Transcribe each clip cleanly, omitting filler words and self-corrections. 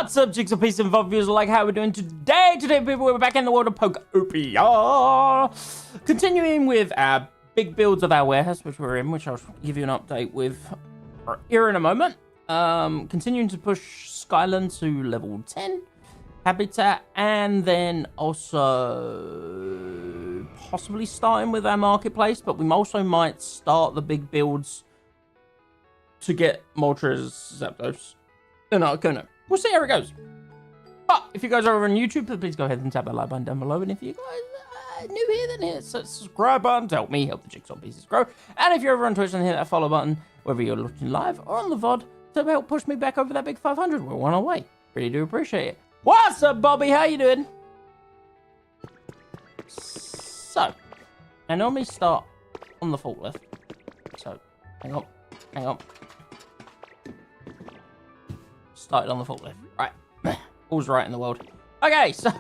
What's up, Jigsaw Peace and VOD viewers? Like how we're doing today? Today, people, we're back in the world of Pokopia. Continuing with our big builds of our warehouse, which we're in, which I'll give you an update with here in a moment. Continuing to push Skyland to level 10 habitat, and then also possibly starting with our marketplace, but we also might start the big builds to get Moltres, Zapdos, and Arcanine. We'll see how it goes. But if you guys are over on YouTube, please go ahead and tap that like button down below. And if you guys are new here, then hit that subscribe button to help me help the Jigsaw pieces grow. And if you're over on Twitch, then hit that follow button, whether you're watching live or on the VOD, to help push me back over that big 500. We're on our way. Really do appreciate it. What's up, Bobby? How you doing? So, I normally start on the forklift. So, hang on. Started on the forklift. Right. All's right in the world. Okay, so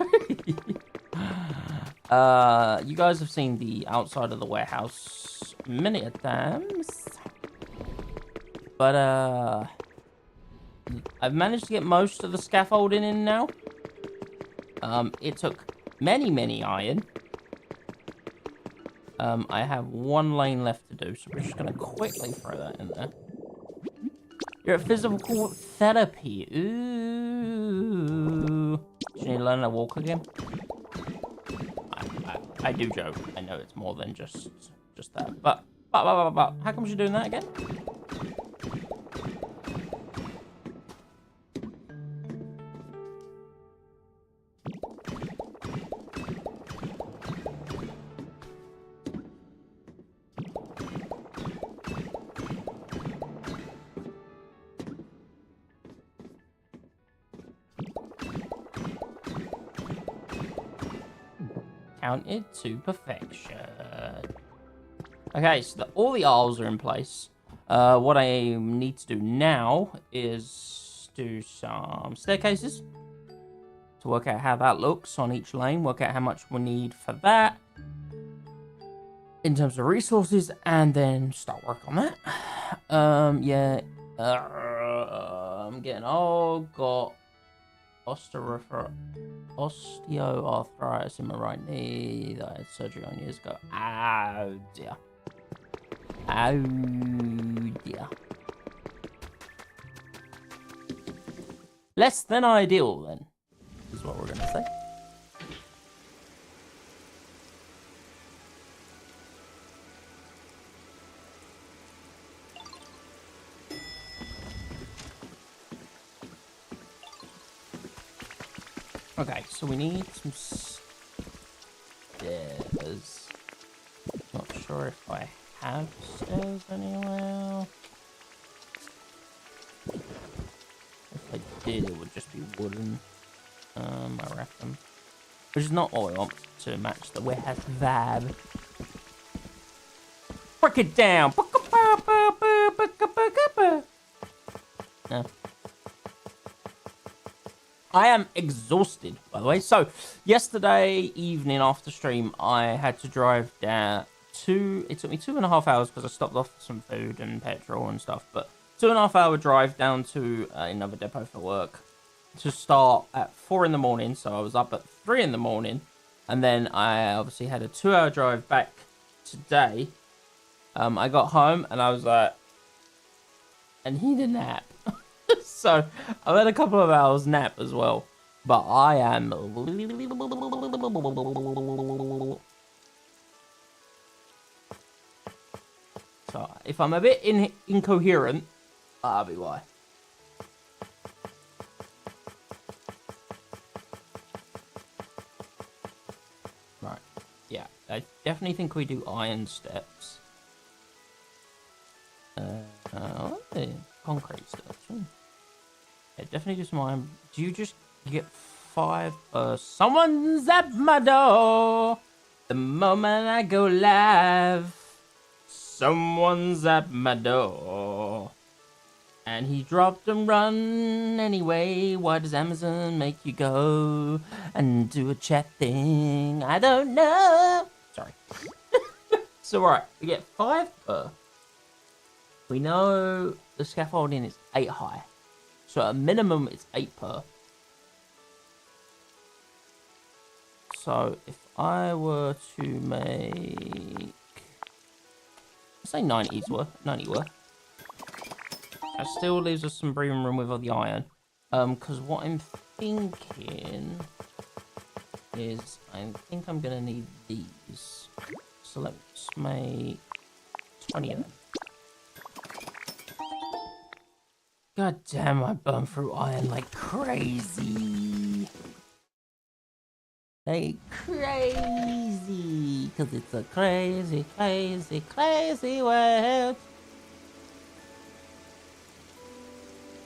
you guys have seen the outside of the warehouse many a times. But I've managed to get most of the scaffolding in now. It took many iron. I have one lane left to do, so we're just gonna quickly throw that in there. You're at physical therapy. Ooh. Do you need to learn to walk again? I do joke. I know it's more than just that. But how come you're doing that again? Counted to perfection. Okay, so all the aisles are in place. What I need to do now is do some staircases to work out how that looks on each lane, work out how much we need for that in terms of resources, and then start work on that. I'm getting all got osteoarthritis in my right knee that I had surgery on years ago. Oh dear. Less than ideal, then, is what we're gonna say. Okay, so we need some stairs. Not sure if I have stairs anywhere. If I did, it would just be wooden. I reckon. Which is not what we want to match the warehouse vibe. Break it down! No. I am exhausted, by the way. So, yesterday evening after stream, I had to drive down it took me 2.5 hours because I stopped off for some food and petrol and stuff, but 2.5 hour drive down to another depot for work to start at 4 in the morning. So I was up at 3 in the morning, and then I obviously had a 2-hour drive back today. I got home and I was like, I need a nap. So, I've had a couple of hours nap as well, but I am... So, if I'm a bit incoherent, that'll be why. Right, yeah, I definitely think we do iron steps. Concrete steps. Yeah, definitely do some iron. Do you just get 5? Someone's at my door. The moment I go live, someone's at my door. And he dropped and run anyway. Why does Amazon make you go and do a chat thing? I don't know. Sorry. So, alright, we get 5 per. We know the scaffolding is 8 high. So at a minimum, it's 8 per. So if I were to make, let's say 90's worth, 90 worth, that still leaves us some breathing room with all the iron. Because what I'm thinking is, I think I'm gonna need these. So let's make 20 of them. God damn, I burn through iron like crazy. Like crazy. Because it's a crazy, crazy, crazy world.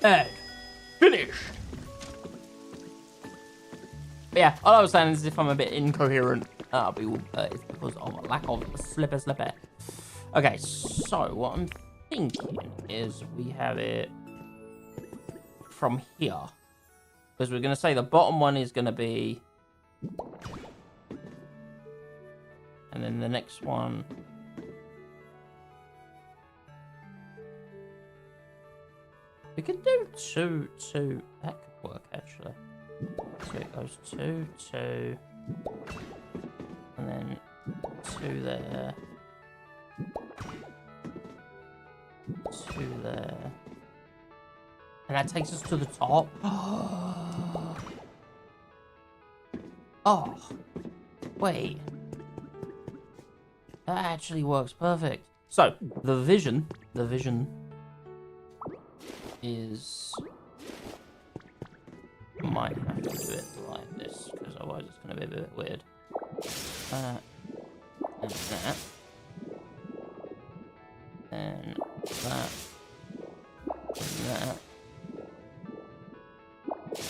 And finished. Yeah, all I was saying is if I'm a bit incoherent, it's because of a lack of slipper. Okay, so what I'm thinking is we have it from here. Because we're going to say the bottom one is going to be... And then the next one... We could do two. That could work, actually. So it goes 2, 2, and then 2 there, 2 there, and that takes us to the top. Oh, wait, that actually works perfect. So the vision is... Might have to do it like this, because otherwise it's going to be a bit weird. And that. And that. And that.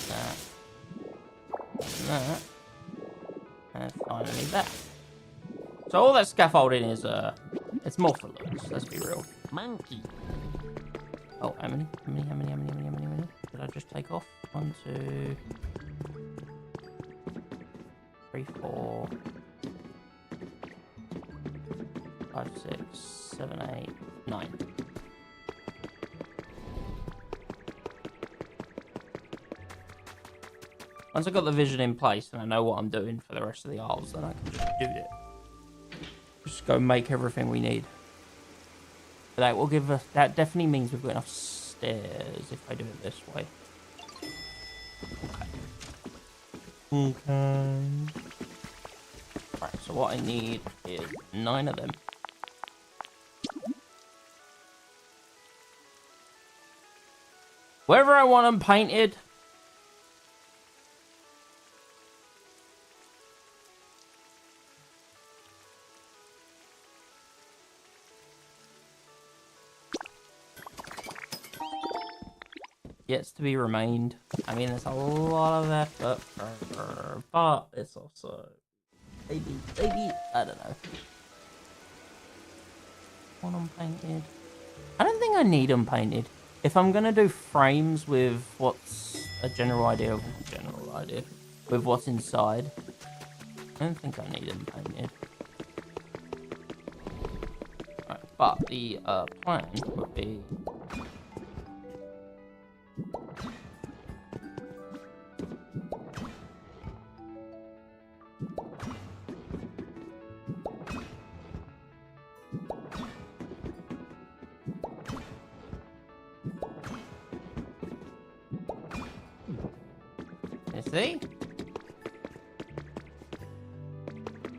That. And that. And finally that. So all that scaffolding is, it's more for looks, let's be real. Monkey. Oh, how many? Did I just take off? 1, 2, 3, 4, 5, 6, 7, 8, 9. Once I've got the vision in place and I know what I'm doing for the rest of the aisles, then I can just do it. Just go make everything we need. But that will give us... That definitely means we've got enough stairs if I do it this way. Okay. Right, so what I need is 9 of them. Wherever I want them painted. Yet to be remained. I mean, there's a lot of effort, but it's also maybe, I don't know. Want them painted? I don't think I need them painted. If I'm gonna do frames with what's a general idea with what's inside, I don't think I need them painted. Right, but the plan would be. See?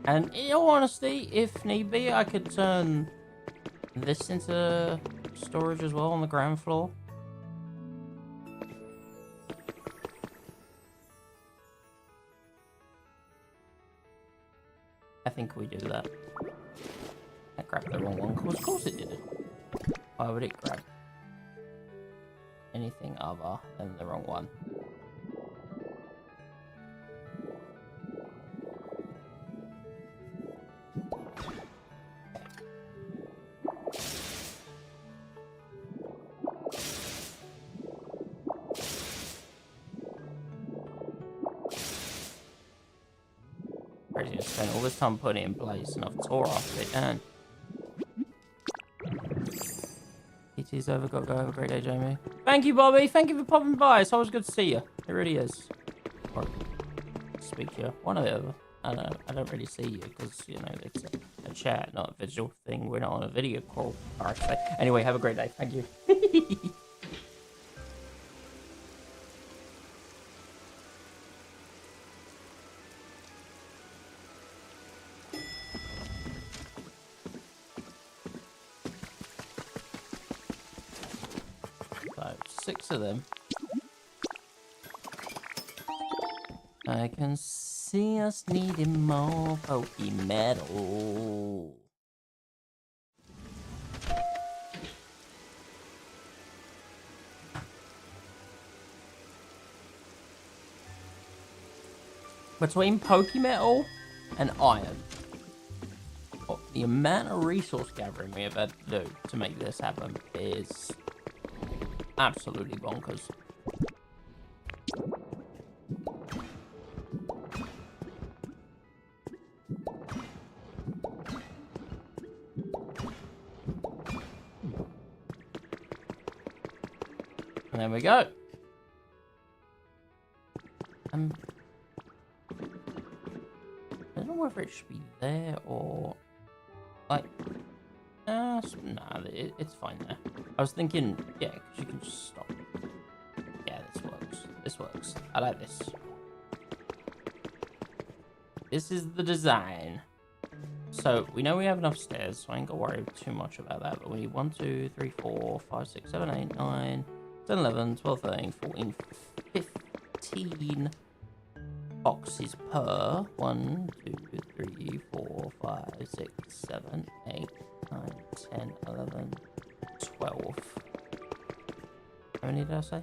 And in all honesty, if need be, I could turn this into storage as well on the ground floor. I think we do that. I grabbed the wrong one. Of course it did. Why would it grab anything other than the wrong one? Crazy, I spent all this time putting it in place and I've tore off it and PT's over, gotta go. Have a great day, Jamie. Thank you, Bobby. Thank you for popping by. It's always good to see you. It really is. Or speak to you. One or the other. I don't really see you because, you know, it's a chat, not a visual thing. We're not on a video call. Alright, so anyway, have a great day. Thank you. So, 6 of them. I can see us needing more Pokemetal. Between Pokemetal and iron, the amount of resource gathering we have had to do to make this happen is absolutely bonkers. And there we go. I don't know whether it should be there or like. Nah, it's fine there. I was thinking, yeah, because you can just stop. Yeah, this works. This works. I like this. This is the design. So we know we have enough stairs, so I ain't gonna worry too much about that. But we need 1, 2, 3, 4, 5, 6, 7, 8, 9, 10, 11, 12, 13, 14, 15 boxes per 1, 2, 3, 4, 5, 6, 7, 8, 9, 10, 11, 12. How many did I say?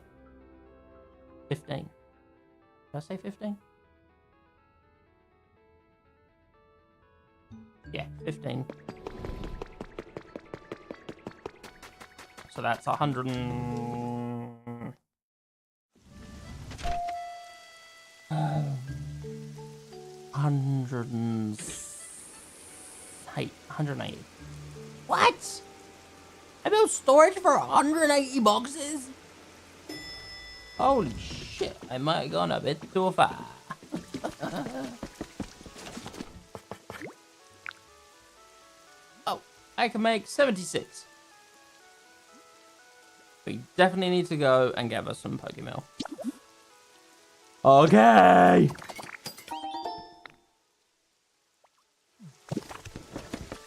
15. Did I say 15? Yeah, 15. So that's 100 and... 180. What? I built storage for 180 boxes? Holy shit, I might have gone a bit too far. Oh, I can make 76. We definitely need to go and gather some Pokemon. Okay.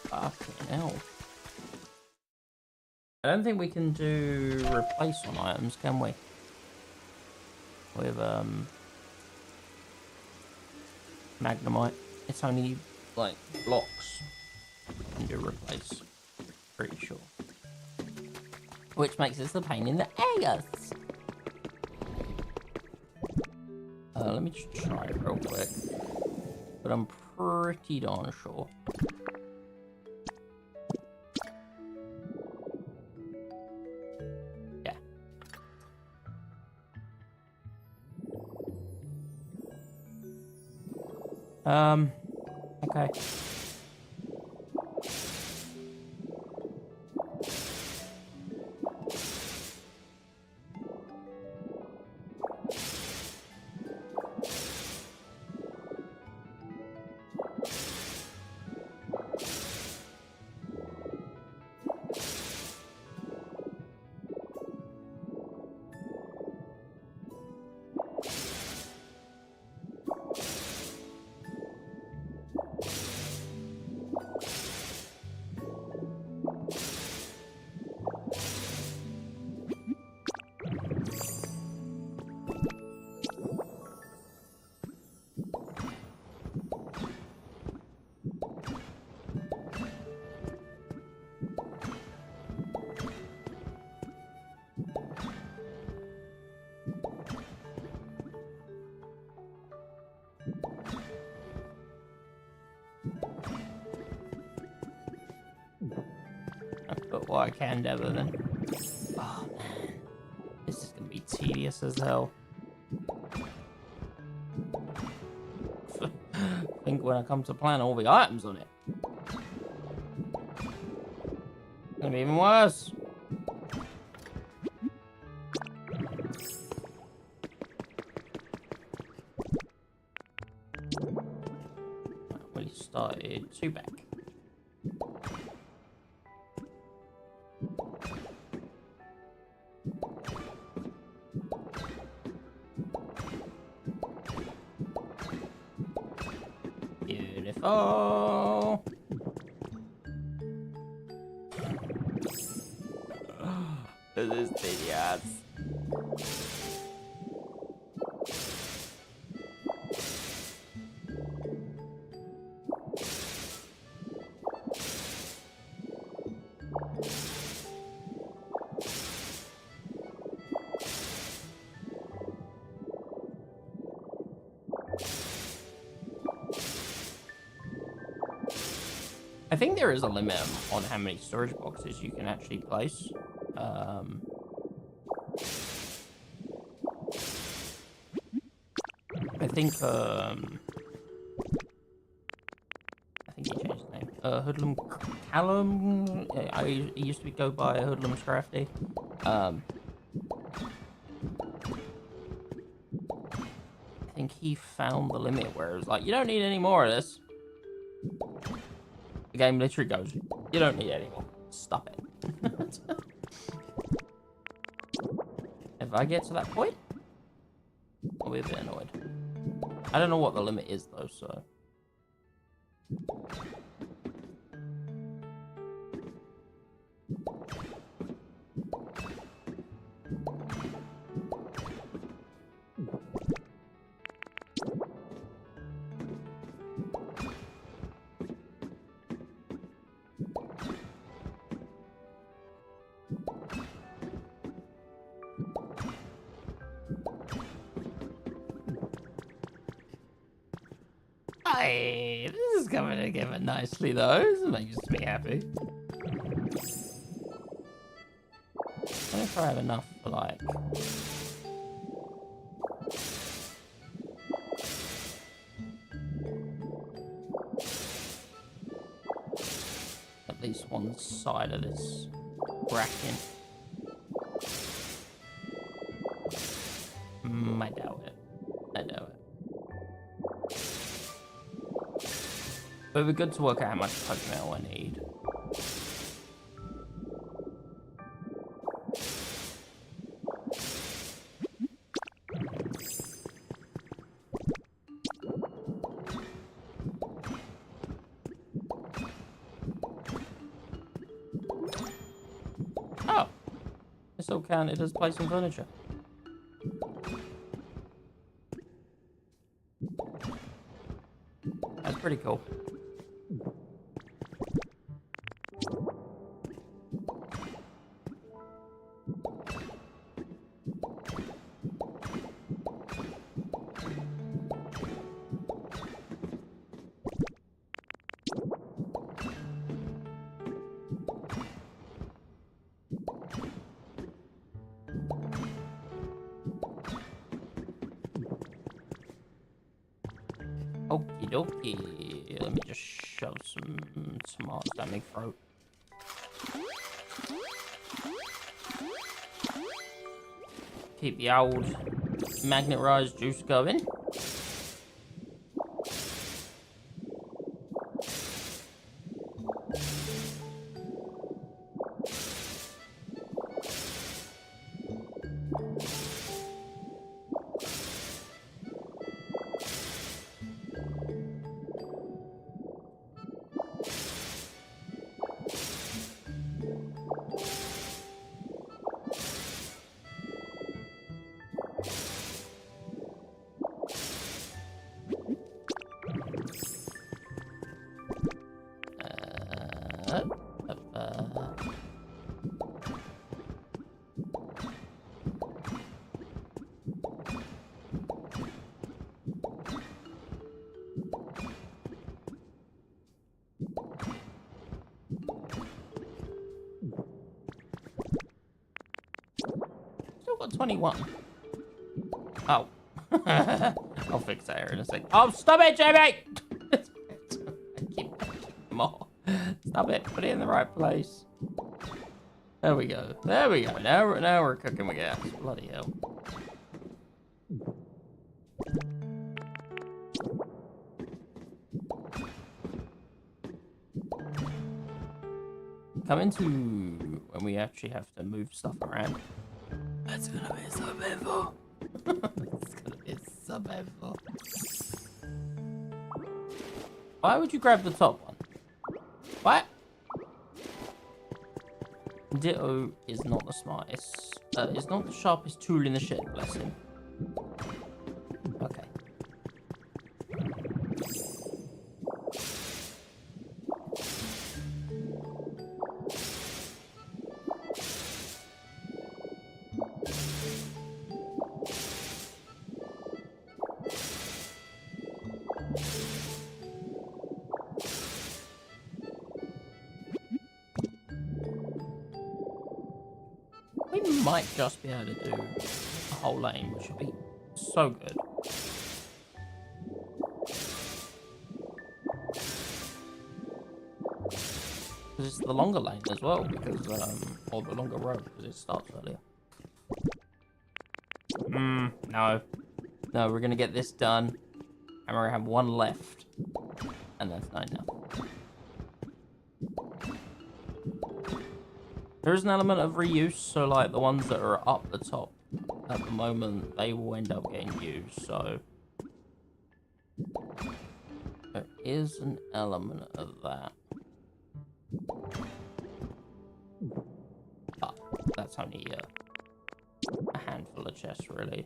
Fucking hell. I don't think we can do replace on items, can we? With Magnemite. It's only like blocks we can do replace. Pretty sure. Which makes this a pain in the ass. Let me just try it real quick. But I'm pretty darn sure. Yeah. Okay. But what I can gather then. Oh man, this is gonna be tedious as hell. I think when I come to plan all the items on it, it's gonna be even worse. added 2 back. Beautiful. This is tedious. I think there is a limit on how many storage boxes you can actually place. I think he changed the name. Hoodlum Callum. I used to go by Hoodlum's Crafty. I think he found the limit where it was like, you don't need any more of this. The game literally goes, you don't need any more. Stop it. If I get to that point, I'll be a bit annoyed. I don't know what the limit is though, so. Hey, this is coming together nicely though. This makes me happy. I wonder if I have enough for like... at least one side of this bracket. I doubt it. I doubt it. But it'd be good to work out how much pug metal I need. Oh! It's still counted as placing furniture. That's pretty cool. Okie dokie. Let me just shove some tomatoes down my throat. Keep the old magnet-rise juice going. Still got 21. Oh. I'll fix that here in a sec. Oh, stop it, Jamie! I keep them all. Stop it. Put it in the right place. There we go. There we go. Now we're cooking with gas. Bloody hell. coming to when we actually have to move stuff around. That's gonna be so painful. It's gonna be so painful. Why would you grab the top one? What? Ditto is not the smartest. Is not the sharpest tool in the shed, bless him. Okay. We might just be able to do a whole lane, which would be so good. Because it's the longer lane as well, because, or the longer road, because it starts earlier. No. No, we're gonna get this done, and we're gonna have one left, and that's not enough. There is an element of reuse, so like the ones that are up the top at the moment, they will end up getting used, so there is an element of that. But that's only a handful of chests, really.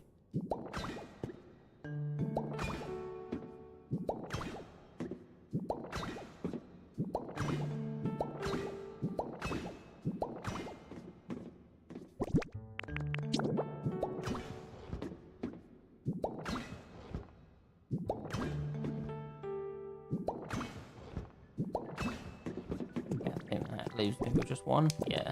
Leaves me with just one, yeah.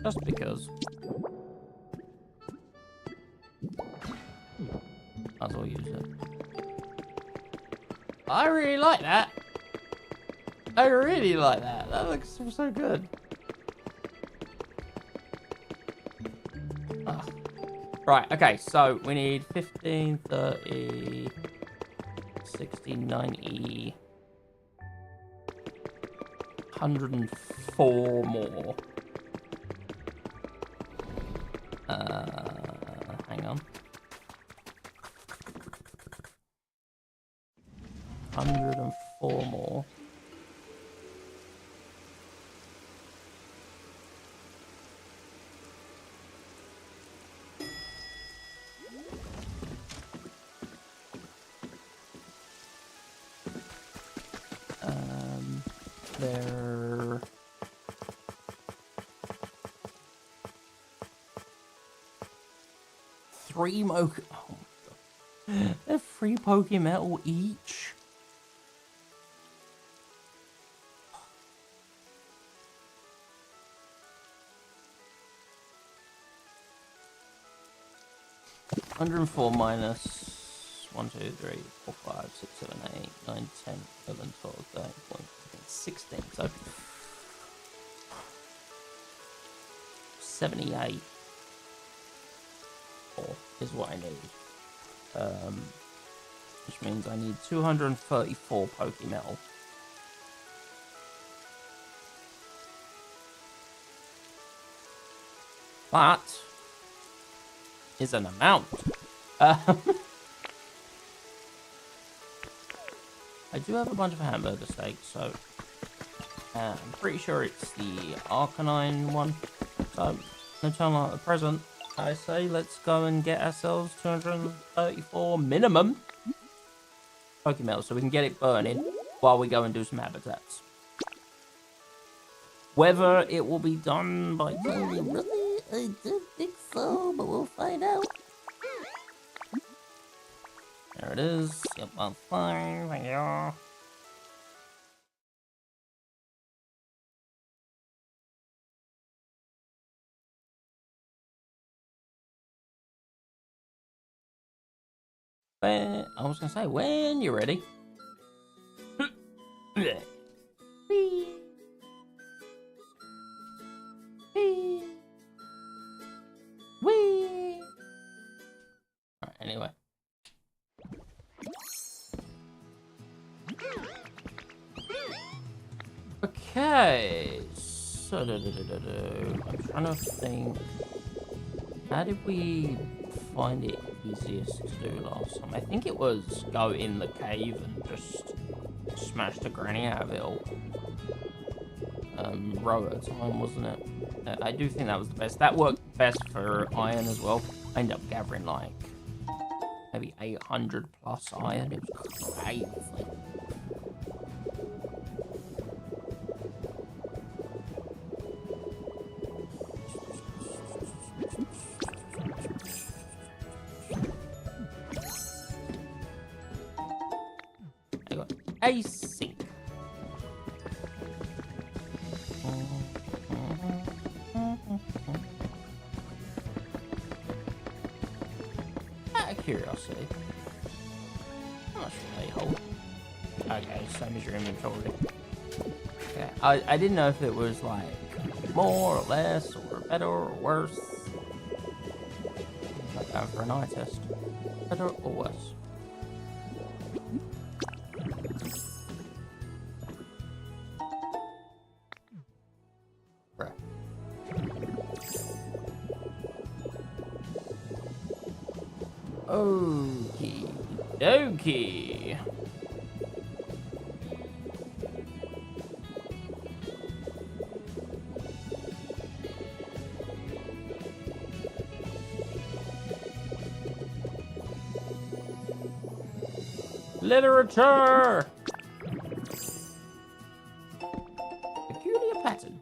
Just because. Might as well use it. I really like that. I really like that. That looks so good. Right, okay, so we need 15, 30, 60, 90, 104 more. Hang on. 104 more. There. Three oh my god. They're 3 Pokemetal each. $104 minus 1, 2, 3, 4, 5, 6, 7, 8, 9, 10, 11, 12, 13, 14, 16. So 78 is what I need. Which means I need 234 Pokemetal. That is an amount. I do have a bunch of hamburger steaks, so I'm pretty sure it's the Arcanine one. So, no time like a present. I say let's go and get ourselves 234 minimum Pokemetal so we can get it burning while we go and do some habitats. Whether it will be done by time you really, I don't think so, but we'll find out. There it is. Yep, that's fine. Thank you. I was gonna say, when you're ready. anyway. Okay, so I'm trying to think. How did we find it easiest to do last time? I think it was go in the cave and just smash the granny out of it all. Row at a time, wasn't it? I do think that was the best. That worked best for iron as well. I ended up gathering like maybe 800 plus iron. It was crazy. I got a sink. Out of curiosity, how much do they hold? Okay, same as your inventory. Okay, I didn't know if it was like more or less or better or worse. I'm going for an eye test. Better or worse? Okie dokie. Literature. Peculiar pattern.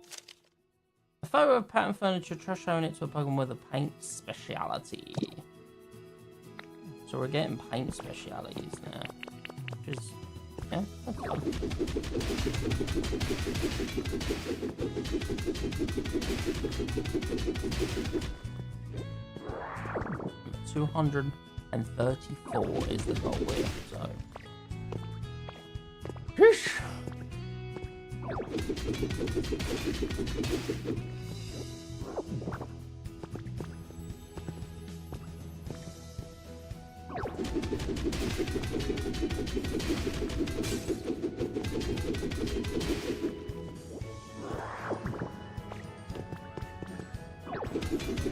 A photo of pattern furniture, trust showing it to a Pokemon with a paint speciality. So we're getting paint specialities now, which is, yeah, that's fun. $234 is the goal here, so. Whoosh.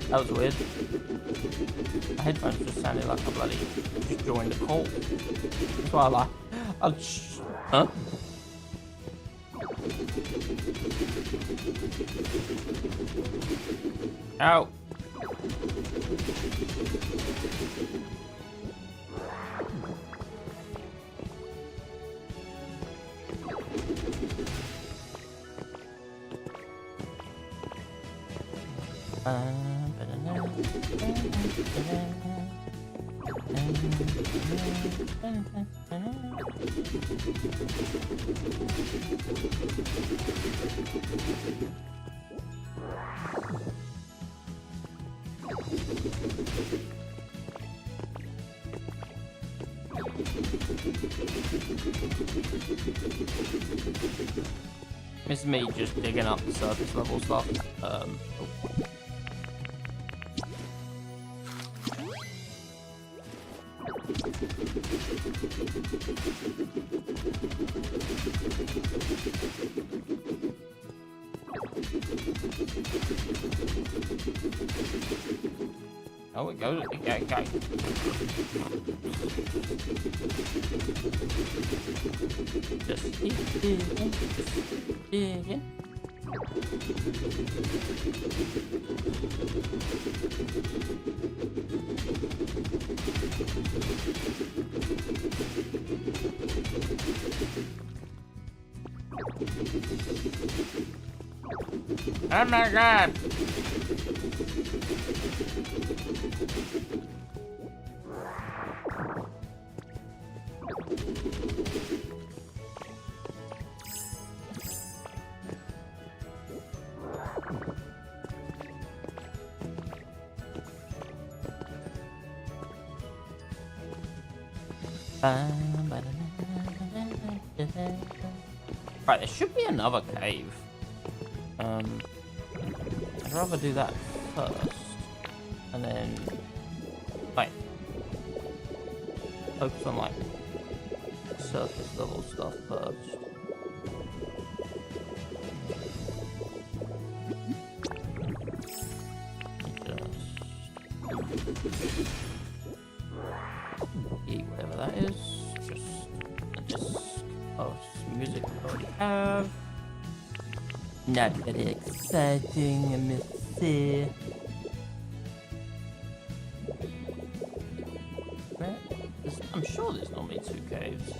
That was weird. My headphones just sounded like I bloody just joined the call. That's why I like. Huh? Ow. This is me just digging up the surface level stuff. Oh, it goes. Okay. Just digging. Oh my god! Right, there should be another cave. I'd rather do that first, and then wait. focus on like surface level stuff first. Eat whatever that is. Just a disc of music I already have. Not very exciting, I must say. I'm sure there's normally 2 caves.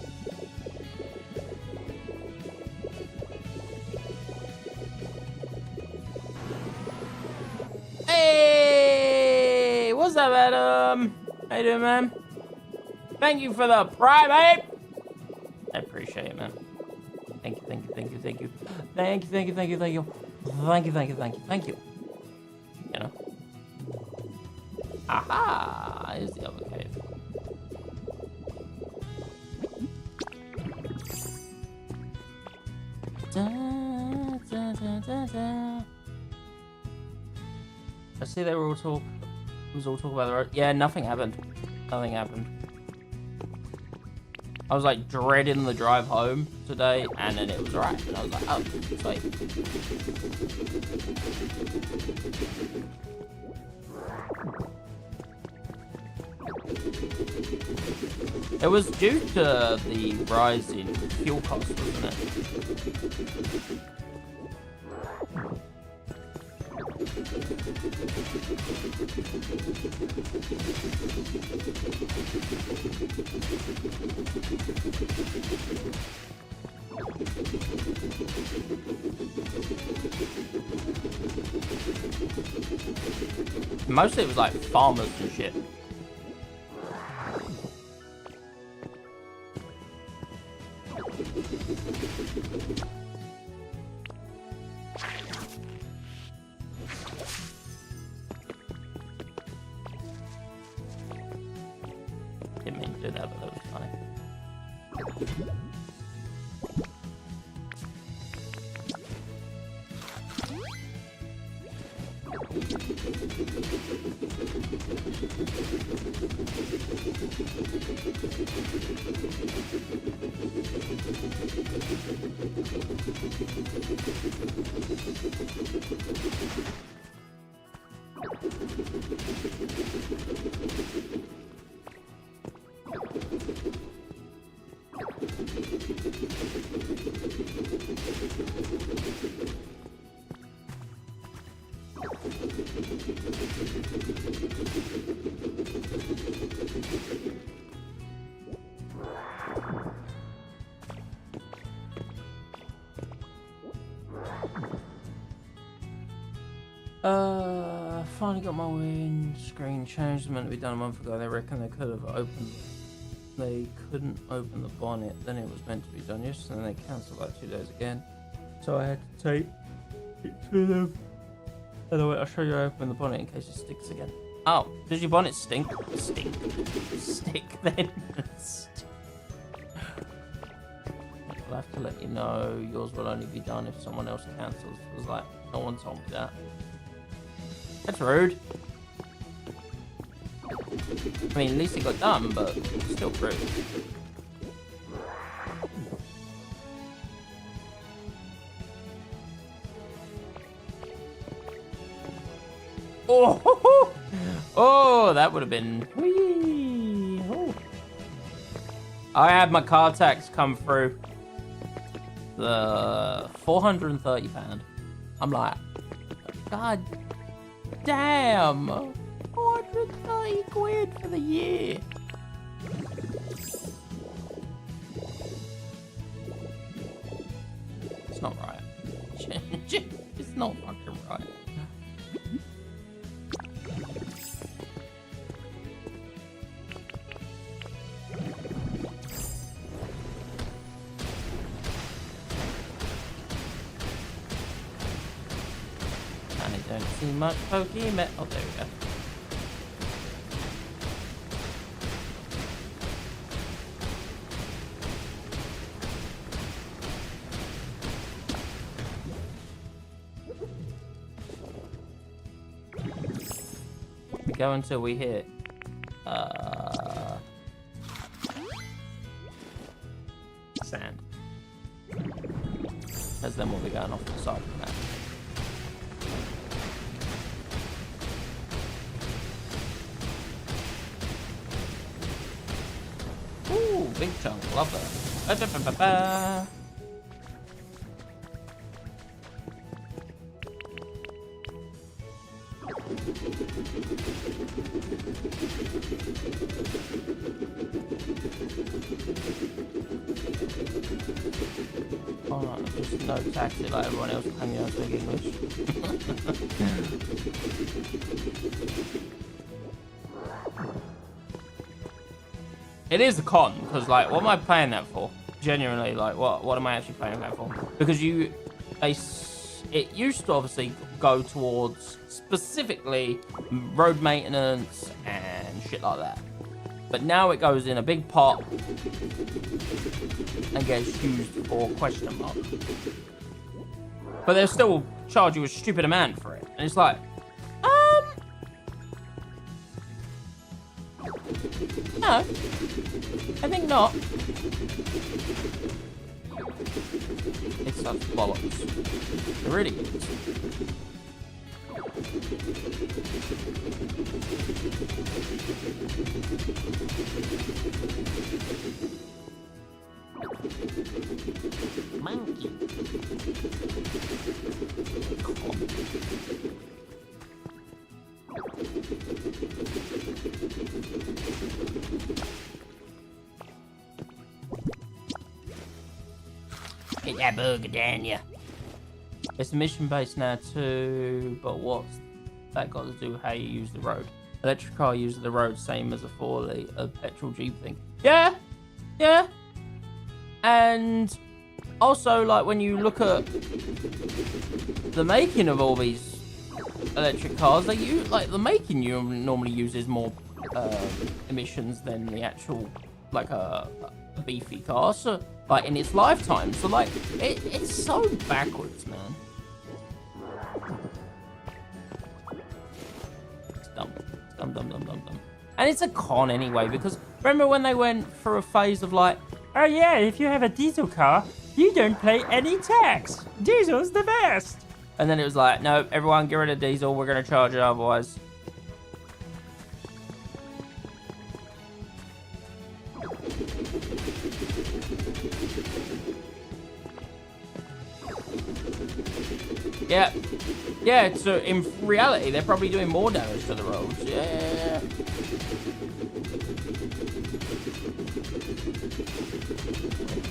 Hey! What's up, Adam? How you doing, man? Thank you for the primate! I appreciate it, man. Thank you, thank you, thank you, thank you. Thank you, thank you, thank you, thank you. Thank you, thank you, thank you, thank you. You know. Aha! Here's the other cave. Da, da, da, da, da. I see they were all talk. It was all talk about the road. Yeah, nothing happened. Nothing happened. I was like dreading the drive home today, and then it was alright. And I was like, oh, sweet. It was due to the rise in fuel costs, wasn't it? Mostly it was like farmers and shit. Didn't mean to do that, but that was funny. Finally got my win. Screen changed. It meant to be done a month ago. They reckon they could have opened. They couldn't open the bonnet. Then it was meant to be done yesterday, and they cancelled like 2 days again. So I had to take it to them. Anyway, I'll show you how I open the bonnet in case it sticks again. Oh, does your bonnet stink? Stick then. I'll have to let you know. Yours will only be done if someone else cancels. It was like, no one told me that. That's rude. I mean, at least it got done, but still rude. Oh, oh, that would have been. Whee! Oh. I had my car tax come through. The £430. I'm like, God damn, 430 quid for the year. It's not right. It's not fucking right. Don't see much Pokemon. Oh, there we go. We go until we hit then we'll be going off to the side of the map. Ooh, big chunk. Love that. Ba-da-ba-ba-ba. Oh, just no tax it like everyone else can, you know, speak English. It is a con, because, like, what am I playing that for? Genuinely, like, what am I actually playing that for? Because it used to obviously go towards specifically road maintenance and shit like that. But now it goes in a big pot and gets used for question mark. But they'll still charge you a stupid amount for it. And it's like, no, I think not. It's such bollocks. It really is. Monkey. Get that burger down, ya. It's mission based now too, but what's that got to do with how you use the road? Electric car uses the road same as a petrol Jeep thing. Yeah, yeah. And also, like, when you look at the making of all these electric cars, they use, like, the making normally uses more emissions than the actual, like, a beefy car, so, like, in its lifetime. So, like, it's so backwards, man. It's dumb. It's dumb. And it's a con anyway, because remember when they went for a phase of, like, oh yeah, if you have a diesel car, you don't pay any tax. Diesel's the best. And then it was like, no, everyone get rid of diesel. We're going to charge it otherwise. Yeah. Yeah, so in reality, they're probably doing more damage to the roads. Yeah.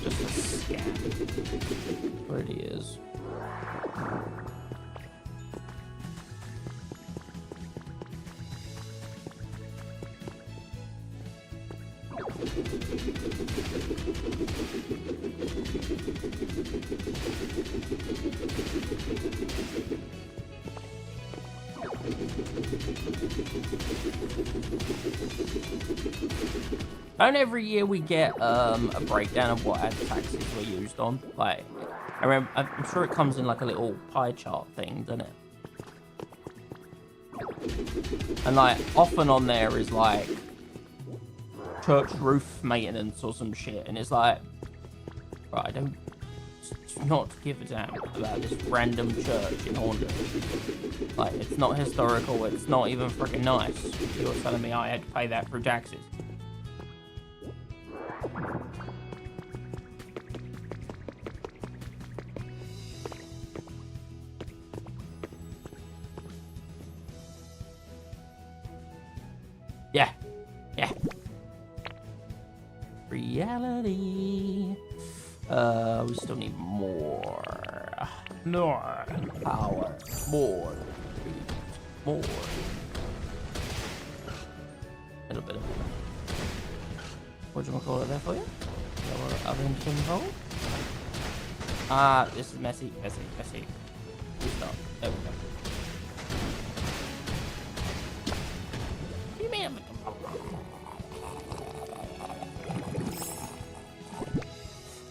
Just a scam. What it is. Don't every year we get a breakdown of what ad taxes were used on? Like, I'm sure it comes in like a little pie chart thing, doesn't it? And like, often on there is like church roof maintenance or some shit, and it's like, right, I don't do not give a damn about this random church in Horndon. Like, it's not historical, it's not even freaking nice. You're telling me I had to pay that through taxes. Yeah. Reality. We still need more power. More. A little bit of what do you call it there for you? Oven control. This is messy. Stop. There we go. What do you mean?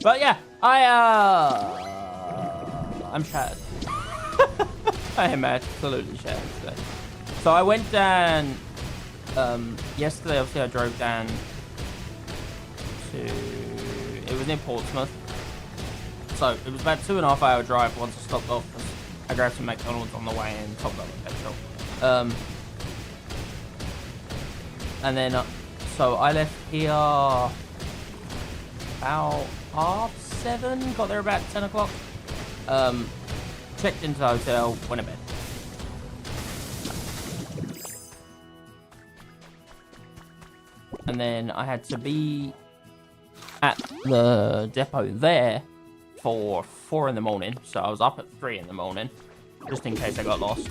But yeah, I'm shattered. I am absolutely shattered today. So I went down yesterday. Obviously, I drove down to. It was near Portsmouth So it was about 2.5 hour drive once I stopped off. I grabbed some McDonald's on the way and topped up with petrol. And then, so I left here about 7:30, got there about 10 o'clock. Checked into the hotel, went to bed. And then I had to be at the depot there for 4 in the morning. So I was up at 3 in the morning, just in case I got lost.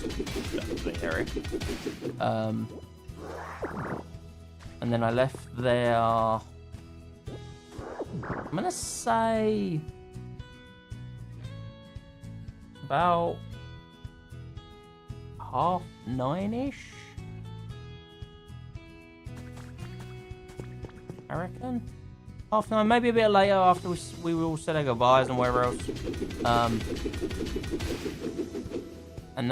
And then I left there, I'm gonna say about 9:30-ish. I reckon. 9:30, maybe a bit later after we all said our goodbyes and wherever else. And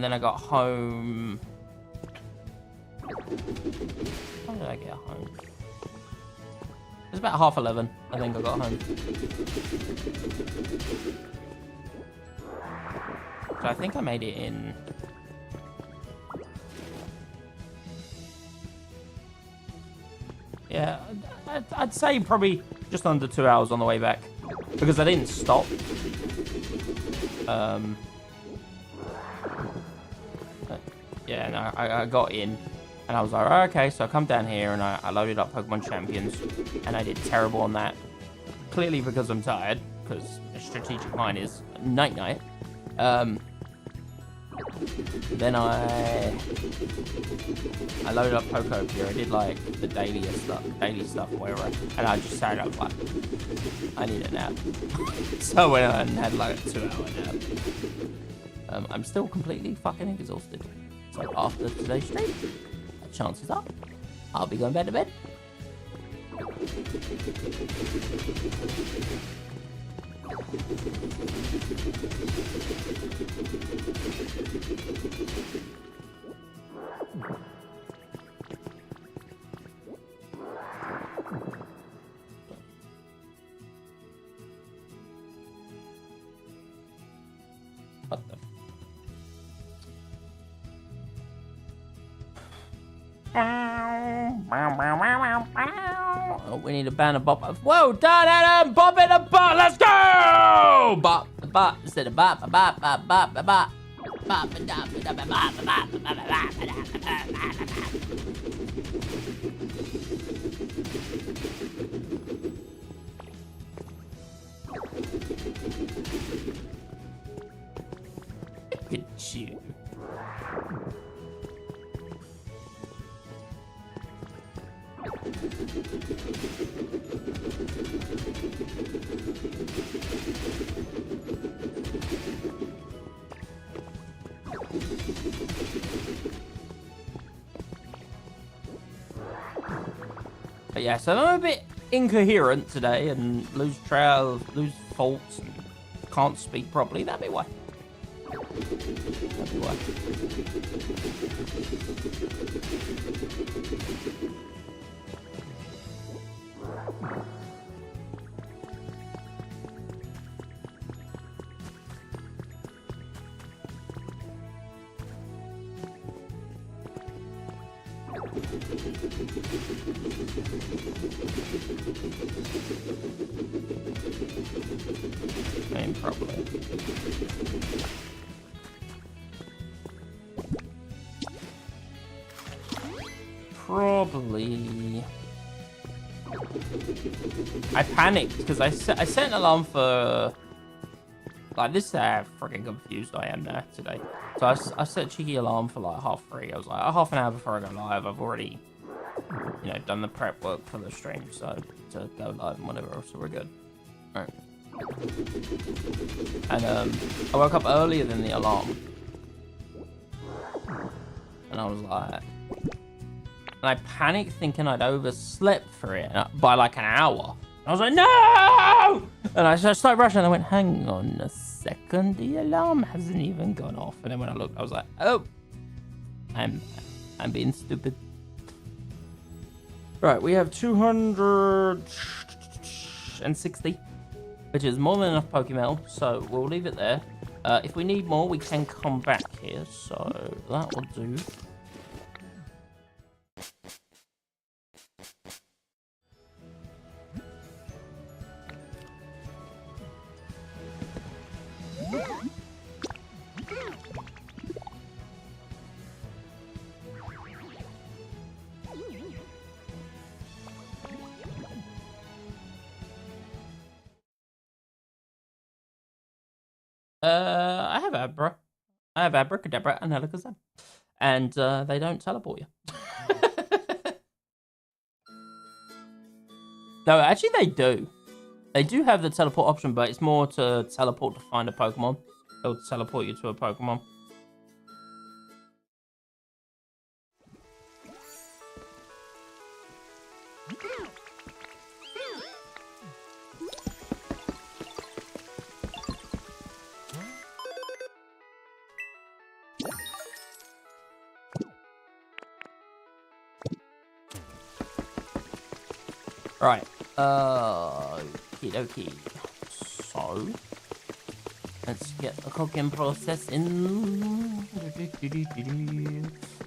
then I got home. How did I get home? It was about 11:30, I think I got home. So I think I made it in. Yeah, I'd say probably just under 2 hours on the way back, because I didn't stop. Yeah, no, I got in, and I was like, oh, okay, so I come down here, and I loaded up Pokemon Champions, and I did terrible on that. Clearly because I'm tired, because a strategic mind is night-night. Then I loaded up Pokopia. I did like the daily stuff, whatever, and I just sat up like, I need a nap. So I went out and had like a 2-hour nap. I'm still completely fucking exhausted. So after today's stream, chances are I'll be going back to bed. What the? Oh, we need a banner bop. Whoa, done, Adam! Bop in a bop! Let's go! Bop, bop, instead of bop, bop, bop, bop, bop, bop. Bop, bop, bop, bop, bop, bop, bop, bop. Look at you. But yeah, so I'm a bit incoherent today and lose trail, lose faults, and can't speak properly. That'd be why. That'd be why. Main problem. Probably. I panicked because I set an alarm for like this. How freaking confused I am now today. So I set a cheeky alarm for like 3:30. I was like, half an hour before I go live, I've already, you know, done the prep work for the stream, so to go live and whatever. So we're good. All right. And I woke up earlier than the alarm, and I was like, and I panicked thinking I'd overslept for it by like an hour. I was like, no! And I started rushing, and I went, hang on a second, the alarm hasn't even gone off. And then when I looked, I was like, oh, I'm being stupid. Right, we have 260. which is more than enough Pokemon, so we'll leave it there. If we need more, we can come back here, so that will do. I have Abra. I have Abracadabra and Alakazam. And they don't teleport you. No, actually they do. They do have the teleport option, but it's more to teleport to find a Pokemon. They'll teleport you to a Pokemon. Right. Okie dokie. So, let's get the cooking process in.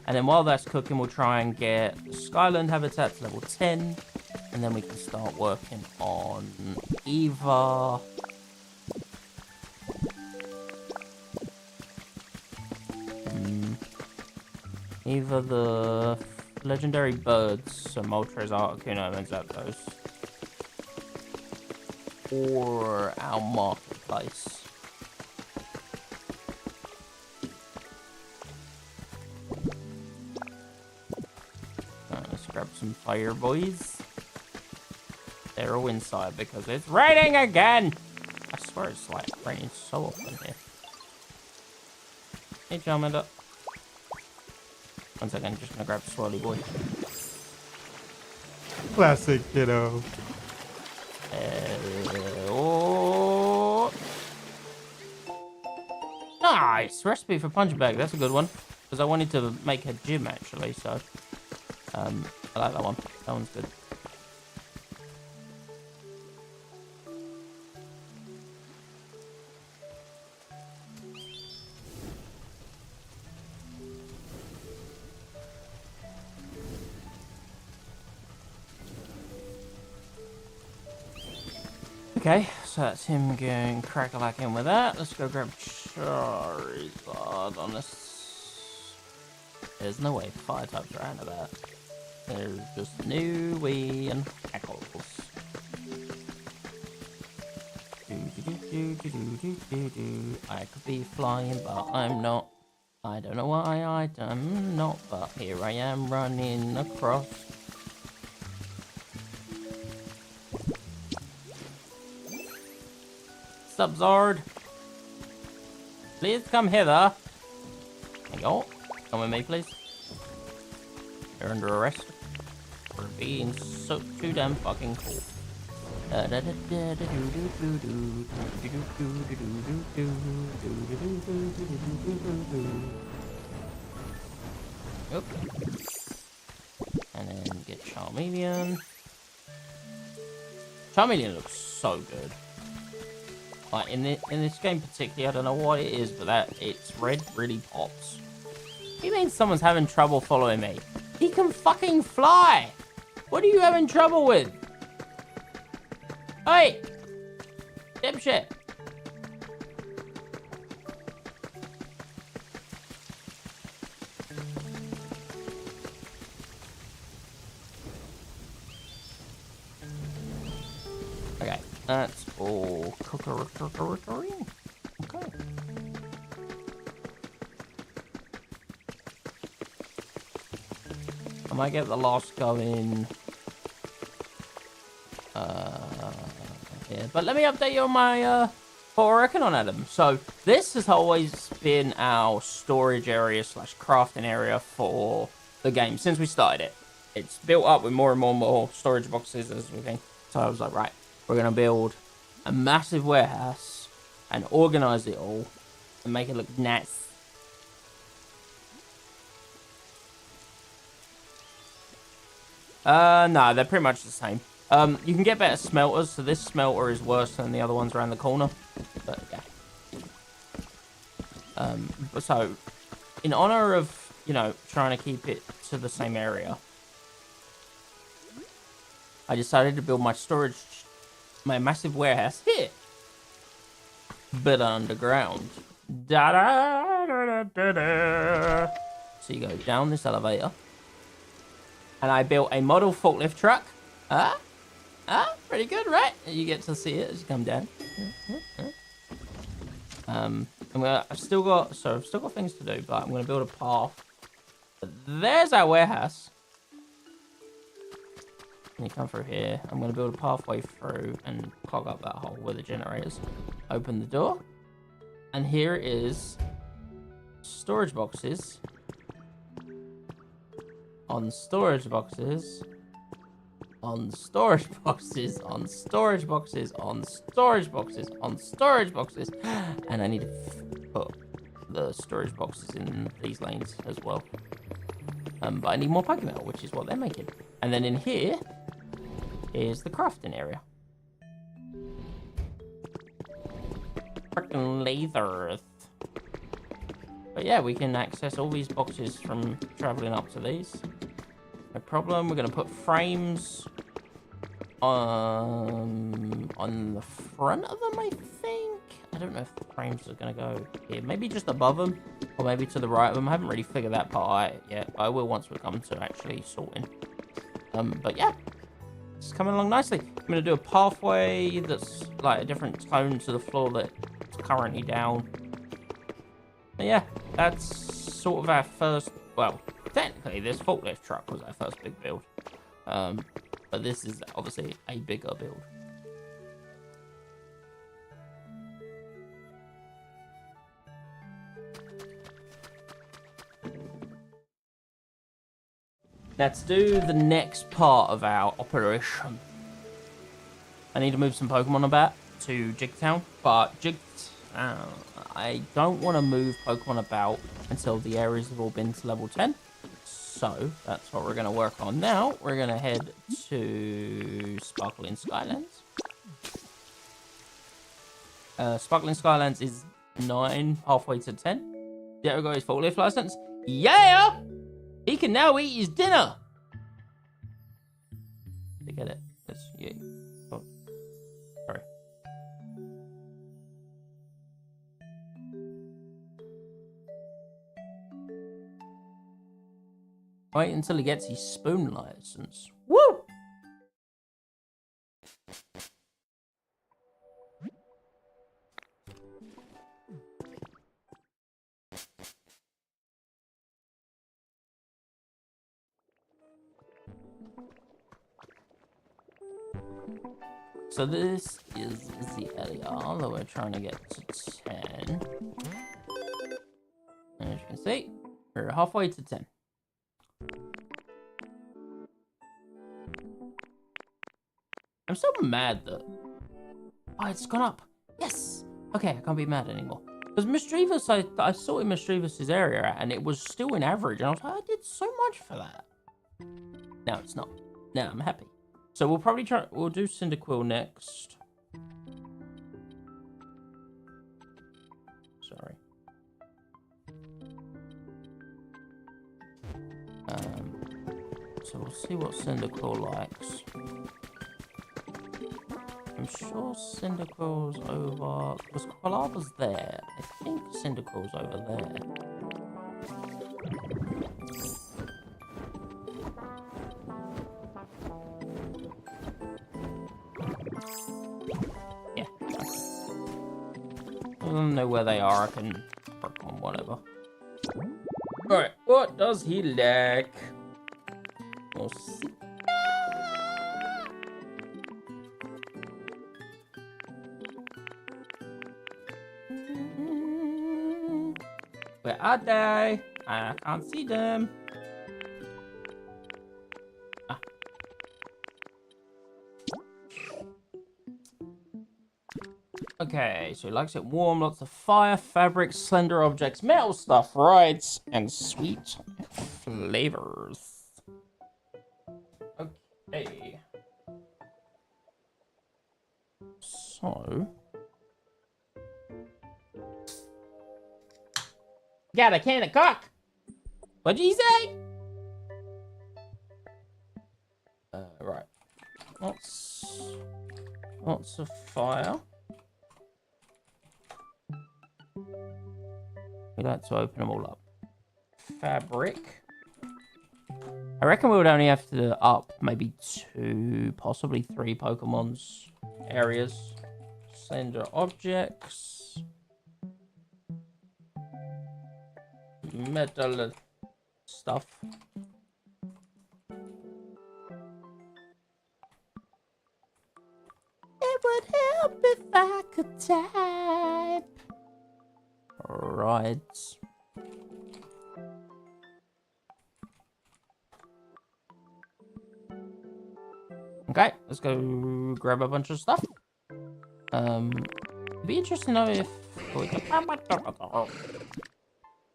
And then while that's cooking, we'll try and get Skyland Habitat to level 10. And then we can start working on either... either the legendary birds, so Moltres, Articuno, and Zapdos, or our marketplace. Let's grab some fire, boys. They're all inside because it's raining again! I swear it's like raining so often here. Hey, Charmander. 1 second, just gonna grab Swirly Boy. Classic, kiddo. Oh. Nice! Recipe for Punch Bag. That's a good one. Because I wanted to make a gym, actually, so... I like that one. That one's good. Okay, so that's him going crack-a-lacking with that. Let's go grab Charizard on this. There's no way fire types are out of that. There's just new wee and hackles. I could be flying, but I'm not. I don't know why I'm not, but here I am running across. Sup, Zard? Please come hither. There you go. Come with me, please. You're under arrest for being so too damn fucking cool. Oop. And then get Charmeleon. Charmeleon looks so good. Like in this game particularly, I don't know what it is, but that its red really pops. You mean someone's having trouble following me? He can fucking fly! What are you having trouble with? Hey! Dipshit! Okay, that's all cookery. Okay. I might get the last go in. Yeah, but let me update you on my what we're working on, Adam. So this has always been our storage area / crafting area for the game since we started it. It's built up with more and more storage boxes as we think. So I was like, right, we're gonna build a massive warehouse and organize it all and make it look nice. No, they're pretty much the same. You can get better smelters, so this smelter is worse than the other ones around the corner. But yeah. So, in honor of, you know, trying to keep it to the same area, I decided to build my storage, my massive warehouse here, but underground. Da da da da da. So you go down this elevator, and I built a model forklift truck. Pretty good, right? You get to see it as you come down. I've still got things to do, but I'm gonna build a path. But there's our warehouse. And you come through here. I'm gonna build a pathway through and clog up that hole with the generators. Open the door, and here is storage boxes on storage boxes on storage boxes on storage boxes on storage boxes on storage boxes, and I need to put the storage boxes in these lanes as well. But I need more Pokemon, which is what they're making. And then in here is the crafting area. Frickin' lasers. But yeah, we can access all these boxes from traveling up to these. No problem. We're going to put frames on the front of them, I think. I don't know if the frames are going to go here. Maybe just above them, or maybe to the right of them. I haven't really figured that part out yet. I will once we come to actually sorting. But yeah, it's coming along nicely. I'm going to do a pathway that's like a different tone to the floor that's currently down. But yeah, that's sort of our first, well, technically this forklift truck was our first big build. But this is obviously a bigger build. Let's do the next part of our operation. I need to move some Pokemon about to Jigtown, but I don't want to move Pokemon about until the areas have all been to level 10. So that's what we're going to work on now. We're going to head to Sparkling Skylands. Sparkling Skylands is 9, halfway to 10. There got his forklift license. Yeah! He can now eat his dinner. Did I get it? That's you. Oh, sorry. Wait until he gets his spoon license. Woo! So this is the area that we're trying to get to 10. As you can see, we're halfway to 10. I'm so mad that... Oh, it's gone up. Yes! Okay, I can't be mad anymore. Because Mischievous, I saw in Mischievous's area, and it was still in average. And I was like, I did so much for that. Now it's not. Now I'm happy. So we'll probably we'll do Cyndaquil next. Sorry. So we'll see what Cyndaquil likes. I'm sure Cyndaquil's over... Because Quilava's there. I think Cyndaquil's over there. Yeah. I don't know where they are. I can work on whatever. Alright, what does he like? We'll see. Where are they? I can't see them. Ah. Okay, so he likes it warm, lots of fire, fabric, slender objects, metal stuff, rides, and sweet flavors. Okay. So... Got a can of cock! What'd you say? Right. Lots of fire. We like to open them all up. Fabric. I reckon we would only have to up maybe 2, possibly 3 Pokemon's areas. Slender objects. Metal stuff. It would help if I could type. Right. Okay, let's go grab a bunch of stuff. It'd be interesting to know if...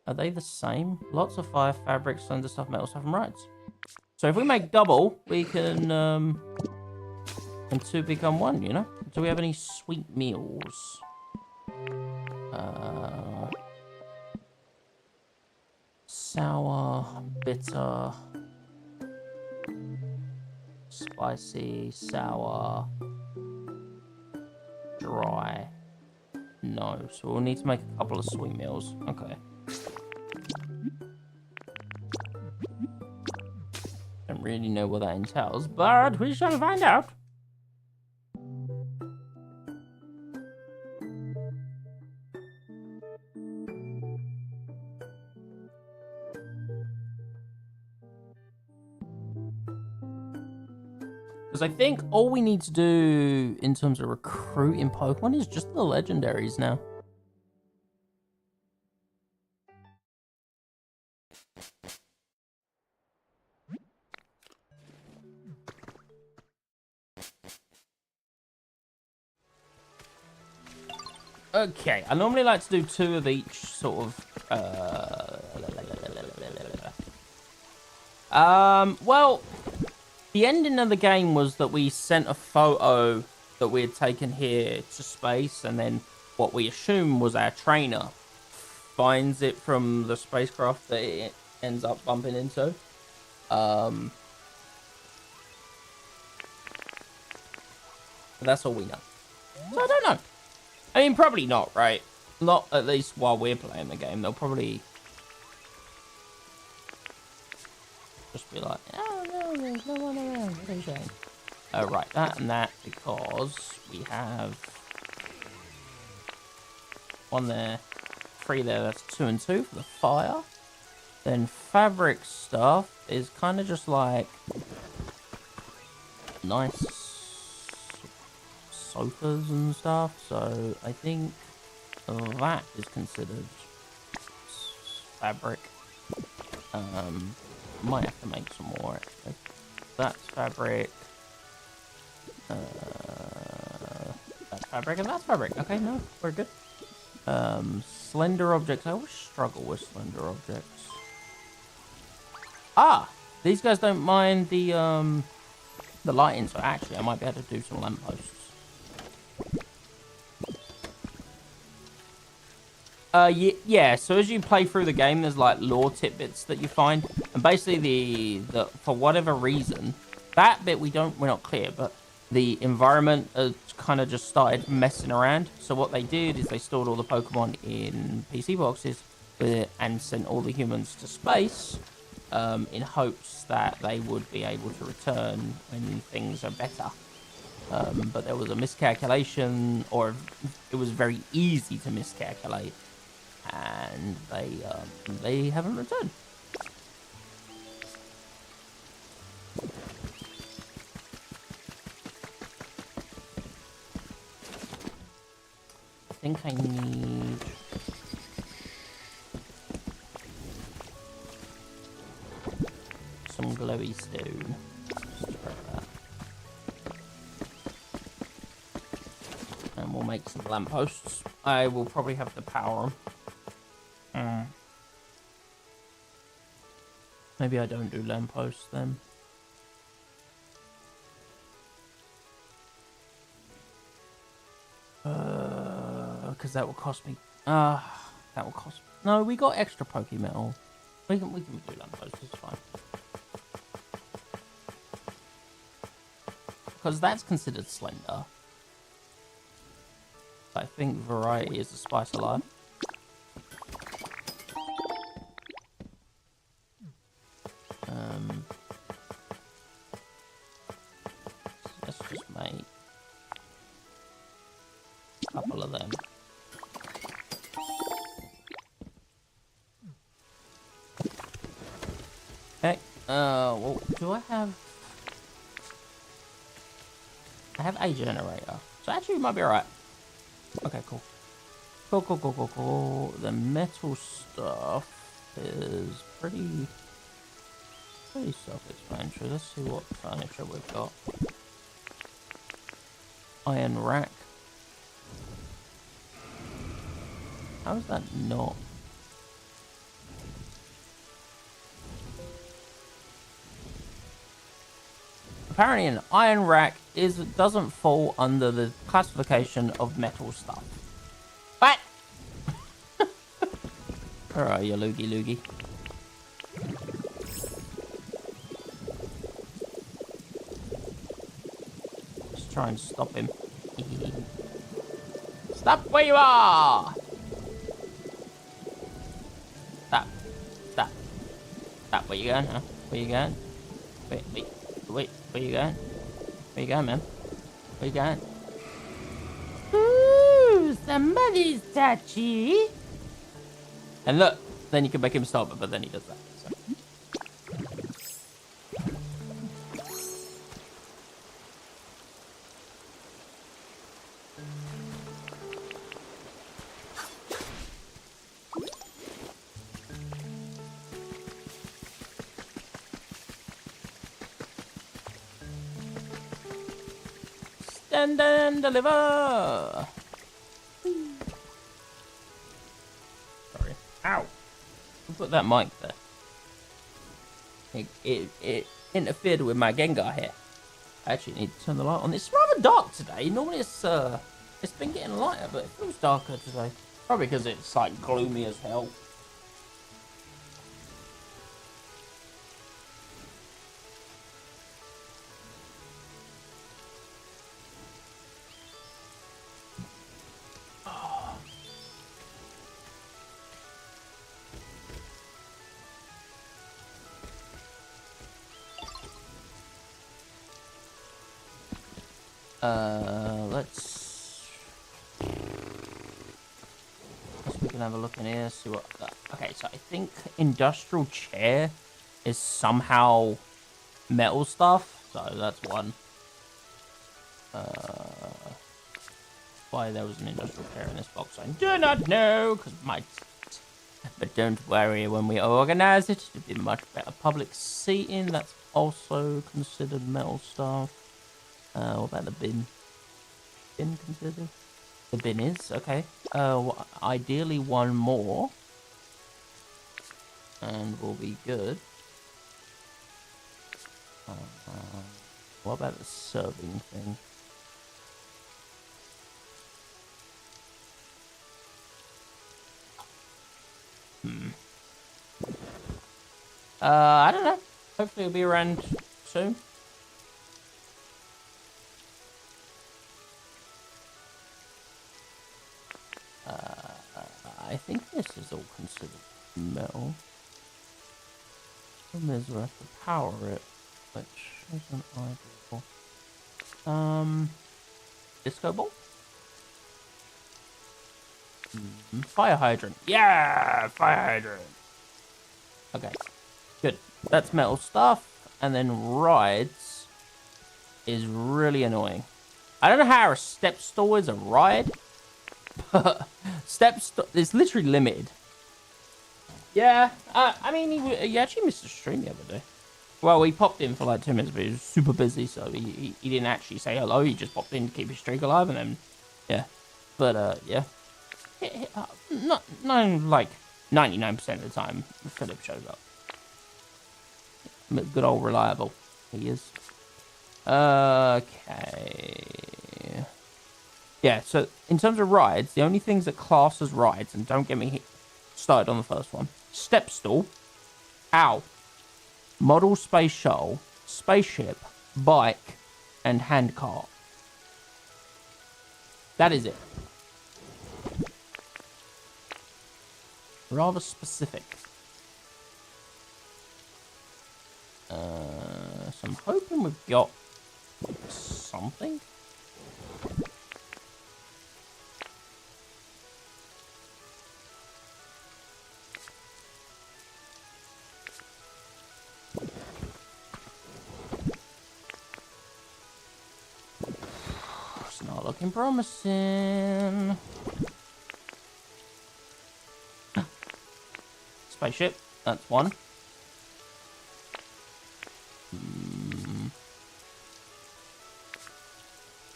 Are they the same? Lots of fire, fabric, slender stuff, metal stuff, and rides. So if we make double, we can... and 2 become 1, you know? Do we have any sweet meals? Sour, bitter... Spicy, sour, dry. No, so we'll need to make a couple of sweet meals. Okay. Don't really know what that entails, but we shall find out. Because I think all we need to do in terms of recruiting Pokemon is just the legendaries now. Okay, I normally like to do 2 of each sort of... well... The ending of the game was that we sent a photo that we had taken here to space, and then what we assume was our trainer finds it from the spacecraft that it ends up bumping into. But that's all we know. So I don't know. I mean, probably not, right? Not at least while we're playing the game. They'll probably just be like, oh no, there's no one around. What a shame. Right, that and that, because we have 1 there, 3 there. That's 2 and 2 for the fire. Then fabric stuff is kind of just like nice sofas and stuff. So I think that is considered fabric. Might have to make some more actually. That's fabric. That's fabric and that's fabric. Okay, no, we're good. Slender objects. I always struggle with slender objects. Ah, these guys don't mind the lighting, so actually I might be able to do some lampposts. Yeah, so as you play through the game, there's like lore tidbits that you find, and basically the for whatever reason, that bit we're not clear, but the environment has kind of just started messing around. So what they did is they stored all the Pokemon in PC boxes and sent all the humans to space in hopes that they would be able to return when things are better. But there was a miscalculation, or it was very easy to miscalculate, and they haven't returned. I think I need some glowy stone. And we'll make some lampposts. I will probably have to power them. Maybe I don't do lampposts then. Because that will cost me. That will cost. No, we got extra Poke Metal. We can do lampposts. It's fine. Because that's considered slender. I think variety is the spice of life. Let's just make a couple of them. Okay. Well, do I have? I have a generator, so actually it might be alright. Okay, cool. Cool. The metal stuff is pretty self-explanatory. Let's see what furniture we've got. Iron rack. How is that not? Apparently an iron rack doesn't fall under the classification of metal stuff. What? Alright, you loogie. Let's try and stop him. Stop where you are! Stop, where you going, huh? Where you going? Wait, where you going? Where you going, man? Where you going? Ooh, somebody's touchy. And look, then you can make him stop, but then he does that. So. Stand and deliver. Sorry. Ow. Who put that mic there? It interfered with my Gengar here. I actually need to turn the light on. It's rather dark today. Normally it's been getting lighter, but it feels darker today. Probably because it's like gloomy as hell. We can have a look in here, see what. Okay, so I think industrial chair is somehow metal stuff, so that's one. Why there was an industrial chair in this box, I do not know, because my. But don't worry, when we organize it, it'll be much better. Public seating, that's also considered metal stuff. What about the bin? Bin considered? The bin is, okay. Ideally one more. And we'll be good. What about the serving thing? I don't know. Hopefully it'll be around soon. I think this is all considered metal. The problem is we have to power it, which isn't ideal. Disco ball? Fire hydrant. Yeah, fire hydrant. Okay, good. That's metal stuff. And then rides is really annoying. I don't know how a step stool is a ride. But it's literally limited. Yeah, I mean, he actually missed a stream the other day. Well, he popped in for like 2 minutes, but he was super busy, so he didn't actually say hello. He just popped in to keep his streak alive, and then, yeah. But, yeah. Not like 99% of the time, Philip shows up. Good old reliable. He is. Okay. Yeah, so in terms of rides, the only things that class as rides, and don't get me started on the first one, step stool, ow, model space shuttle, spaceship, bike, and handcart. That is it. Rather specific. So I'm hoping we've got something. It's not looking promising. Spaceship, that's one.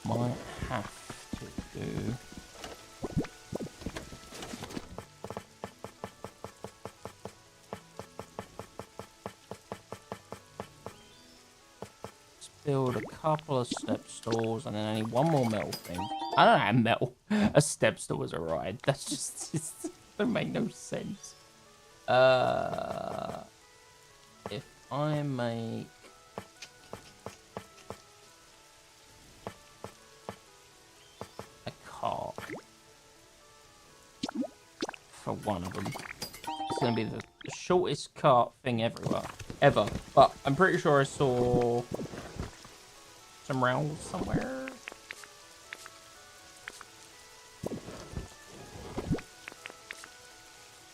Might have to do. Let's build a couple of step stools and then only one more metal thing. I don't have metal. A step stool is a ride. That's just that make no sense. If I make a cart for one of them, it's gonna be the shortest cart thing ever. But I'm pretty sure I saw some rails somewhere.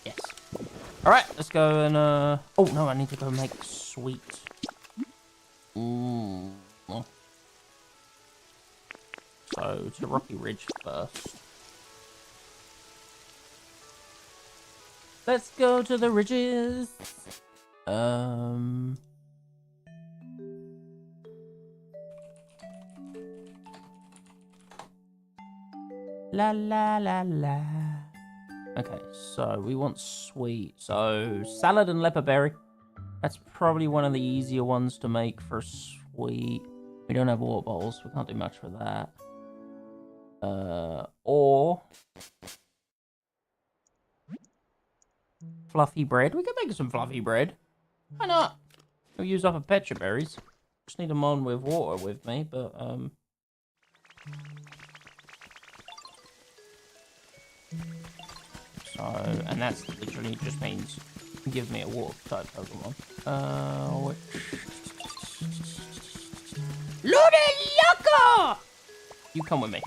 Yes. All right, let's go and oh no, I need to go make sweet. So to Rocky Ridge first. Let's go to the ridges. La la la la. Okay, so we want sweet. So salad and leopard berry. That's probably one of the easier ones to make for sweet. We don't have water bottles. We can't do much for that. Or fluffy bread. We can make some fluffy bread. Why not? We'll use up a pecha berries. Just need them on with water with me, but so, and that's literally just means give me a water type Pokemon. Which Ludilaka! You come with me.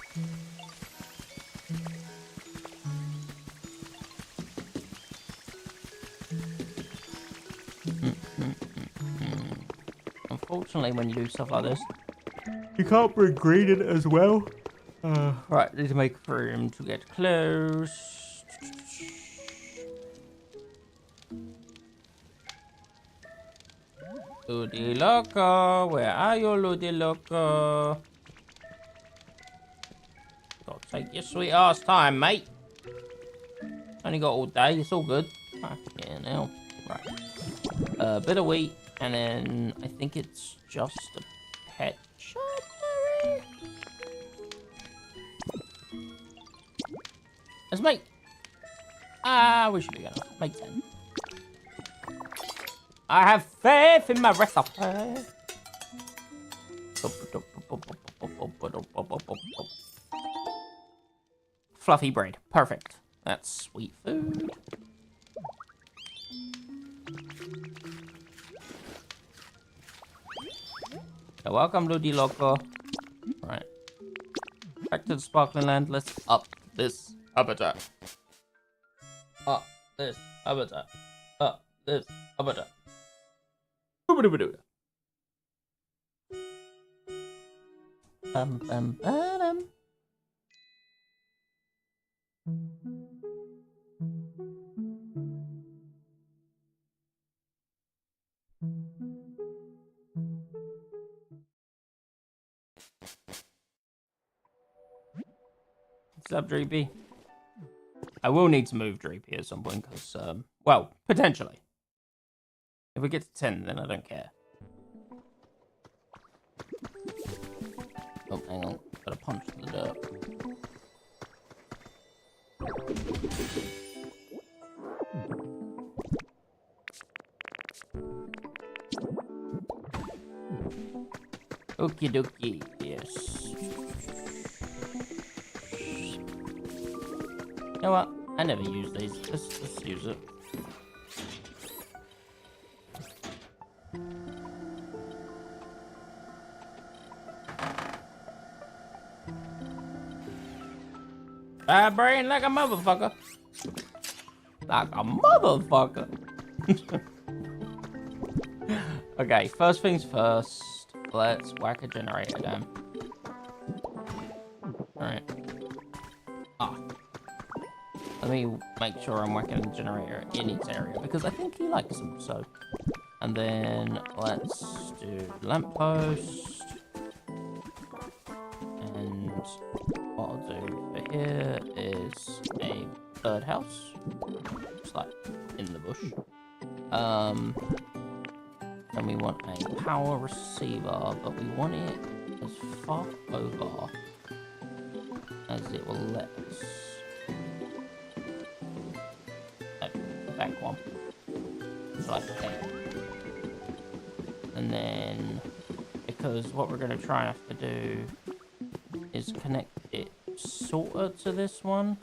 Unfortunately, when you do stuff like this, you can't bring green in it as well. Right, need to make room to get close. Ludilaka, where are you, Ludilaka? Gotta take your sweet ass time, mate. Only got all day, it's all good. Yeah, now. Right. A bit of wheat, and then I think it's just a pet berry. Let's make. We should be gonna make 10. I have faith in my recipe. Fluffy bread. Perfect. That's sweet food. You're welcome, Ludilaka. Right. Back to the sparkling land. Let's up this habitat. Up this habitat. Up this habitat. Bum. What's up, Dreepy? I will need to move Dreepy at some point because, well, potentially. If we get to 10, then I don't care. Oh, hang on. Gotta punch the dirt. Okie dokie, yes. You know what? I never use these. Let's use it. Brain like a motherfucker. Like a motherfucker. Okay, first things first. Let's whack a generator down. Alright. Let me make sure I'm whacking the generator in its area, because I think he likes them, so. And then let's do lamppost. And what I'll do for here is a birdhouse. Just like in the bush. And we want a power receiver, but we want it as far over as it will let us. Back one. So like that. And then, because what we're going to try and have to do is connect it sort of to this one.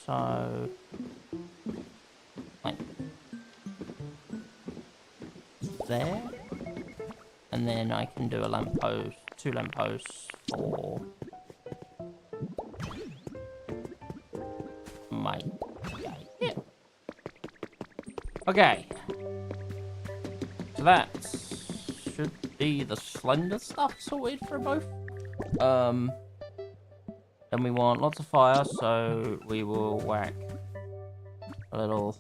So, like, there. And then I can do a lamppost, 2 lampposts for my guy. Yeah. Okay. So that should be the slender stuff sorted for both. Then we want lots of fire, so we will whack a little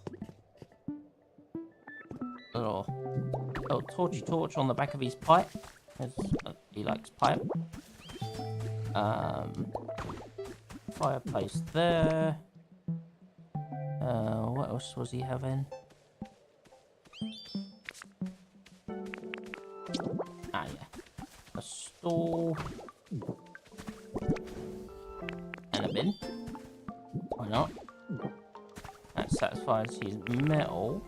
torchy torch on the back of his pipe, because he likes pipe. Fireplace there. What else was he having? Ah, yeah. A stall. And a bin. Why not? That satisfies his metal.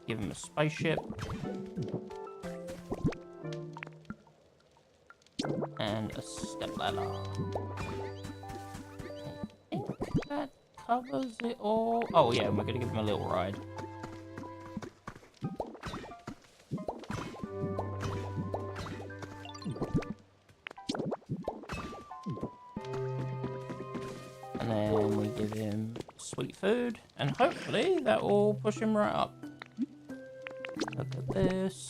Give him a spaceship. And a stepladder. I think that covers it all. Oh yeah, and we're gonna give him a little ride. And then we give him sweet food, and hopefully that will push him right up. Look at this.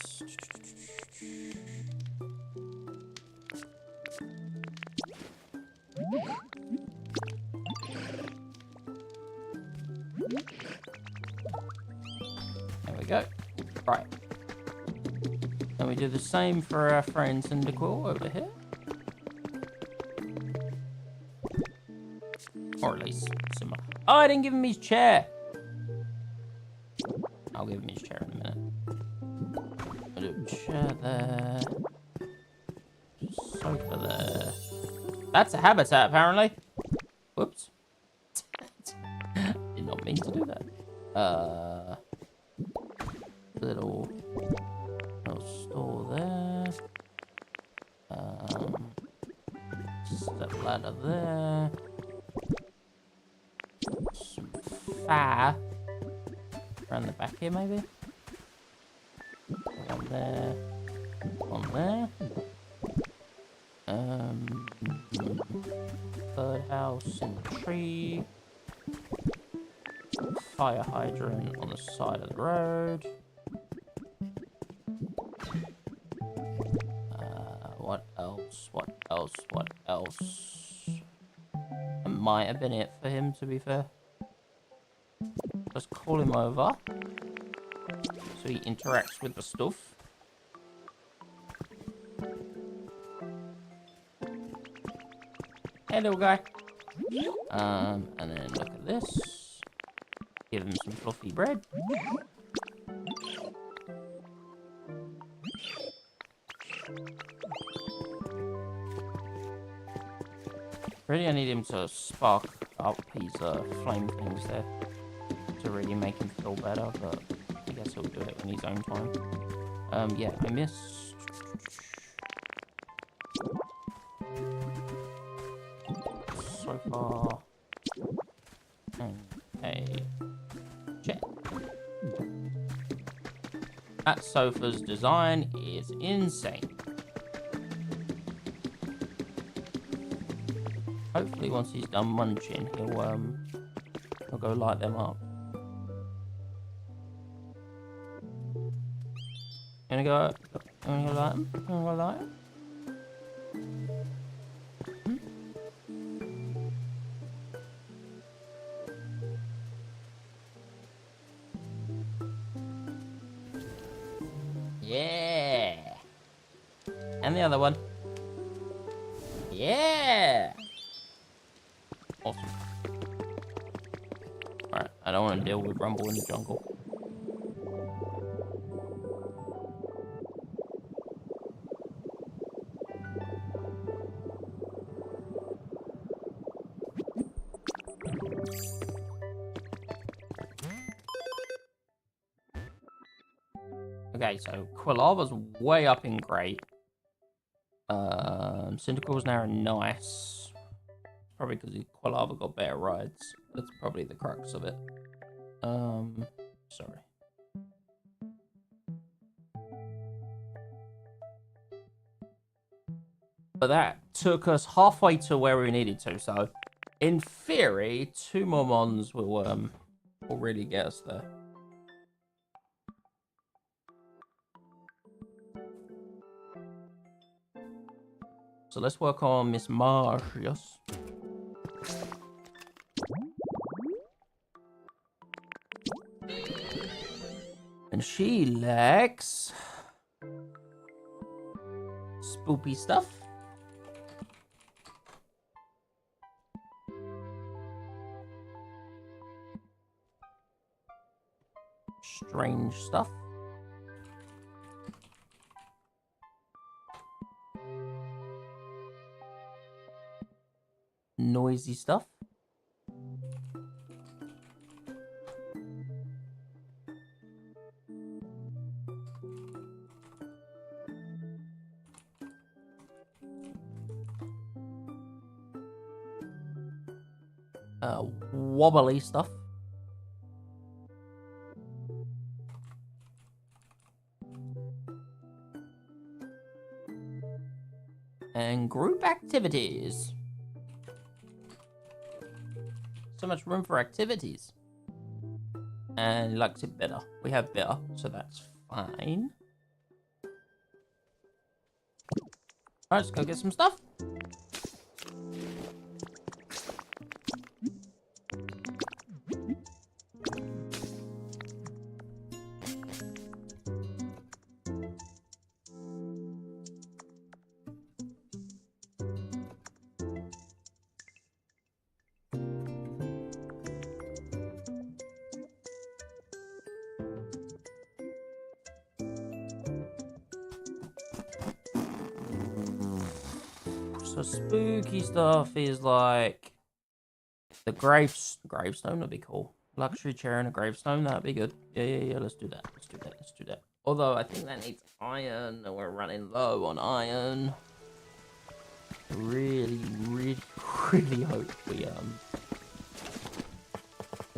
There we go. Right. And we do the same for our friend Cyndaquil over here. Or at least similar. Oh, I didn't give him his chair. I'll give him his chair in a minute. I'll do a chair there. Sofa there. That's a habitat, apparently. Whoops. Did not mean to do that. Little store there. Step ladder there. Some fire around the back here, maybe. One there. One there. Third house in the tree. Fire hydrant on the side of the road. What else? What else? What else? That might have been it for him, to be fair. Let's call him over so he interacts with the stuff. Hey, little guy. And then look at this. Give him some fluffy bread. Really, I need him to spark up his flame things there to really make him feel better, but I guess he'll do it in his own time. Yeah, I missed That sofa's design is insane. Hopefully once he's done munching, he'll go light them up. You wanna go light them? You wanna go light them? Yeah. And the other one. Yeah. Awesome. Alright, I don't want to deal with Rumble in the jungle. Okay, so Quilava's way up in great. Cyndaquil's now nice. Probably because Quilava got better rides. That's probably the crux of it. Sorry. But that took us halfway to where we needed to, so in theory, 2 more mons will really get us there. So let's work on Miss Marius. And she likes spoopy stuff. Strange stuff. Noisy stuff. Wobbly stuff. And group activities. So much room for activities. And he likes it better. We have better, so that's fine. Alright, let's go get some stuff. So spooky stuff is like the gravestone would be cool. Luxury chair and a gravestone, that'd be good. Yeah. Let's do that. Let's do that. Although I think that needs iron, and we're running low on iron. Really hope we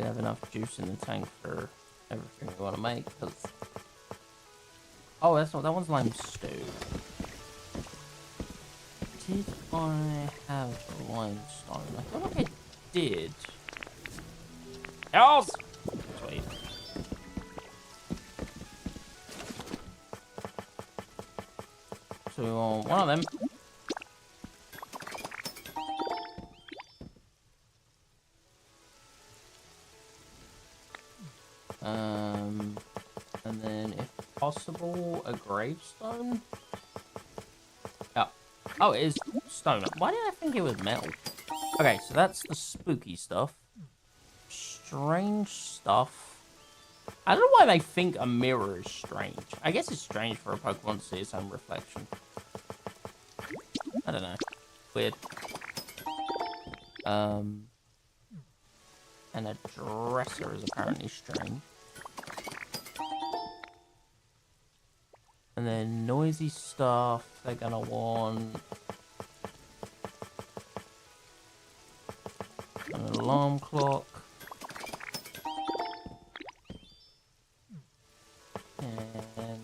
have enough juice in the tank for everything we want to make. Cause oh, that's not that one's lime stew. Did I have limestone? I feel like I did. Else! Sweet. So, one of them. And then, if possible, a gravestone. Yeah. Oh, it is stone. Why did I think it was metal? Okay, so that's the spooky stuff. Strange stuff. I don't know why they think a mirror is strange. I guess it's strange for a Pokemon to see its own reflection. I don't know. Weird. And a dresser is apparently strange. And then noisy stuff, they're gonna want an alarm clock. And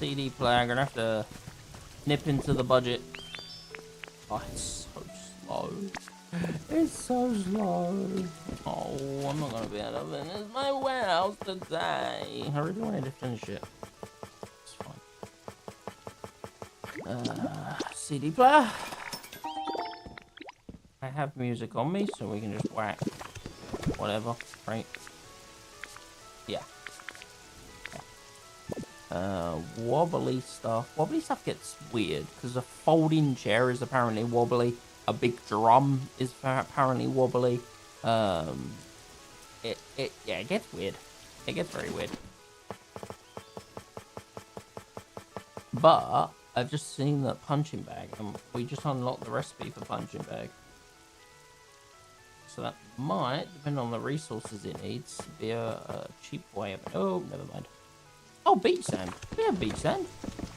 CD player. I'm gonna have to nip into the budget. Oh, it's so slow. It's so slow. Oh, I'm not gonna be able to finish my warehouse today. I really wanted to finish it. It's fine. CD player. I have music on me, so we can just whack whatever, right? Yeah. Wobbly stuff. Wobbly stuff gets weird because a folding chair is apparently wobbly. A big drum is apparently wobbly. It gets weird. It gets very weird. But I've just seen that punching bag, and we just unlocked the recipe for punching bag. So that might, depending on the resources it needs, be a cheap way of... Oh, never mind. Oh, beach sand. We have beach sand.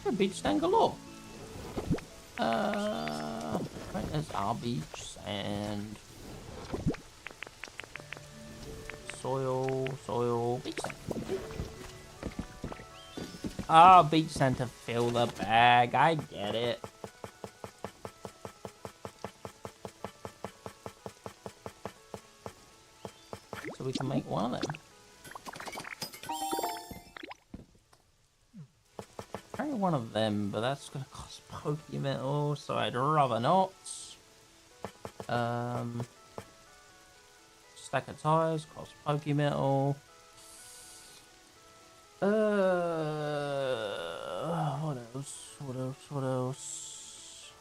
We have beach sand galore. Right, there's our beach sand. Soil, beach sand. Ah, oh, beach sand to fill the bag. I get it. So we can make one of them. Carry one of them, but that's gonna cost Pokey Metal, so I'd rather not. Stack of tires cost Pokey Metal. What else?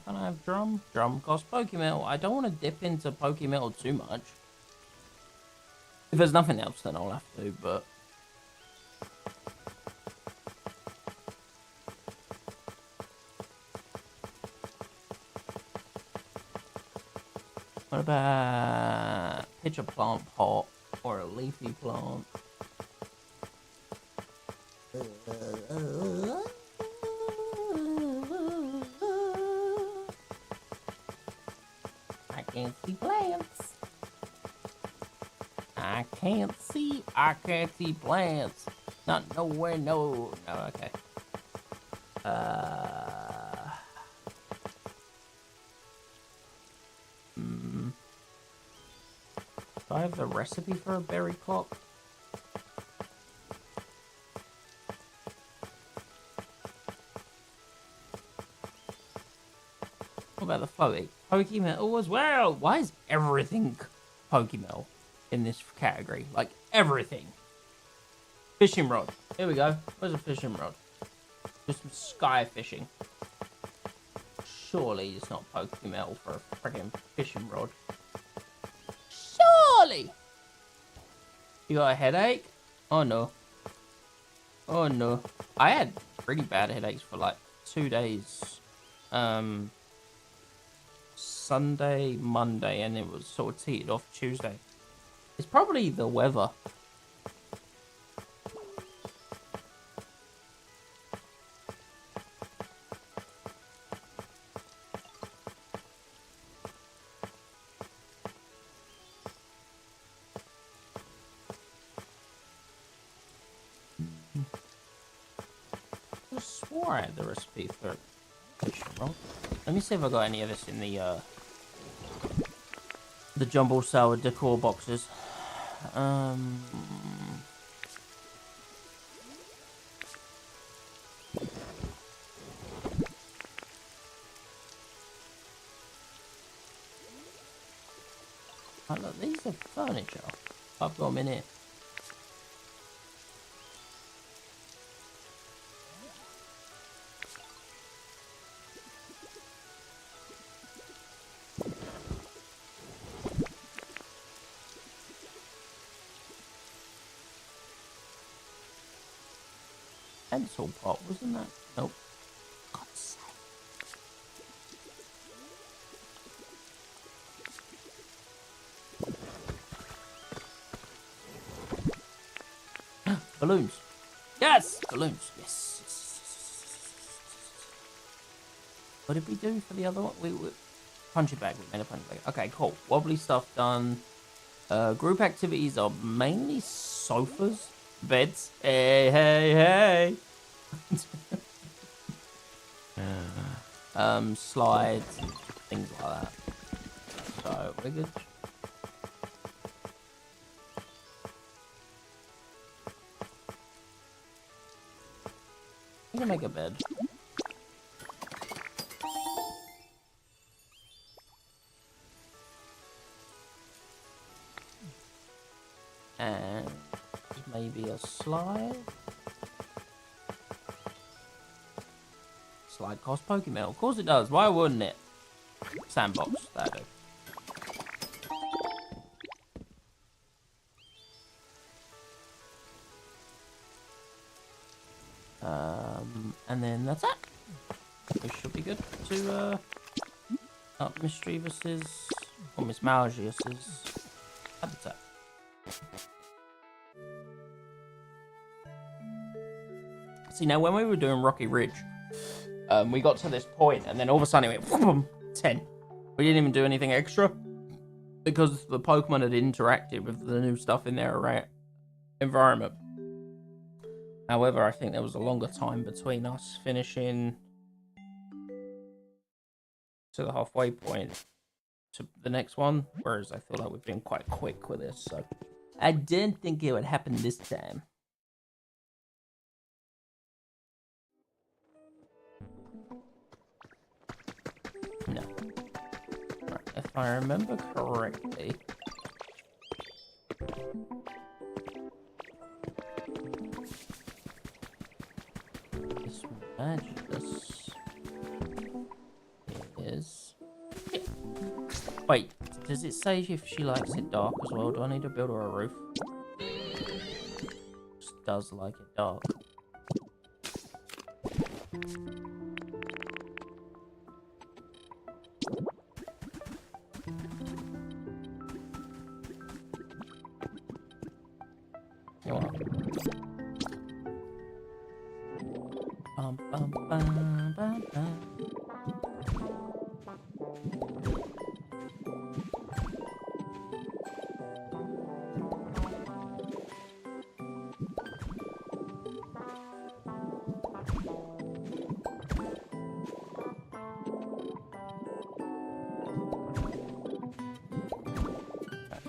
Can I have drum? Drum costs Pokey Metal. I don't want to dip into Pokey Metal too much. If there's nothing else, then I'll have to, but... What about pitch a plant pot or a leafy plant? I can't see plants. I can't see plants. Not nowhere, no, okay. Do I have the recipe for a berry clock? What about the floating? Pokey Metal as well. Why is everything Pokey Metal in this category? Like, everything. Fishing rod. Here we go. Where's a fishing rod? Just some sky fishing. Surely it's not Pokey Metal for a freaking fishing rod. Surely! You got a headache? Oh no. Oh no. I had pretty bad headaches for like 2 days. Sunday, Monday, and it was sort of teetered off Tuesday. It's probably the weather. I swore I had the recipe for fishing rod. Let me see if I got any of this in the jumbo sour decor boxes. I look, these are furniture. I've got them in here. Pencil pot, wasn't that? Nope. God's sake. Balloons. Yes! Balloons. Yes. What did we do for the other one? We punching bag. We made a punching bag. Okay, cool. Wobbly stuff done. Group activities are mainly sofas, beds. Hey, hey, hey. Slides, things like that. So we're good. You can make a bed. And maybe a slide. Slide costs Pokemon. Of course it does. Why wouldn't it? Sandbox. That'll do. And then that's it. We should be good to up Mischievous's or Miss Malgius's habitat. See, now when we were doing Rocky Ridge, we got to this point, and then all of a sudden it went boom, 10. We didn't even do anything extra because the Pokemon had interacted with the new stuff in their environment. However, I think there was a longer time between us finishing to the halfway point to the next one, whereas I feel like we've been quite quick with this, so I didn't think it would happen this time. No. Right, if I remember correctly, this Magius is... Yeah. Wait, does it say if she likes it dark as well? Do I need to build her a roof? She does like it dark.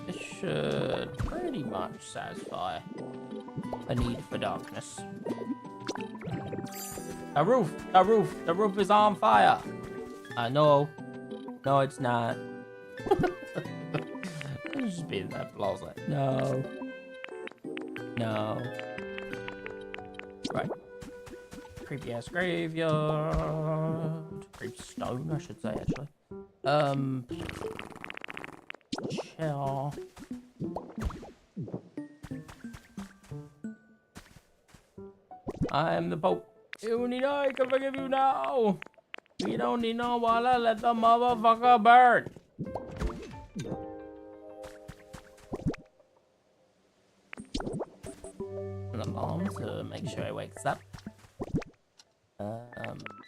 This should pretty much satisfy a need for darkness. The roof is on fire. No, it's not. I'm just being that blasé. No. Right. Creepy ass graveyard. Creepy stone, I should say, actually. Chill. I am the Pope. You need I can forgive you now. We don't need no water. Let the motherfucker burn. An alarm to make sure he wakes up.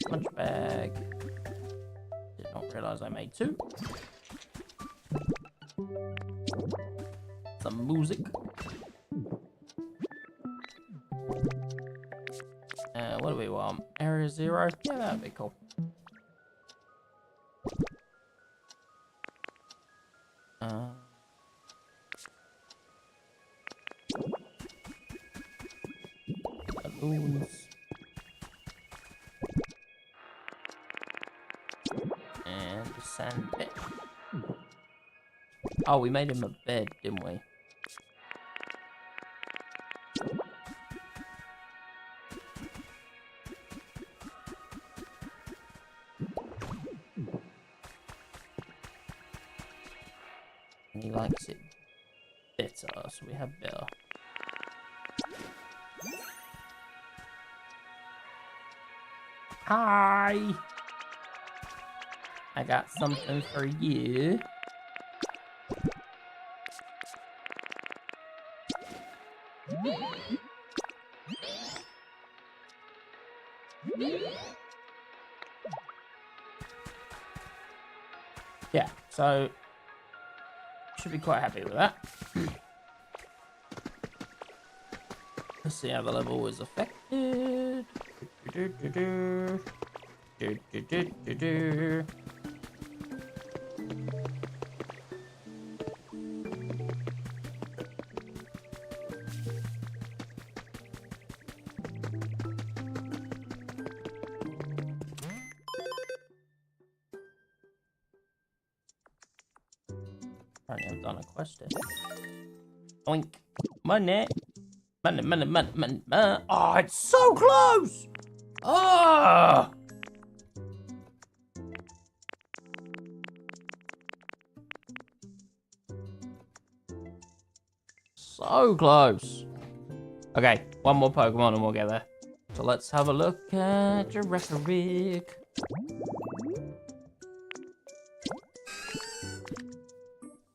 Lunch bag. Did not realize I made 2. Some music. What do we want? Area 0? Yeah, that'd be cool. Balloons. And a sand pit. Oh, we made him a bed, didn't we? He likes it better, so we have better. Hi! I got something for you. Yeah, so should be quite happy with that. Let's see how the level is affected. Apparently I've done a quest here. Oink. Money. Money. Oh, it's so close! Oh! So close. Okay, one more Pokemon and we'll get there. So let's have a look at your rhetoric.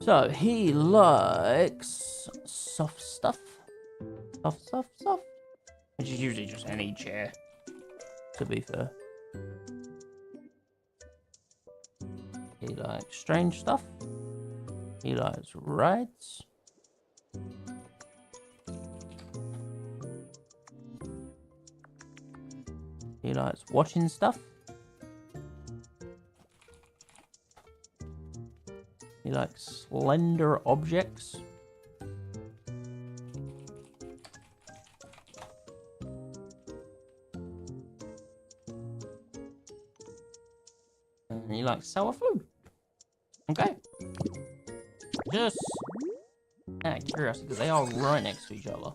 So he likes soft stuff. Soft. Which is usually just any chair, to be fair. He likes strange stuff. He likes rides. He likes watching stuff. He likes slender objects. And he likes sour food. Okay. Just out of curiosity, because they are right next to each other.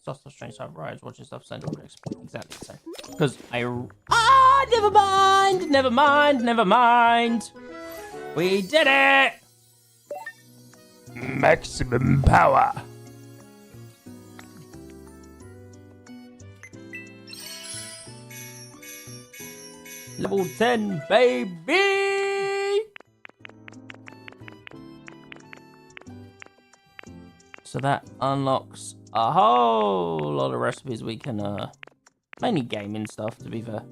Stuff, strange type rides, watching stuff, slender objects. Exactly the same. Because never mind. We did it! Maximum power. Level 10, baby! So that unlocks a whole lot of recipes we can, mainly gaming stuff, to be fair,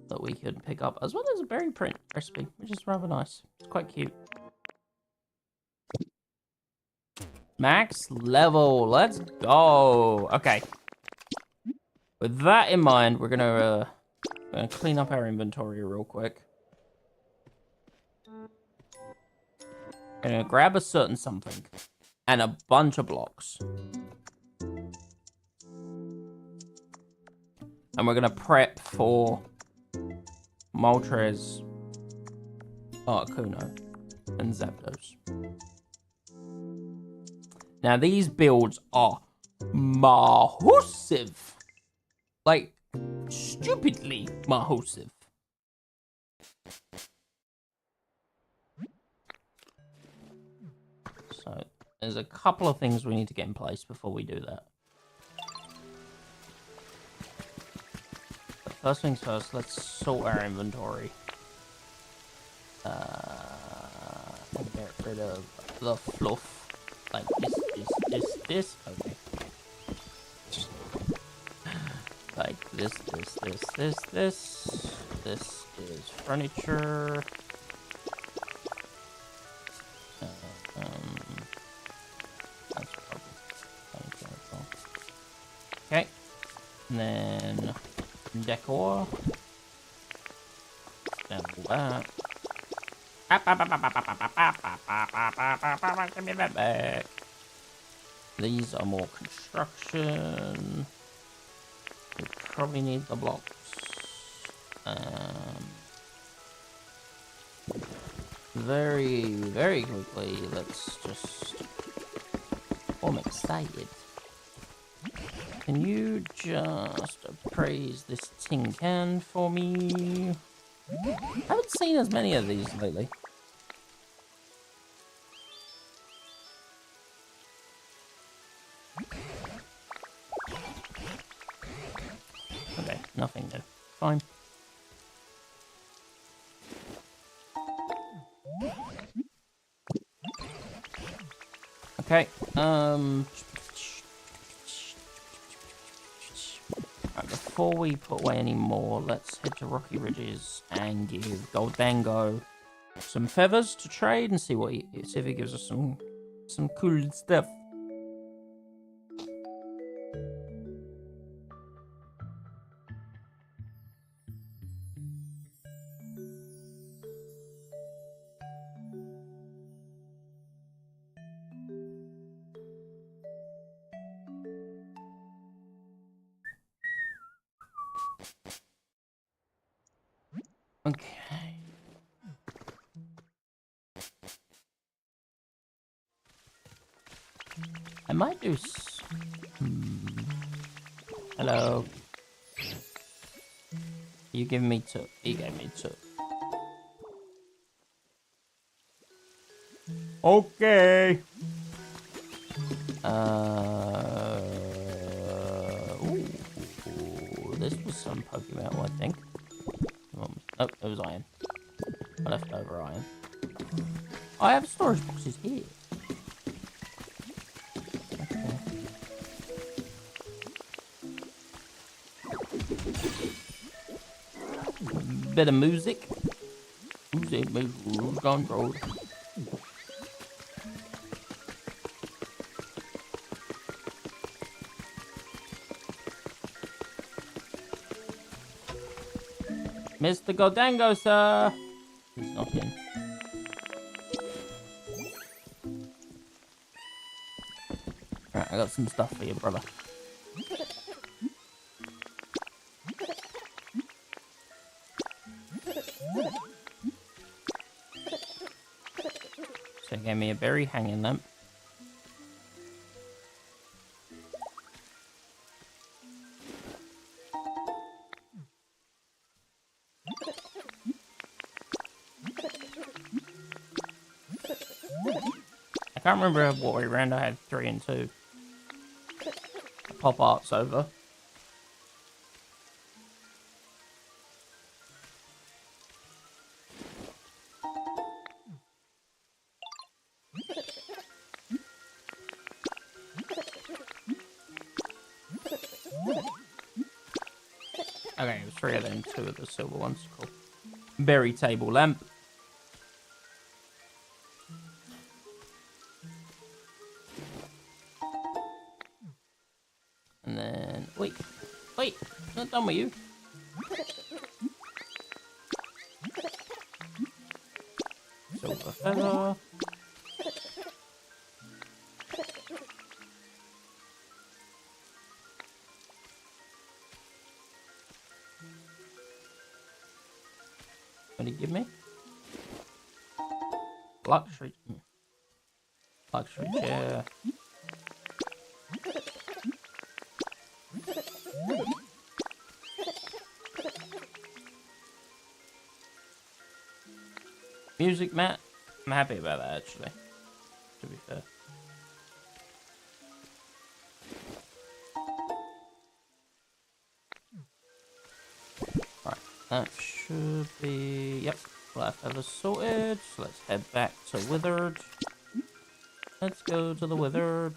that we could pick up, as well as a berry print recipe, which is rather nice. It's quite cute. Max level, let's go. Okay. With that in mind, we're gonna clean up our inventory real quick. Gonna grab a certain something and a bunch of blocks. And we're gonna prep for Moltres, Articuno, and Zapdos. Now these builds are massive. Like, stupidly massive. So, there's a couple of things we need to get in place before we do that. But first things first, let's sort our inventory. Get rid of the fluff. Like this. Okay. Like this. This is furniture. That's probably furniture. Okay. And then decor. And that. Give me that back. These are more construction. We probably need the blocks. Very quickly, let's just... Oh, I'm excited. Can you just appraise this tin can for me? I haven't seen as many of these lately. Okay, nothing new. Fine. Okay, right, before we put away any more, let's head to Rocky Ridges and give Goldango some feathers to trade and see see if he gives us some cool stuff. Okay. I might do Hello. You give me two. He gave me two. Okay. Ooh, this was some Pokemon, I think. Oh, it was iron. Leftover iron. I have storage boxes here. Okay. Bit of music. Music control. Mr. Goldango, sir. He's not in. Alright, I got some stuff for you, brother. So he gave me a berry hanging lamp. I can't remember what way round I had 3 and 2. Pop art's over. Okay, it was 3 of them, 2 of the silver ones. Cool. Berry table lamp. And then, wait, not done with you. Silver feather. What did he give me? Luxury chair. Music mat. I'm happy about that, actually, to be fair. Right, that should be... Yep, black feather sorted. So let's head back to Withered. Let's go to the Withered.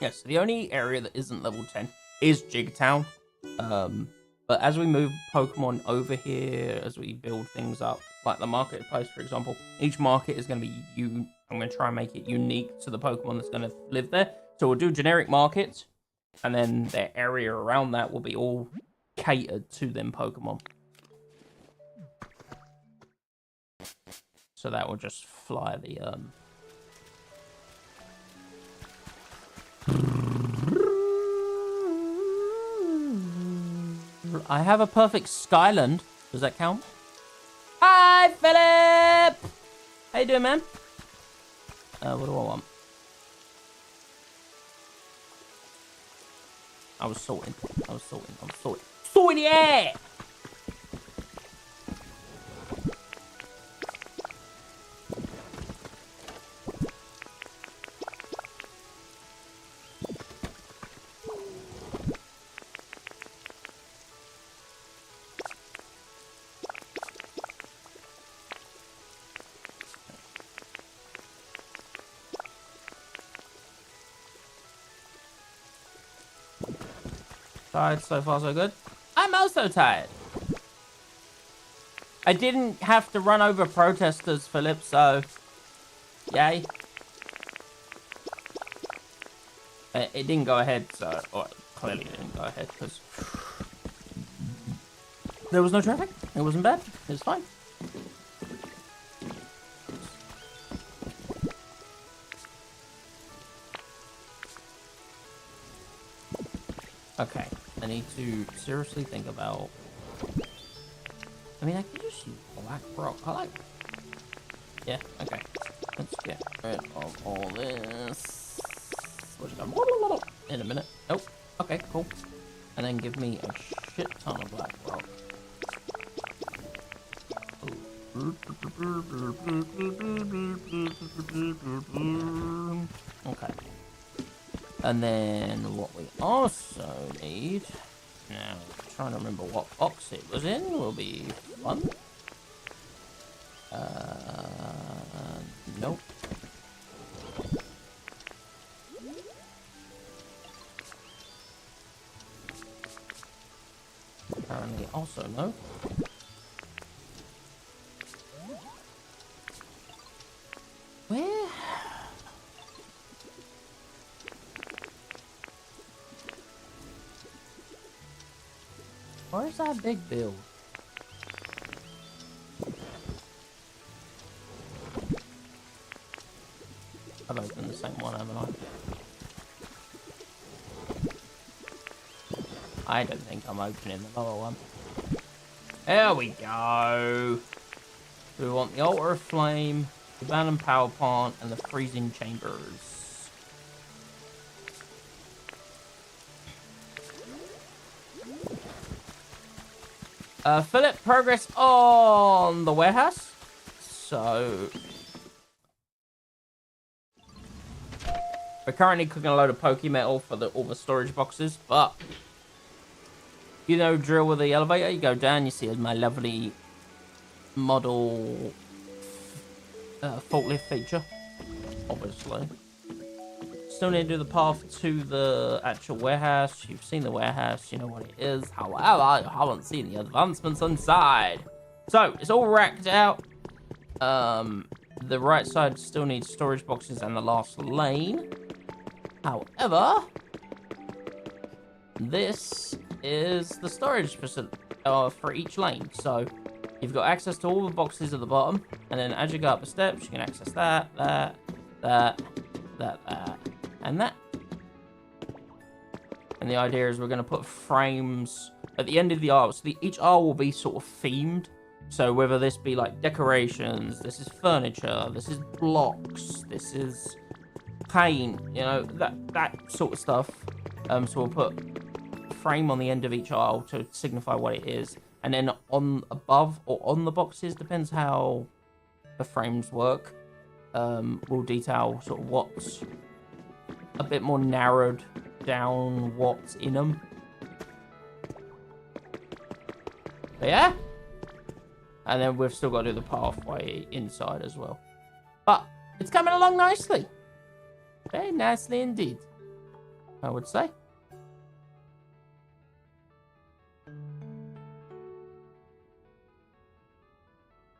Yes, the only area that isn't level 10 is Jigtown. But as we move Pokemon over here, as we build things up, like the marketplace, for example, each market is going to be I'm going to try and make it unique to the Pokemon that's going to live there. So we'll do generic markets, and then their area around that will be all catered to them Pokemon. So that will just fly the I have a perfect Skyland. Does that count? Hi, Philip! How you doing, man? What do I want? I was sorting. Sorting, yeah! Tired, so far so good. I'm also tired. I didn't have to run over protesters, Philip, so... Yay. It didn't go ahead, so... Or clearly it didn't go ahead, because... There was no traffic. It wasn't bad. It was fine. Okay. I need to seriously think about... I mean, I could just use black rock. I like... Yeah, okay. Let's get rid of all this. What's it got? In a minute. Nope. Okay, cool. And then give me a shit ton of black rock. Okay. And then what we also need... Now, trying to remember what box it was in will be fun. Nope. Apparently also no. Where? Where's that big build? I've opened the same one, haven't I? I don't think I'm opening the lower one. There we go. We want the altar of flame, the abandoned power plant, and the freezing chambers. Philip, progress on the warehouse. So we're currently cooking a load of Pokemetal for all the storage boxes, but you know, drill with the elevator. You go down, you see my lovely model forklift feature, obviously. Still need to do the path to the actual warehouse. You've seen the warehouse, you know what it is. However, you haven't seen the advancements inside. So, it's all racked out. The right side still needs storage boxes and the last lane. However, this is the storage facility for each lane. So, you've got access to all the boxes at the bottom. And then as you go up the steps, you can access that, and that. And the idea is we're going to put frames at the end of the aisle. So each aisle will be sort of themed. So whether this be like decorations, this is furniture, this is blocks, this is paint, you know, that sort of stuff. So we'll put a frame on the end of each aisle to signify what it is. And then on above or on the boxes, depends how the frames work. We'll detail sort of what's a bit more narrowed down what's in them. But yeah. And then we've still got to do the pathway inside as well. But it's coming along nicely. Very nicely indeed, I would say.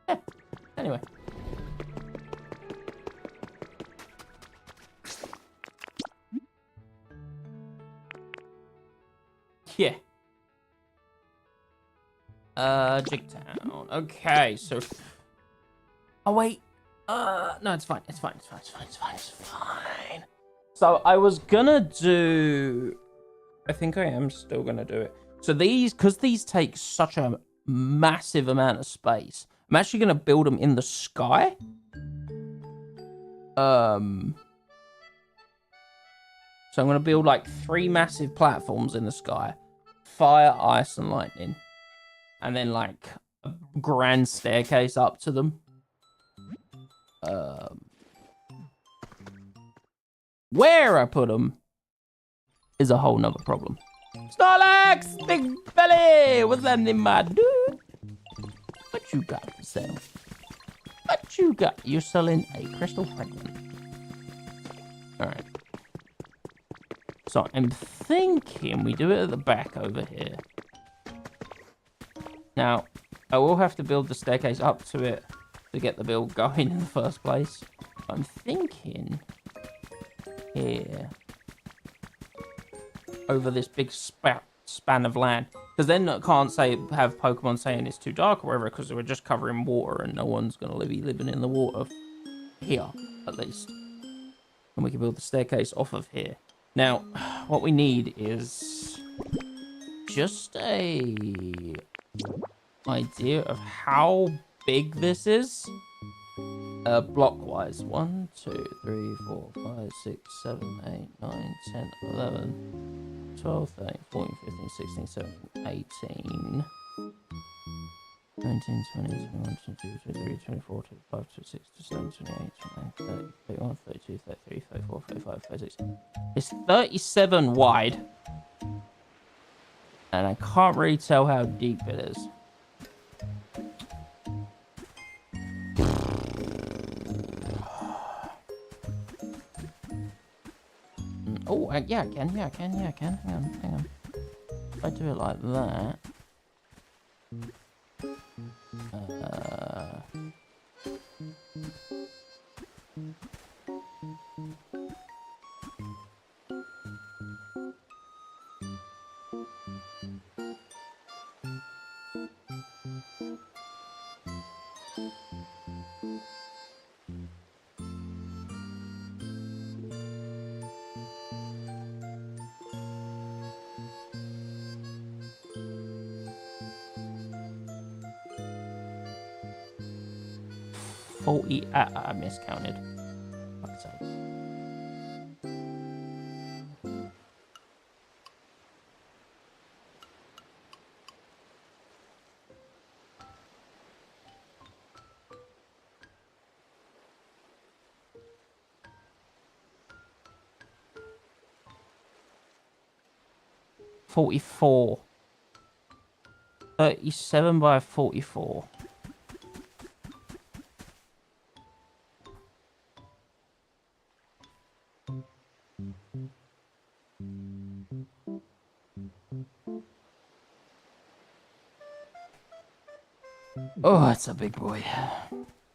Yeah. Anyway. Yeah. Jigtown. Okay, so... Oh, wait. No, it's fine. It's fine. It's fine. It's fine. It's fine. It's fine. So, I was gonna do... I think I am still gonna do it. So, these... Because these take such a massive amount of space, I'm actually gonna build them in the sky. So, I'm gonna build, like, 3 massive platforms in the sky. Fire, ice, and lightning. And then, like, a grand staircase up to them. Where I put them is a whole nother problem. Snorlax! Big belly! What's that in my dude? What you got for sale? What you got? You're selling a crystal fragment. Alright. So I'm thinking we do it at the back over here. Now, I will have to build the staircase up to it to get the build going in the first place. I'm thinking here over this big span of land, because then I can't have Pokemon saying it's too dark or whatever, because we're just covering water and no one's gonna be living in the water here, at least. And we can build the staircase off of here. Now, what we need is just a idea of how big this is. Block-wise. 1, 2, 3, 4, 5, 6, 7, 8, 9, 10, 11, 12, 13, 14, 15, 16, 17, 18, 19, 20, 21, 22, 23, 24, 25, 26, 27, 28, 29, 30, 31, 32, 33, 34, 35, 36. It's 37 wide. And I can't really tell how deep it is. Oh, yeah, I can. Hang on. If I do it like that. 40. I miscounted. Fuck's sake. $44. 37 by 44. Oh, that's a big boy.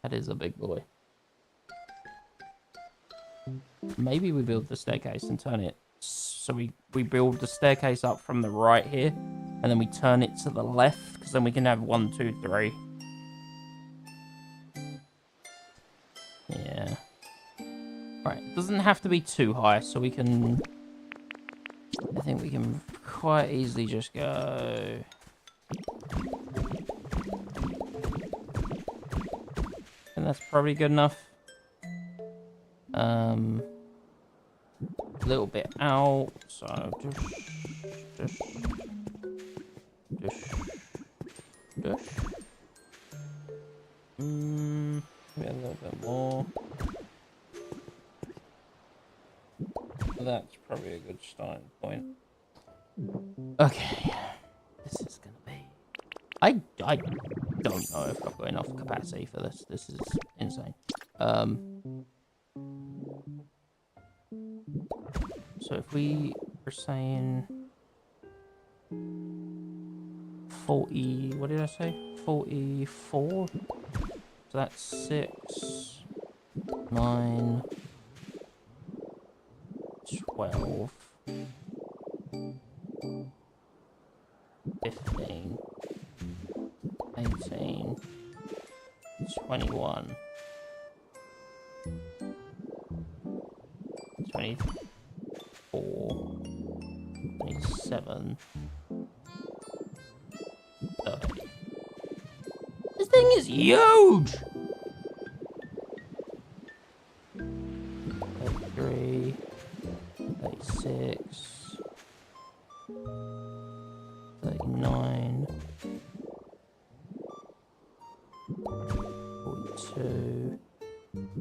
That is a big boy. Maybe we build the staircase and turn it. So we build the staircase up from the right here. And then we turn it to the left. Because then we can have 1, 2, 3. Yeah. Right. It doesn't have to be too high. So we can... I think we can quite easily just go... And that's probably good enough. A little bit out, so just. Maybe a little bit more. That's probably a good starting point. Okay, this is gonna be. I don't know if I've got enough capacity for this. This is insane. So if we are saying 40, what did I say? 44. So that's 6, 9, 12, 15. 18, 21, 24, 27, 30. This thing is huge! 33, 36, 39, 42,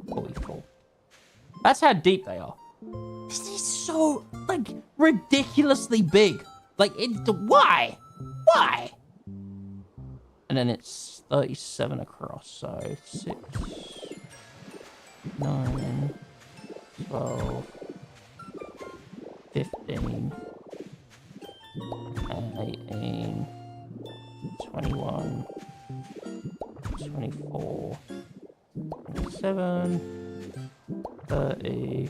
44. That's how deep they are. This is so, like, ridiculously big. Like, why? Why? And then it's 37 across, so 6, 9, 12, 15, 18, 21, 24, 27, 30,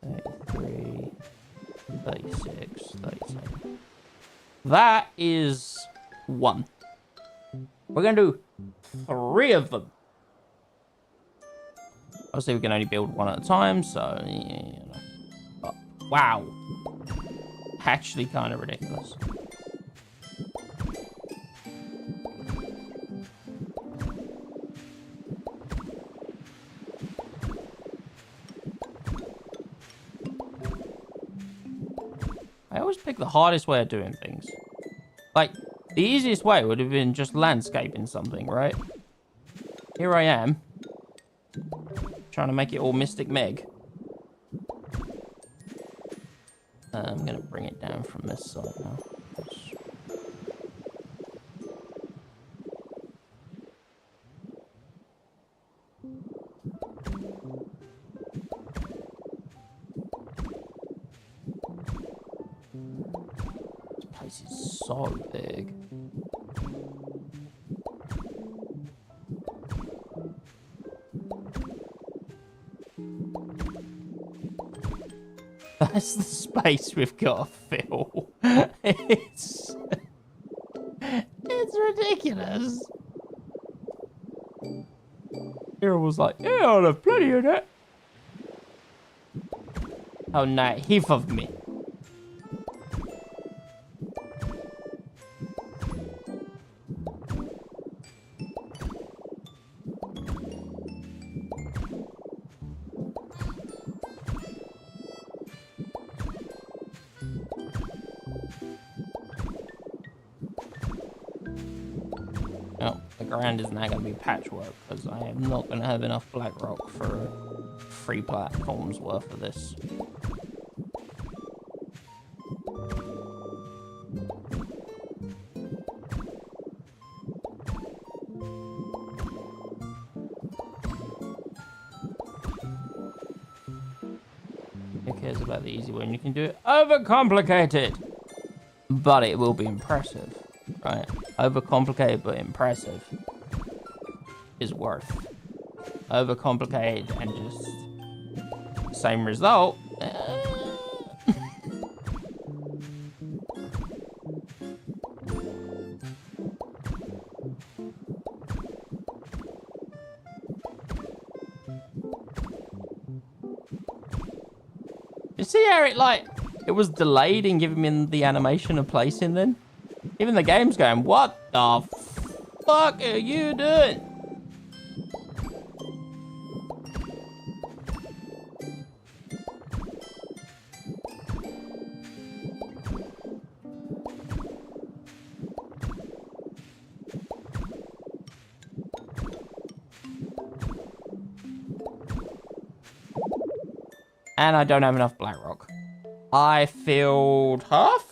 33, 36, 37. That is 1. We're going to do 3 of them. Obviously, we can only build 1 at a time, so, yeah. But, wow. Actually kind of ridiculous. I always pick the hardest way of doing things. Like, the easiest way would have been just landscaping something, right? Here I am. Trying to make it all Mystic Meg. I'm going to bring it down from this side now. This place is so big. That's the space we've got to fill. It's ridiculous. Hero was like, yeah, I'll have plenty of that. How naive of me. Oh, the ground is now going to be patchwork because I am not going to have enough black rock for 3 platforms worth of this. Who cares about the easy one? You can do it overcomplicated, but it will be impressive. Right, overcomplicated but impressive is worth. Overcomplicated and just same result. You see how it was delayed in giving me the animation of placing then? Even the game's going, what the fuck are you doing? And I don't have enough black rock. I filled half.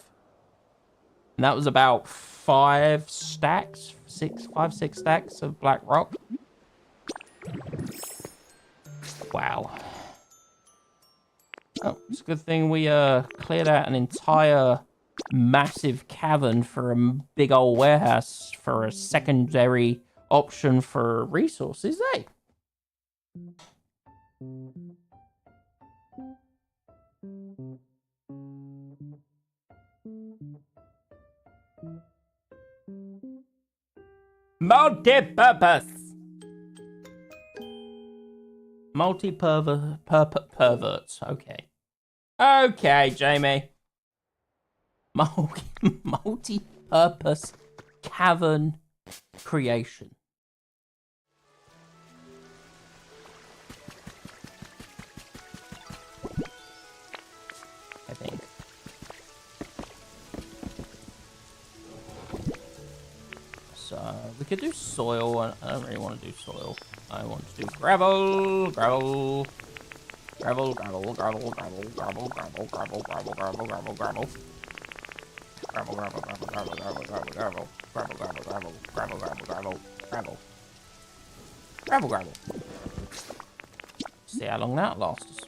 And that was about 5 stacks, 6 stacks of black rock. Wow. Oh, it's a good thing we cleared out an entire massive cavern for a big old warehouse for a secondary option for resources, eh? Multi-purpose. Perverts. Okay. Okay, Jamie. Multi-purpose cavern creation. I think. So we could do soil. I don't really want to do soil. I want to do gravel, gravel, gravel, gravel, gravel, gravel, gravel, gravel, gravel, gravel, gravel, gravel, gravel. Gravel, gravel, gravel, gravel, gravel, gravel, gravel, gravel, gravel, gravel, gravel, gravel, gravel, gravel. Gravel, gravel. See how long that lasts us.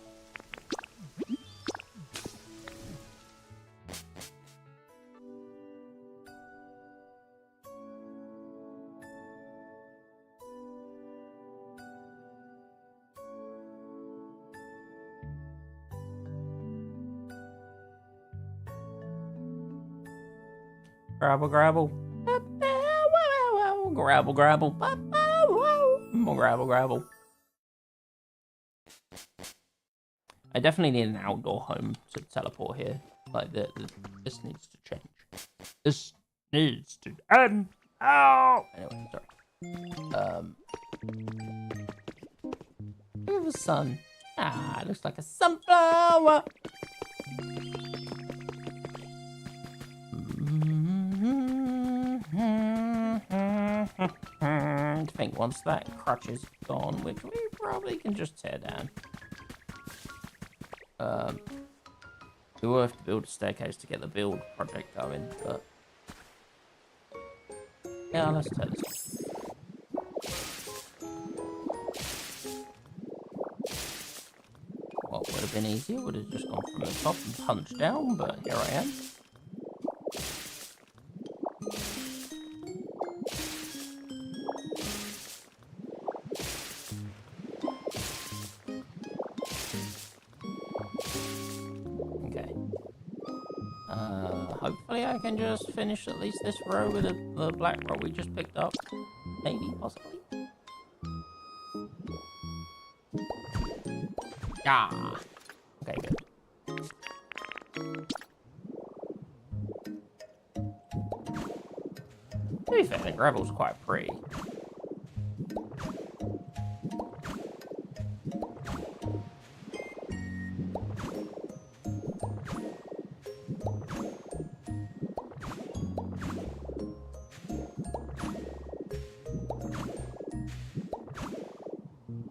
Grabble, grabble. Grabble, grabble. Grabble, grabble. I definitely need an outdoor home to teleport here. Like, this needs to change. This needs to end. Oh! Anyway, sorry. Look at the sun. Ah, it looks like a sunflower. I think once that crutch is gone, which we probably can just tear down. We will have to build a staircase to get the build project going, but yeah, let's tear this. What would have been easier would have just gone from the top and punched down, but here I am. Hopefully I can just finish at least this row with the black rock we just picked up. Maybe, possibly. Ah! Okay, good. To be fair, the gravel's quite pretty.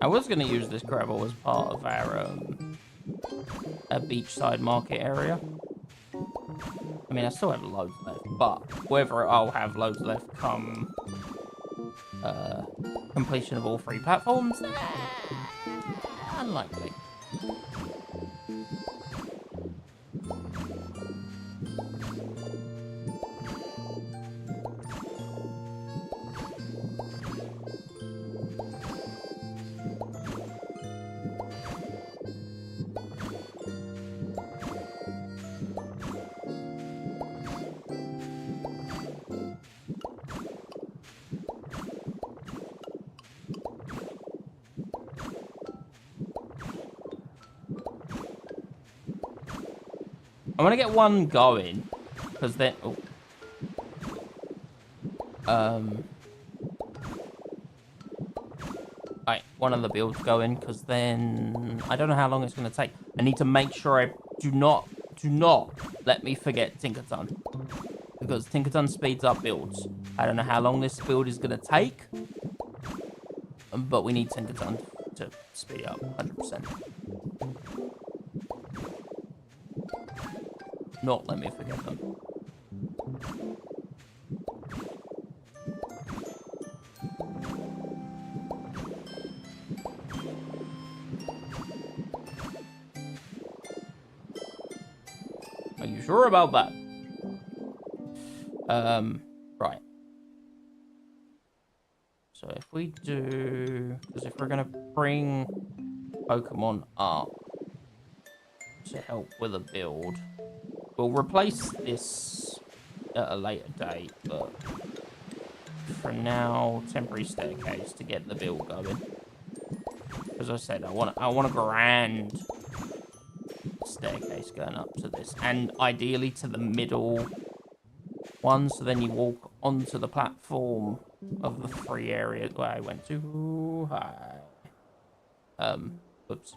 I was going to use this gravel as part of our beachside market area. I mean, I still have loads left, but whether I'll have loads left come completion of all 3 platforms, unlikely. I want to get one going, because then... Right, one of the builds going, because then... I don't know how long it's going to take. I need to make sure I do not let me forget Tinkerton. Because Tinkerton speeds up builds. I don't know how long this build is going to take. But we need Tinkerton to speed up 100%. Not let me forget them. Are you sure about that? Right. So if we do... Because if we're going to bring Pokemon up to help with a build... We'll replace this at a later date, but for now, temporary staircase to get the build going. As I said, I want a grand staircase going up to this, and ideally to the middle one, so then you walk onto the platform of the 3 areas where I went to. Hi. Whoops.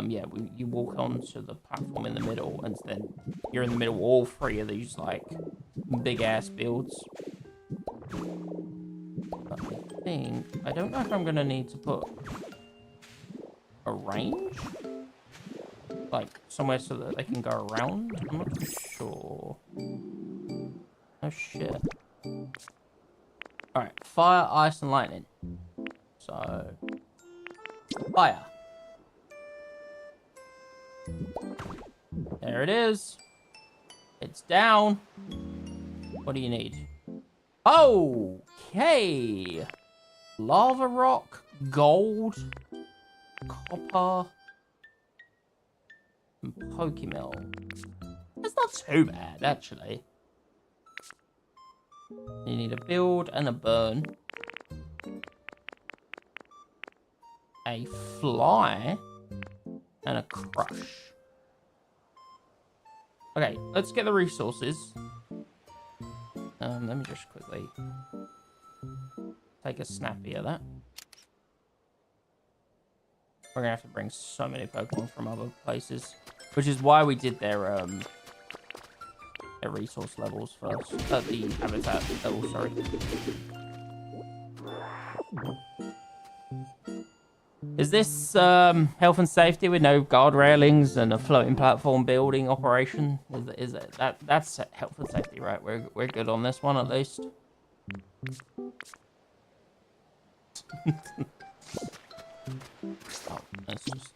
Yeah, you walk onto the platform in the middle, and then you're in the middle of all 3 of these, like, big-ass builds. But I don't know if I'm going to need to put a range? Like, somewhere so that they can go around? I'm not too sure. Oh, shit. Alright, fire, ice, and lightning. So, fire. There it is. It's down. What do you need? Okay. Lava rock, gold, copper, and Pokemon. That's not too bad, actually. You need a build and a burn. A fly and a crush. Okay, let's get the resources. Let me just quickly take a snappy of that. We're gonna have to bring so many Pokemon from other places, which is why we did their resource levels first. The habitat level, sorry. Is this health and safety with no guard railings and a floating platform building operation? Is it that's health and safety, right? We're good on this one at least. Oh, that's just...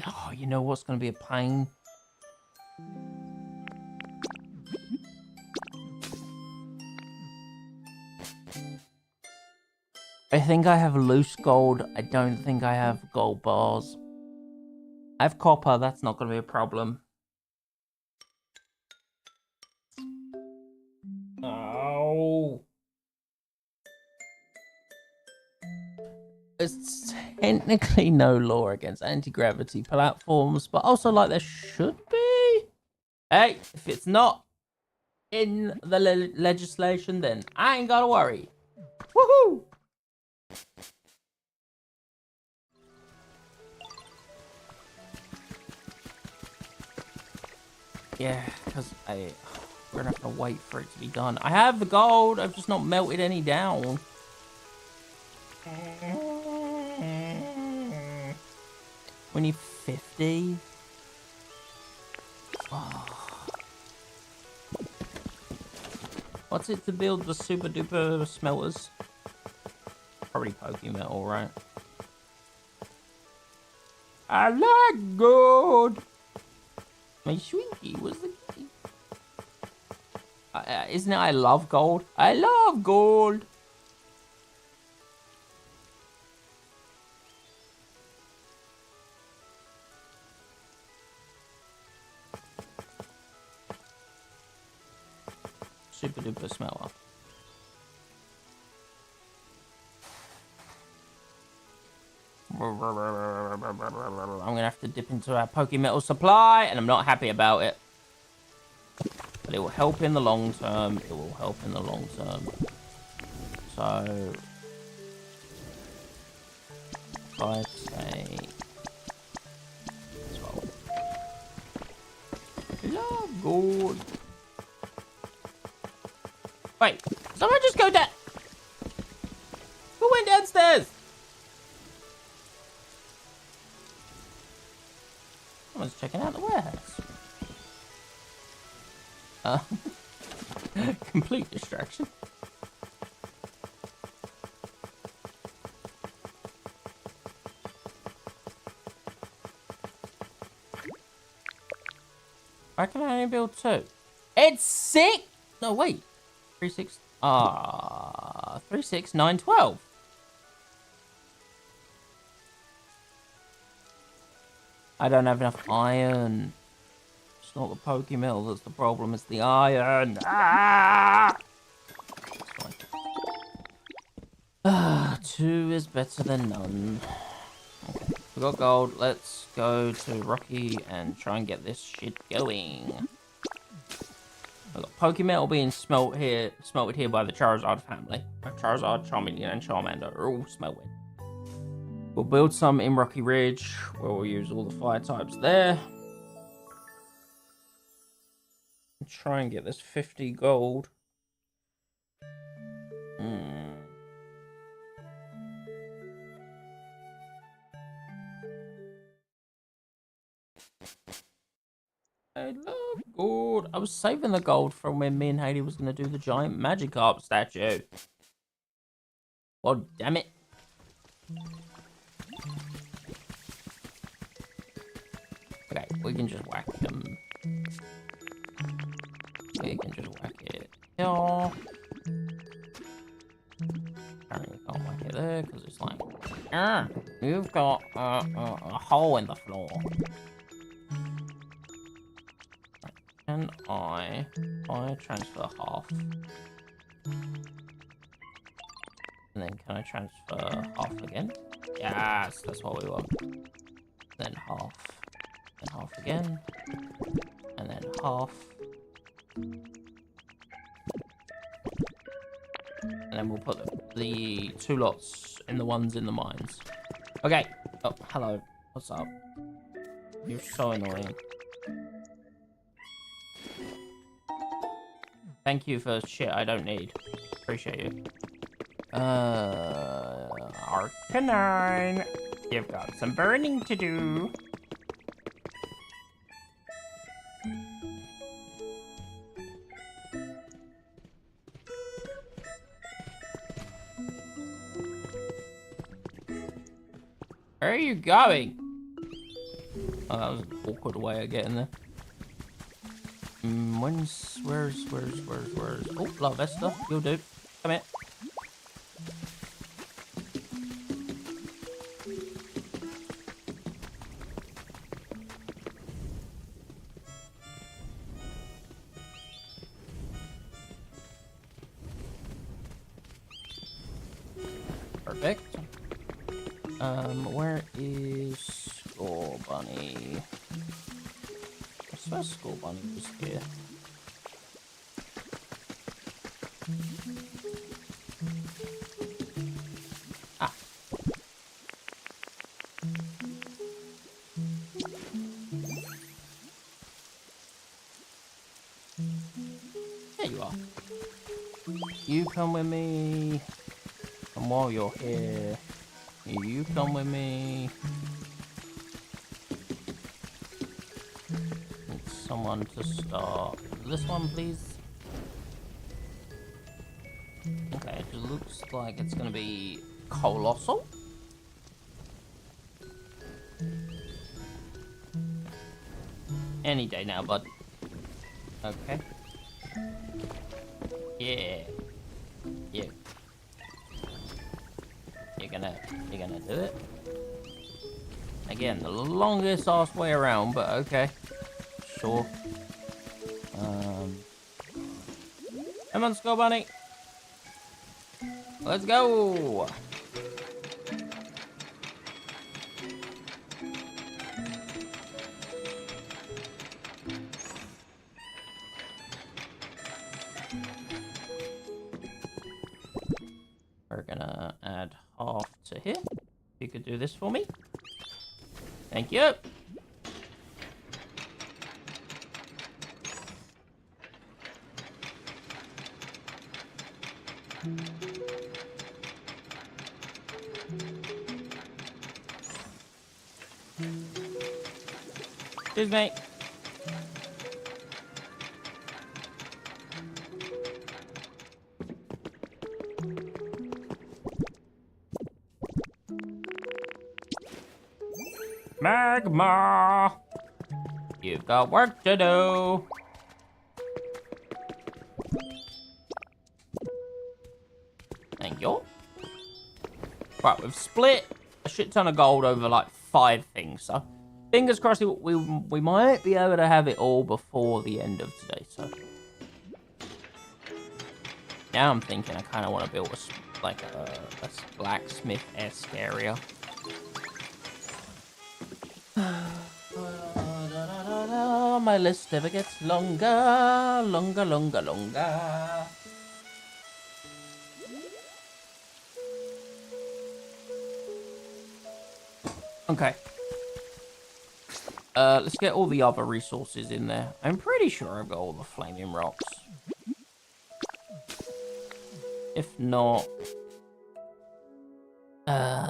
Oh, you know what's going to be a pain? I think I have loose gold. I don't think I have gold bars. I have copper. That's not going to be a problem. Oh. There's technically no law against anti-gravity platforms, but also like there should be. Hey, if it's not in the legislation, then I ain't gotta worry. Woohoo! Yeah, because we're gonna have to wait for it to be done. I have the gold, I've just not melted any down. We need 50. Oh. What's it to build the super duper smelters? Probably Pokemetal, right? I like gold. My sweetie, what's the key? Isn't it I love gold? I love gold. Super duper smelter. I'm gonna have to dip into our Pokemetal supply, and I'm not happy about it. But it will help in the long term. It will help in the long term. So, if I say 12. Love gold. Wait, someone just go down. Who went downstairs? Someone's checking out the warehouse. Complete distraction. Why can I only build 2? It's 6! No, wait. 3, 6... 3, 6, 9, 12. I don't have enough iron. It's not the Pokemetal that's the problem, it's the iron. Ah! 2 is better than none. Okay, we got gold. Let's go to Rocky and try and get this shit going. We've got Pokemetal being smelted here by the Charizard family. Charizard, Charmeleon, and Charmander are all smelted. We'll build some in Rocky Ridge, where we'll use all the fire types there. And try and get this 50 gold. I love gold. I was saving the gold from when me and Haley was going to do the giant Magikarp statue. Well, damn it. Okay, we can just whack them. We can just whack it here. Apparently we can't whack it there because it's like, you've got a hole in the floor. Can I transfer half? And then can I transfer half again? Yes, that's what we want. Then half. Then half again. And then half. And then we'll put the 2 lots in the ones in the mines. Okay. Oh, hello. What's up? You're so annoying. Thank you for shit I don't need. Appreciate you. Arcanine. You've got some burning to do. Where are you going? Oh, that was an awkward way of getting there. Where's? Oh, La Vesta, you'll do. Come here. Perfect. Where is Score Bunny? I swear Score Bunny was here. Ah. There you are. You come with me. And while you're here, you come with me. Need someone to start. This one, please. Okay, it just looks like it's gonna be colossal. Any day now, bud. Okay. Yeah. Yeah. You're gonna do it. Again, the longest ass way around, but okay. Sure. Come on, Skull Bunny. Let's go. We're gonna add half to here. You could do this for me. Thank you. Cheers, mate. Magma! You've got work to do. Thank you. Right, we've split a shit ton of gold over like 5 things, so fingers crossed we might be able to have it all before the end of today, so. Now I'm thinking I kind of want to build a blacksmith-esque area. My list never gets longer. Okay. Let's get all the other resources in there. I'm pretty sure I've got all the flaming rocks. If not,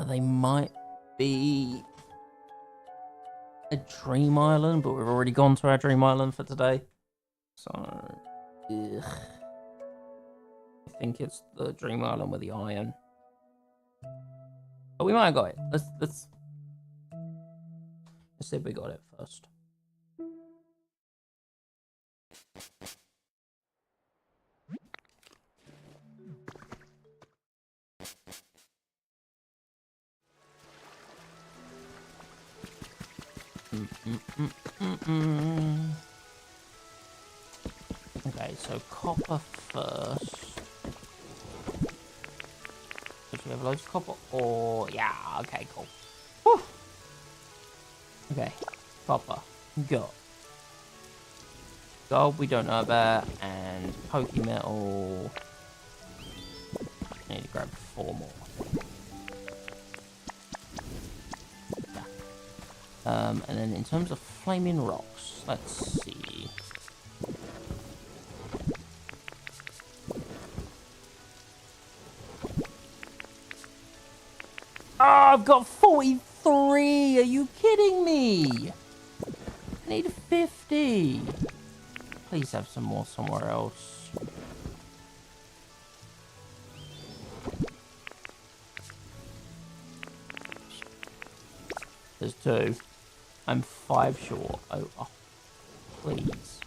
they might be a dream island, but we've already gone to our dream island for today. So, ugh. I think it's the dream island with the iron. But we might have got it. Let's see if we got it first. Okay, so copper first. Should we have loads of copper? Or yeah, okay, cool. Whew. Okay, copper. Got. Gold we don't know about, and pokey metal. Need to grab 4 more. And then in terms of flaming rocks, let's see. Oh, I've got 43! Are you kidding me? I need 50. Please have some more somewhere else. There's 2. I'm 5 short. Oh, please.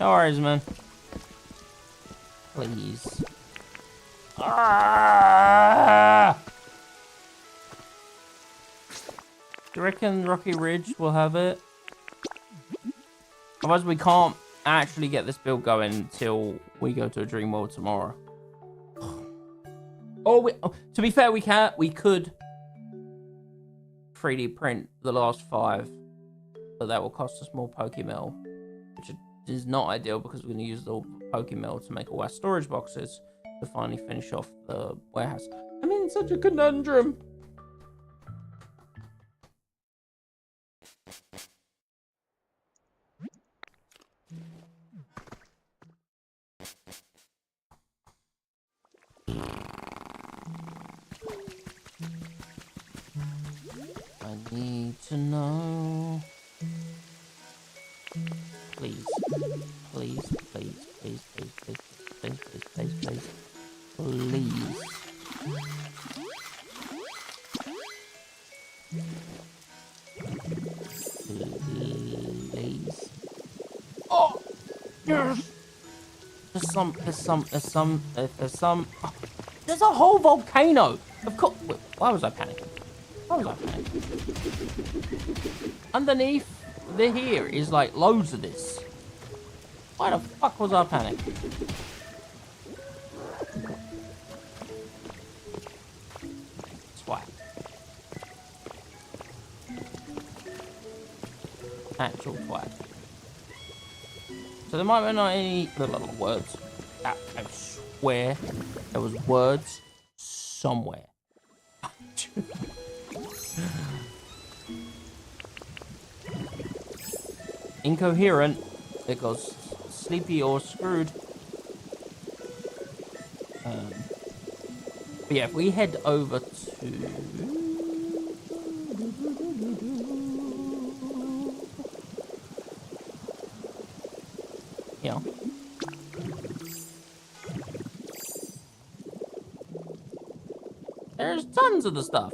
No worries, man. Please. Ah! Do you reckon Rocky Ridge will have it? Otherwise, we can't actually get this build going until we go to a dream world tomorrow. Oh, to be fair, we could 3D print the last 5, but that will cost us more Pokemon, which is not ideal because we're going to use the Pokemon to make all our storage boxes to finally finish off the warehouse. I'm in such a conundrum. I need to know. Please. Please, please, please, please, please, please, please, please, please. Please. Please. Oh! Yes! There's some. Oh, there's a whole volcano! Of course. Wait, why was I panicking? Why was I panicking? Underneath here is like loads of this. Why the fuck was I panicking? Swag. Actual twat. So there might be not any words. I swear there was words somewhere. Incoherent because sleepy or screwed. But yeah, if we head over to yeah. There's tons of the stuff.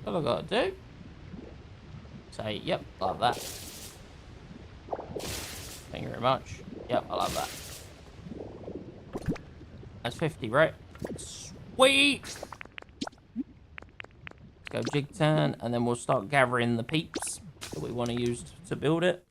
All I gotta do. Say, yep, love that. Thank you very much. Yep, I love that. That's 50, right? Sweet! Let's go Jigsaw, and then we'll start gathering the peeps that we want to use to build it.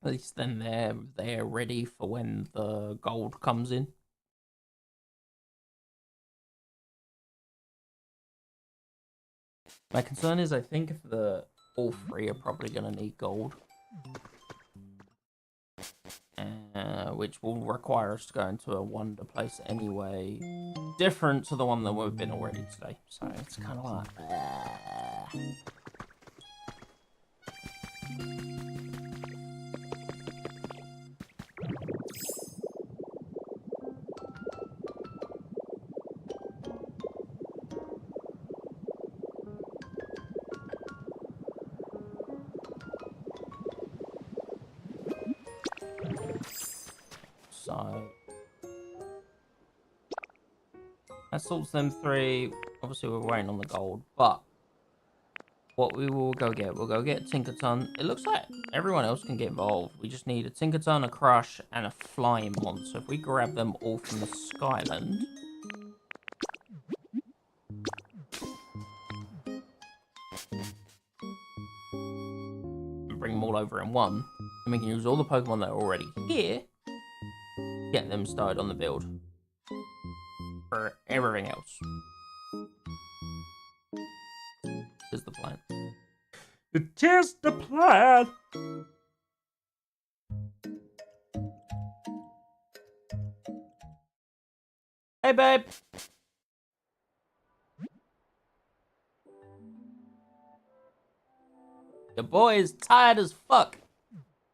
At least then they're ready for when the gold comes in. My concern is I think if all 3 are probably gonna need gold. Which will require us to go into a wonder place anyway. Different to the one that we've been already today. So it's kind of like... So That sorts them 3. Obviously, we're waiting on the gold, but what we will go get, we'll go get a Tinkerton. It looks like everyone else can get involved. We just need a Tinkerton, a Crush, and a Flying Monster. If we grab them all from the Skyland. And bring them all over in one. And we can use all the Pokemon that are already here. Get them started on the build. For everything else. Is the plan. It is the plan. Hey, babe. The boy is tired as fuck.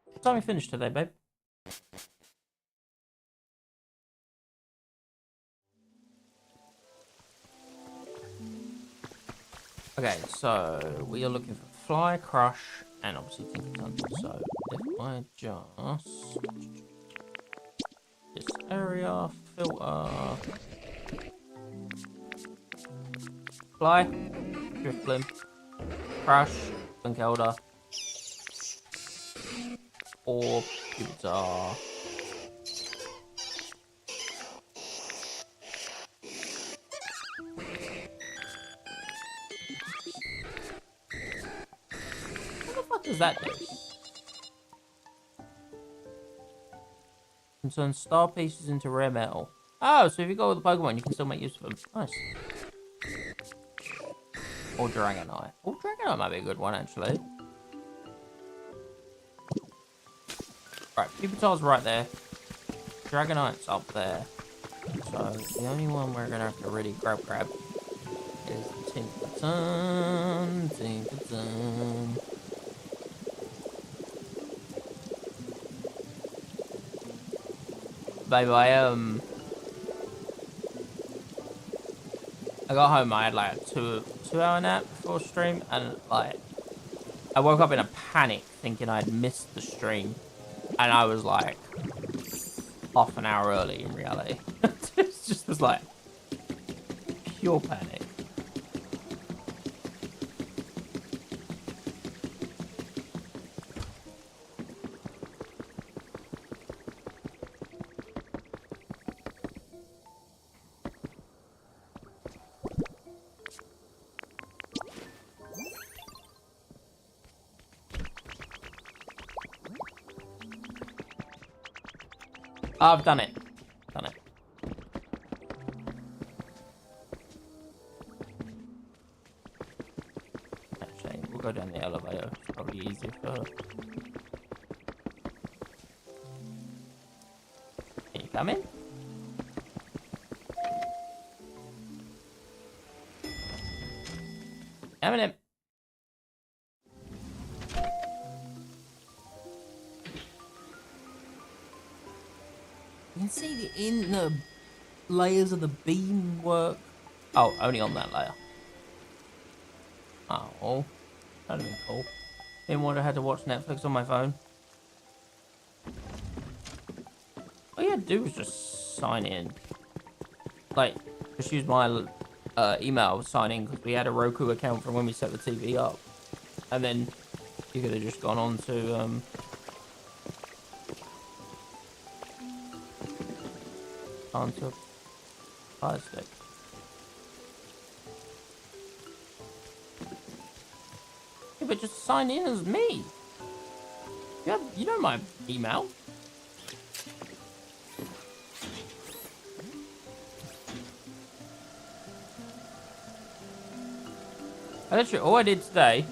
What time we finished today, babe? Okay, so we are looking for Fly, Crush, and obviously Tinkerton. So if I just this area, filter, Fly, Drifblim, Crush, Elder, or Jigsaw. Does that do? Can turn star pieces into rare metal. Oh, so if you go with the Pokemon, you can still make use of them. Nice. Or Dragonite. Oh, Dragonite might be a good one, actually. Right, Pupitar's right there. Dragonite's up there. So the only one we're gonna have to really grab is Tinkerton. Babe, I got home, I had like a two-hour nap before stream, and like I woke up in a panic thinking I'd missed the stream, and I was like half an hour early in reality. It just was like pure panic. I've done it. Actually, we'll go down the elevator. It's probably easier for her. Can you come in? Come in. You can see the inner layers of the beam work. Oh, only on that layer. Oh, that'd have been cool. Didn't want to have to watch Netflix on my phone. All you had to do was just sign in. Like, just use my email to sign in, because we had a Roku account from when we set the TV up. And then you could have just gone on to onto a fire stick. Yeah, but just sign in as me. You know my email. Literally, all I did today,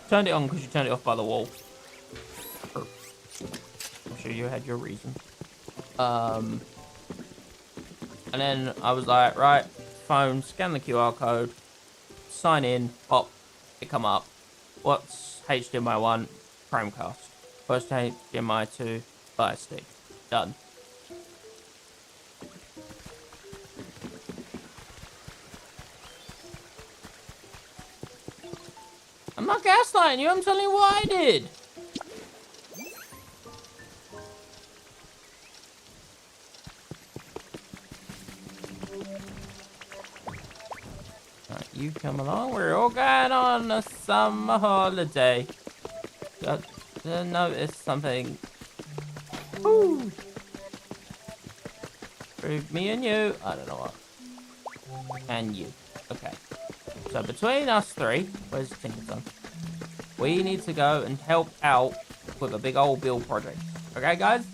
turned it on because you turned it off by the wall. I'm sure you had your reason. And then I was like, right, phone, scan the QR code, sign in, pop, it come up. What's HDMI 1? Chromecast. What's HDMI 2? Fire stick. Done. I'm not gaslighting you, I'm telling you what I did. you come along. We're all going on a summer holiday. Got to notice something. Woo! Me and you. I don't know what. And you. Okay. So between us three, where's Tinkerton? We need to go and help out with a big old build project. Okay, guys?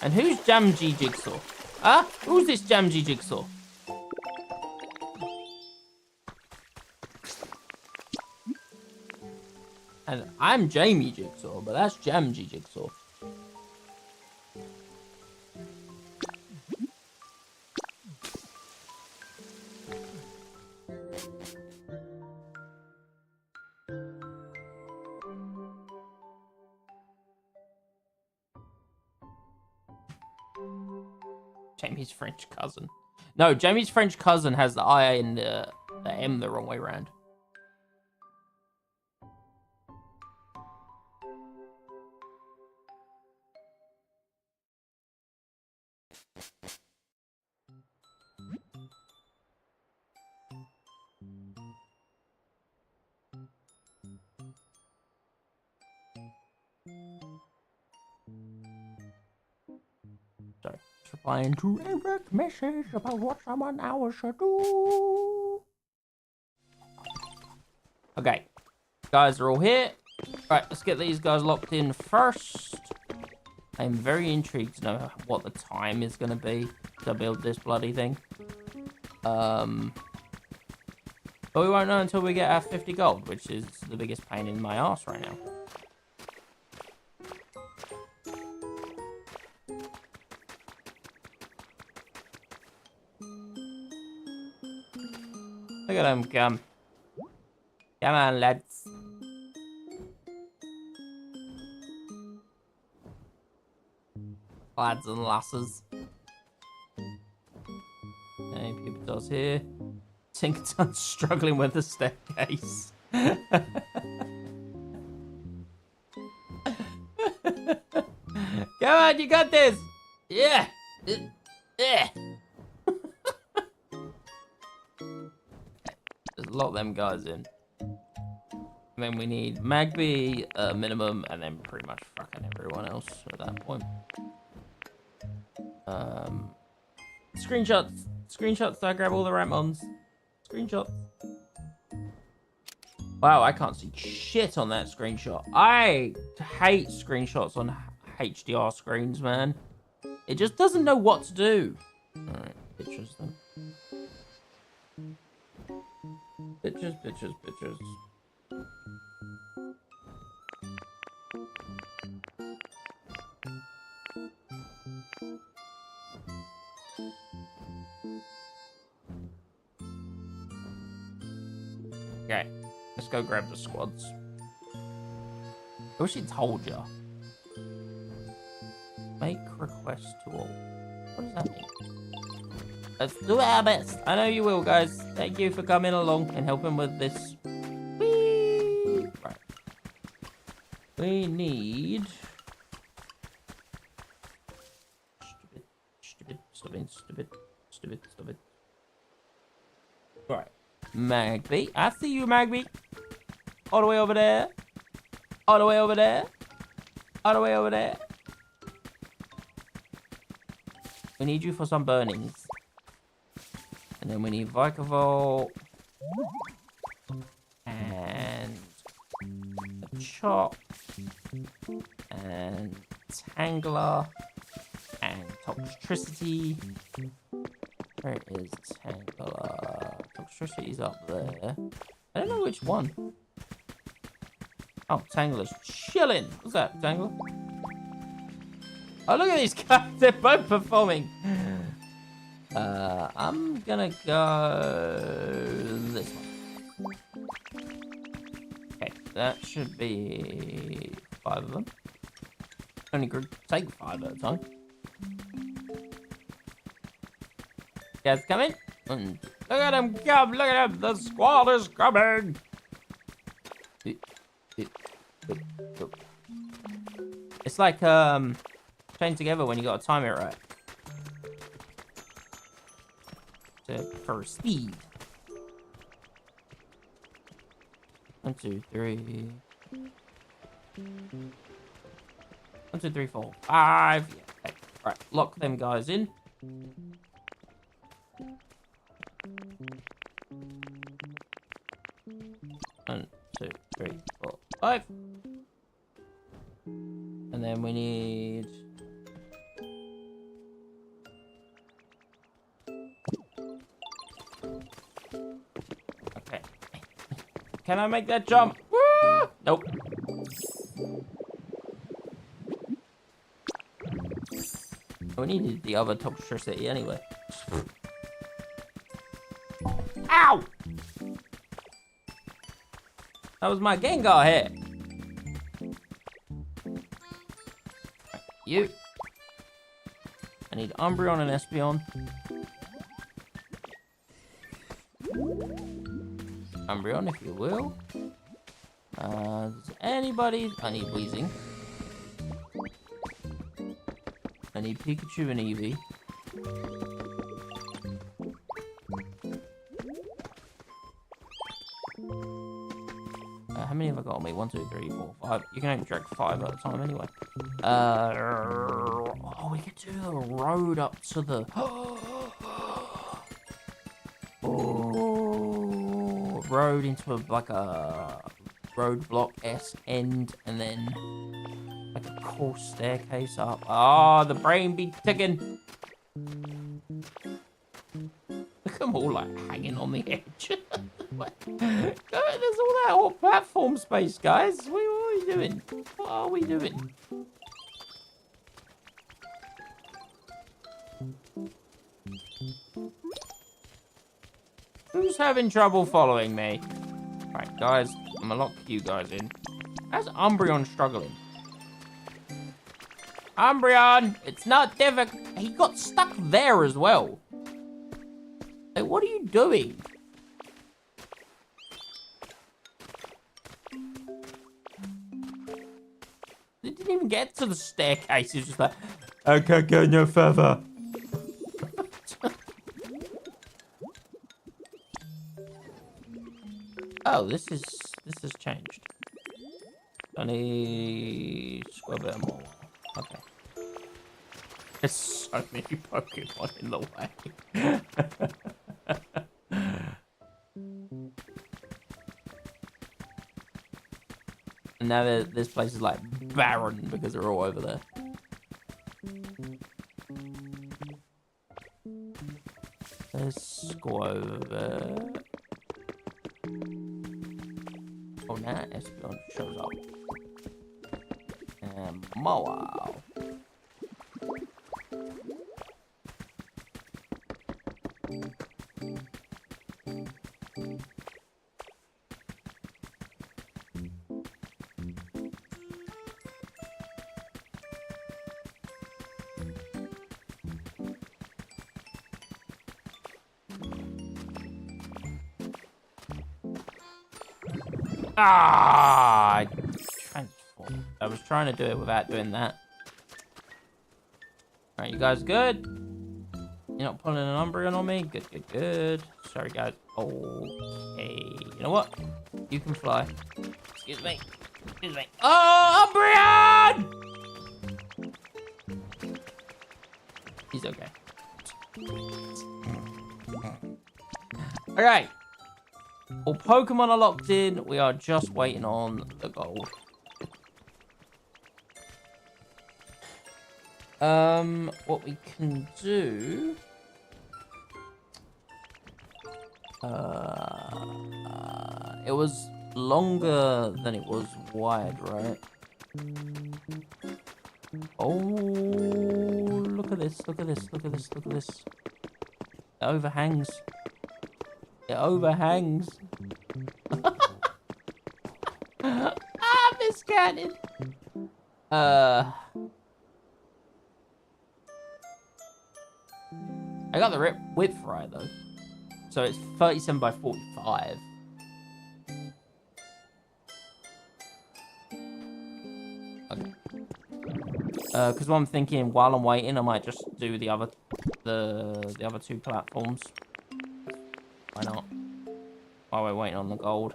And who's Jamji Jigsaw? Huh? Who's this Jamji Jigsaw? And I'm Jamie Jigsaw, but that's Jamji Jigsaw. Jamie's French cousin. No, Jamie's French cousin has the I and the M the wrong way around. Sorry. Replying to a direct message about what someone else should do. Okay. Guys are all here. Right, let's get these guys locked in first. I'm very intrigued to know what the time is going to be to build this bloody thing. But we won't know until we get our 50 gold, which is the biggest pain in my ass right now. Look at them come. Come on, lads. Lads and lasses. Hey, Pupito's here. Tinkerton's struggling with the staircase. Come on, you got this! Yeah! Yeah! Just lock them guys in. And then we need Magby, minimum, and then pretty much fucking everyone else at that point. Screenshots. Screenshots so I grab all the Ramons. Screenshots. Wow, I can't see shit on that screenshot. I hate screenshots on HDR screens, man. It just doesn't know what to do. Alright, pictures then. Pictures, pictures, pictures. Okay, let's go grab the squads. I wish it told ya. Make request to all. What does that mean? Let's do our best. I know you will, guys. Thank you for coming along and helping with this. Whee! Right. We need... Stupid. Right. Magby. I see you, Magby. All the way over there. All the way over there. All the way over there. We need you for some burnings. And then we need Vikavolt. And a chop. And Tangler. And Toxtricity. Where is Tangler? Toxtricity's up there. I don't know which one. Oh, Tangler's chilling. What's that, Tangler? Oh, look at these guys. They're both performing. I'm gonna go this one. Okay, that should be 5 of them. Only could take 5 at a time. Guys coming. And look at them come. Look at them. The squad is coming. It's like chained together when you gotta time it right. for speed. 1, 2, 3. 1, 2, 3, 4, 5. Yeah, okay. Right, lock them guys in. One, 2, 3, 4, 5. And then we need... Okay. Can I make that jump? Woo! Nope. We needed the other toxicity anyway. Ow! That was my Gengar hit. Right, you. I need Umbreon and Espeon. Umbreon, if you will. Does anybody... I need Weezing. I need Pikachu and Eevee. How many have I got on me? 1, 2, 3, 4, 5. You can only drag 5 at a time anyway. Oh, we could do the road up to the... Oh, road into like a roadblock-esque end, and then like a cool staircase up. Oh, the brain be ticking. Look at them all like hanging on the edge. There's all that whole platform space, guys. What are we doing? What are we doing? Who's having trouble following me? Right, guys, I'm gonna lock you guys in. How's Umbreon struggling? Umbreon, it's not difficult. He got stuck there as well. Like, what are you doing? He didn't even get to the staircase. He was just like, I can't go no further. Oh, this has changed. I need a bit more. Okay. There's so many Pokemon in the way. And now this place is like barren because they're all over there. Let's go over there. Oh, now Espeon shows up. And wow. Ah! Transform. I was trying to do it without doing that. Alright, you guys good? You're not pulling an Umbreon on me? Good, good, good. Sorry, guys. Okay. You know what? You can fly. Excuse me. Excuse me. Oh, Umbreon! He's okay. Alright. All Pokemon are locked in. We are just waiting on the gold. What we can do... it was longer than it was wide, right? Oh, look at this, look at this, look at this, look at this. It overhangs. It overhangs. Ah, miscannon. I got the width right though. So it's 37 by 45. Okay. Because what I'm thinking, while I'm waiting, I might just do the other two platforms. Why not? While we're waiting on the gold.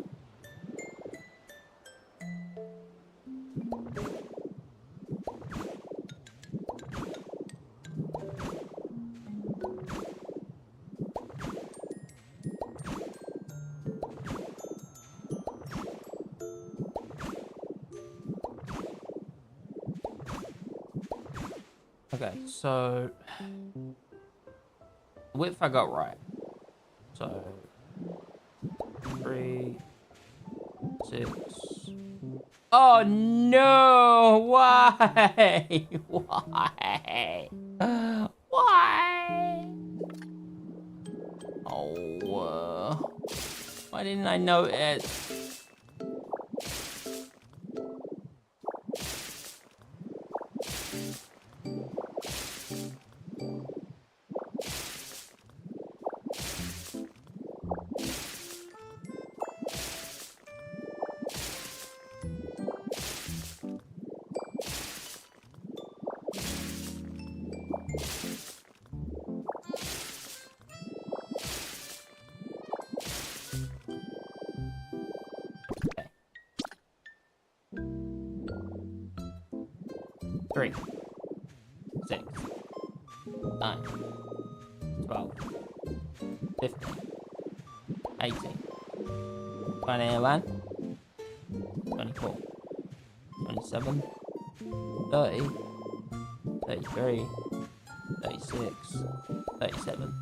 Okay, so width I got right. So 3, 6. Oh no! Why? Why? Why? Oh, why didn't I notice? Okay. 3, 6, 9, 12, 15, 18, 21, 24, 27, 30, 33, 36, 37.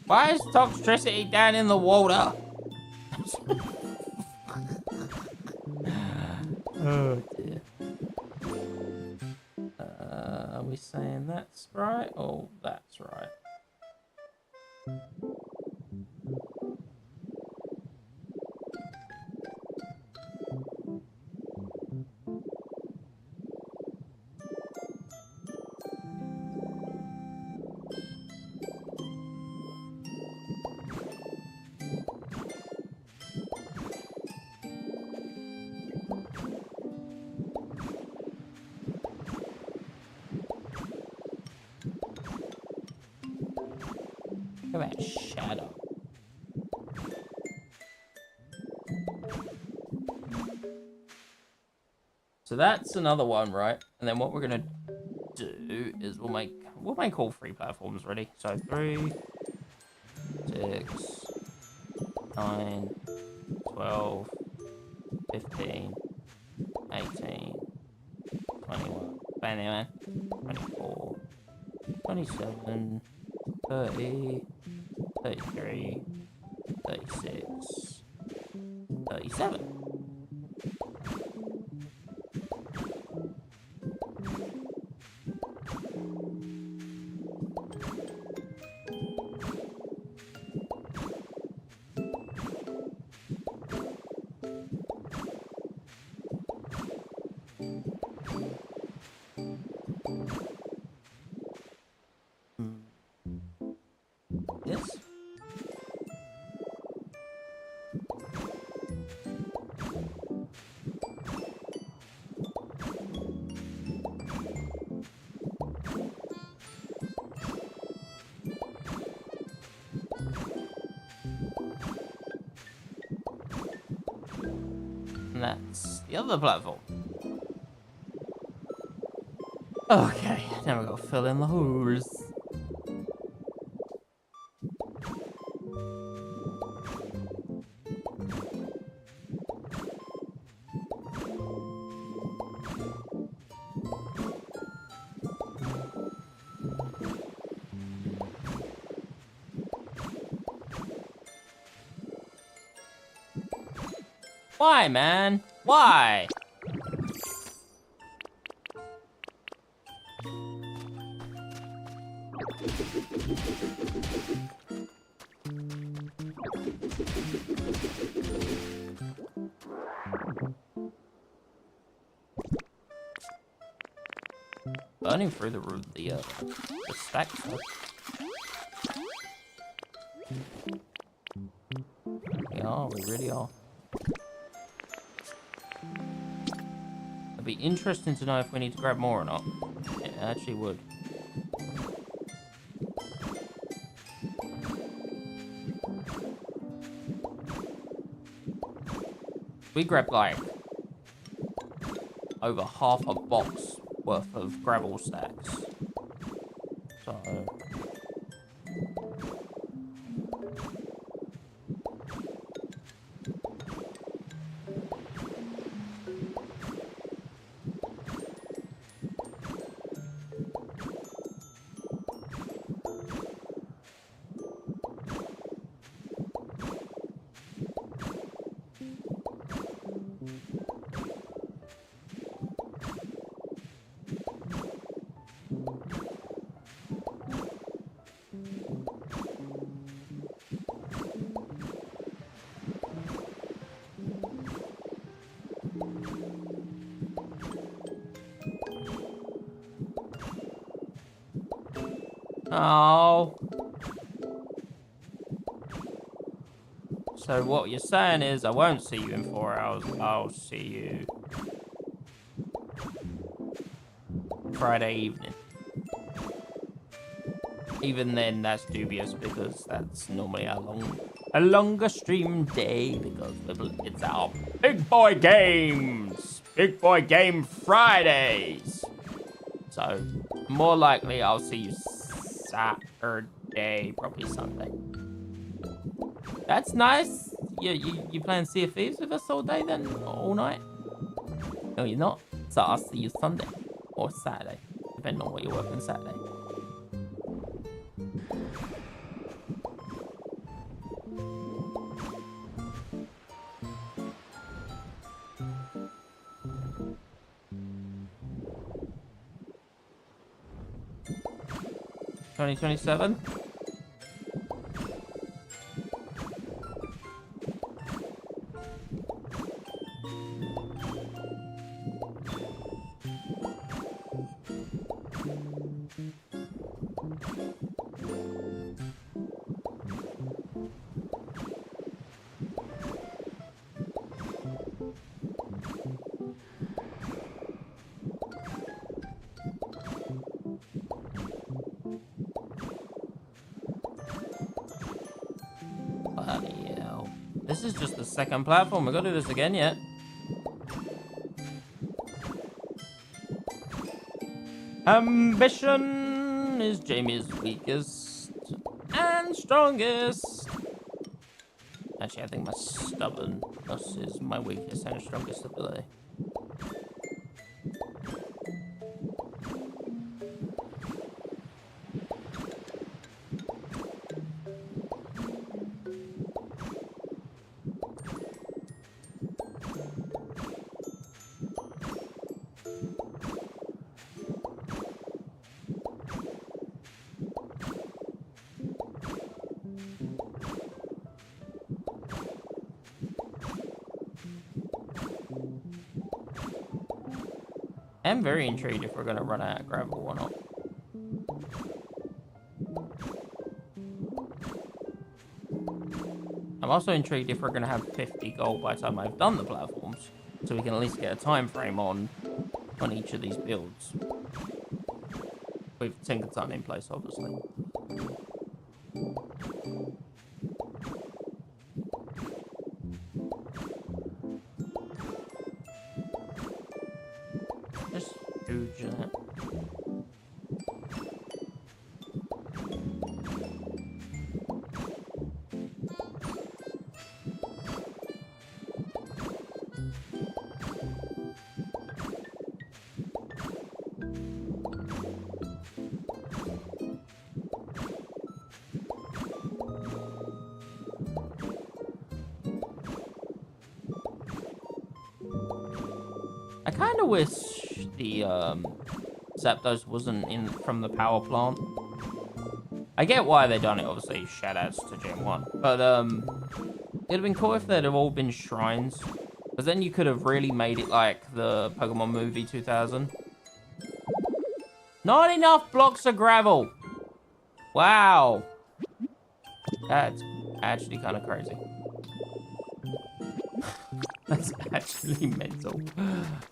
Why is toxicity down in the water? Oh dear. Are we saying that's right or that's right? Look at that shadow. So that's another one, right? And then what we're gonna do is we'll make all 3 platforms ready. So 3, 6, 9, 12, 15, 18, 21, 24, 27, 30, 33, 36, 37. Yes. And that's the other platform. Okay, now we've got to fill in the holes. Why, man? Why? Burning through the stacks. We are, we really are. be interesting to know if we need to grab more or not. It actually would. We grabbed like over half a box worth of gravel stacks. So oh. So what you're saying is I won't see you in 4 hours. I'll see you Friday evening. Even then, that's dubious because that's normally a longer stream day because it's our big boy games. Big boy game Fridays. So more likely I'll see you Saturday, probably Sunday. That's nice. You playing Sea of Thieves with us all day then? All night? No, you're not. So I'll see you Sunday or Saturday, depending on what you're working Saturday. $2027. Bloody hell. This is just the second platform. We've got to do this again yet. Ambition is Jamie's weakest and strongest. Actually, I think my stubbornness is my weakest and strongest ability. I'm very intrigued if we're going to run out of gravel or not. I'm also intrigued if we're going to have 50 gold by the time I've done the platforms, so we can at least get a time frame on each of these builds. With Tinkerton in place, obviously. Just huge, isn't it? I kind of wish the Zapdos wasn't in from the power plant. I get why they done it, obviously, shoutouts to Gen 1. But it'd have been cool if they'd have all been shrines. Because then you could have really made it like the Pokemon movie 2000. Not enough blocks of gravel! Wow! That's actually kind of crazy. That's actually mental.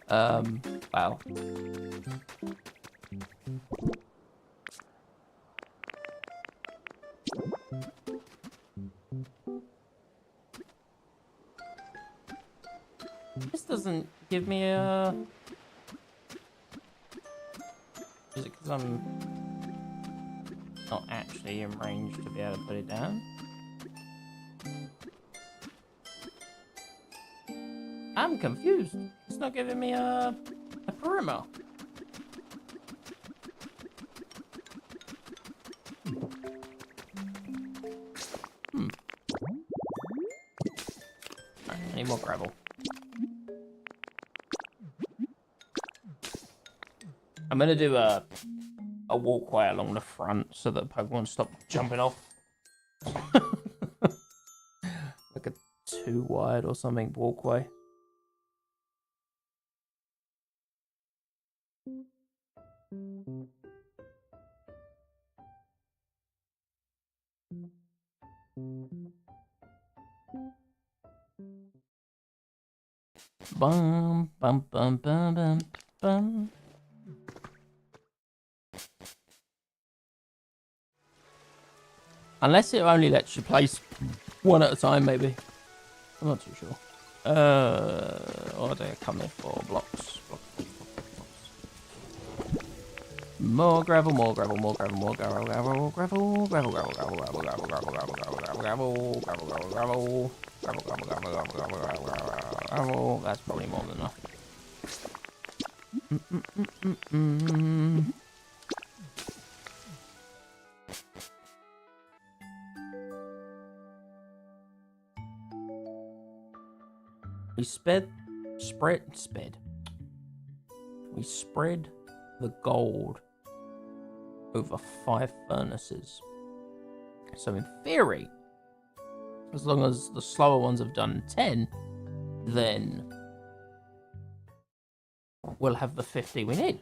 Wow. This doesn't give me a... Is it because I'm not actually in range to be able to put it down? I'm confused. It's not giving me a perimeter. Right, I need more gravel. I'm gonna do a walkway along the front so that Pokemon stop jumping off. Like a 2 wide or something walkway. Bum bum bum bum bum bum. Unless it only lets you place one at a time, maybe. I'm not too sure. Or do I come in for blocks? More gravel, more gravel, more gravel, more gravel, gravel, gravel, gravel, gravel, gravel, gravel, gravel, gravel, gravel, gravel, gravel, gravel, gravel, gravel, gravel. That's probably more than enough. We spread the gold over 5 furnaces. So in theory, as long as the slower ones have done 10, then we'll have the 50 we need.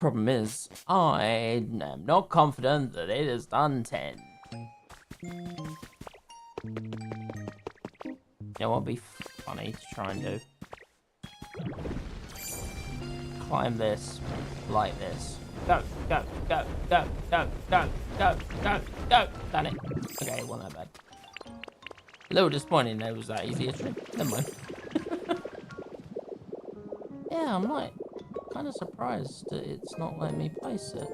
Problem is, I am not confident that it has done 10. It won't be funny to try and do. Climb this, like this. Go, go, go, go, go, go, go, go, go. Done it. Okay, it wasn't that bad. A little disappointing that it was that easy a trick. Never mind. Yeah, I'm like kind of surprised that it's not letting me place it.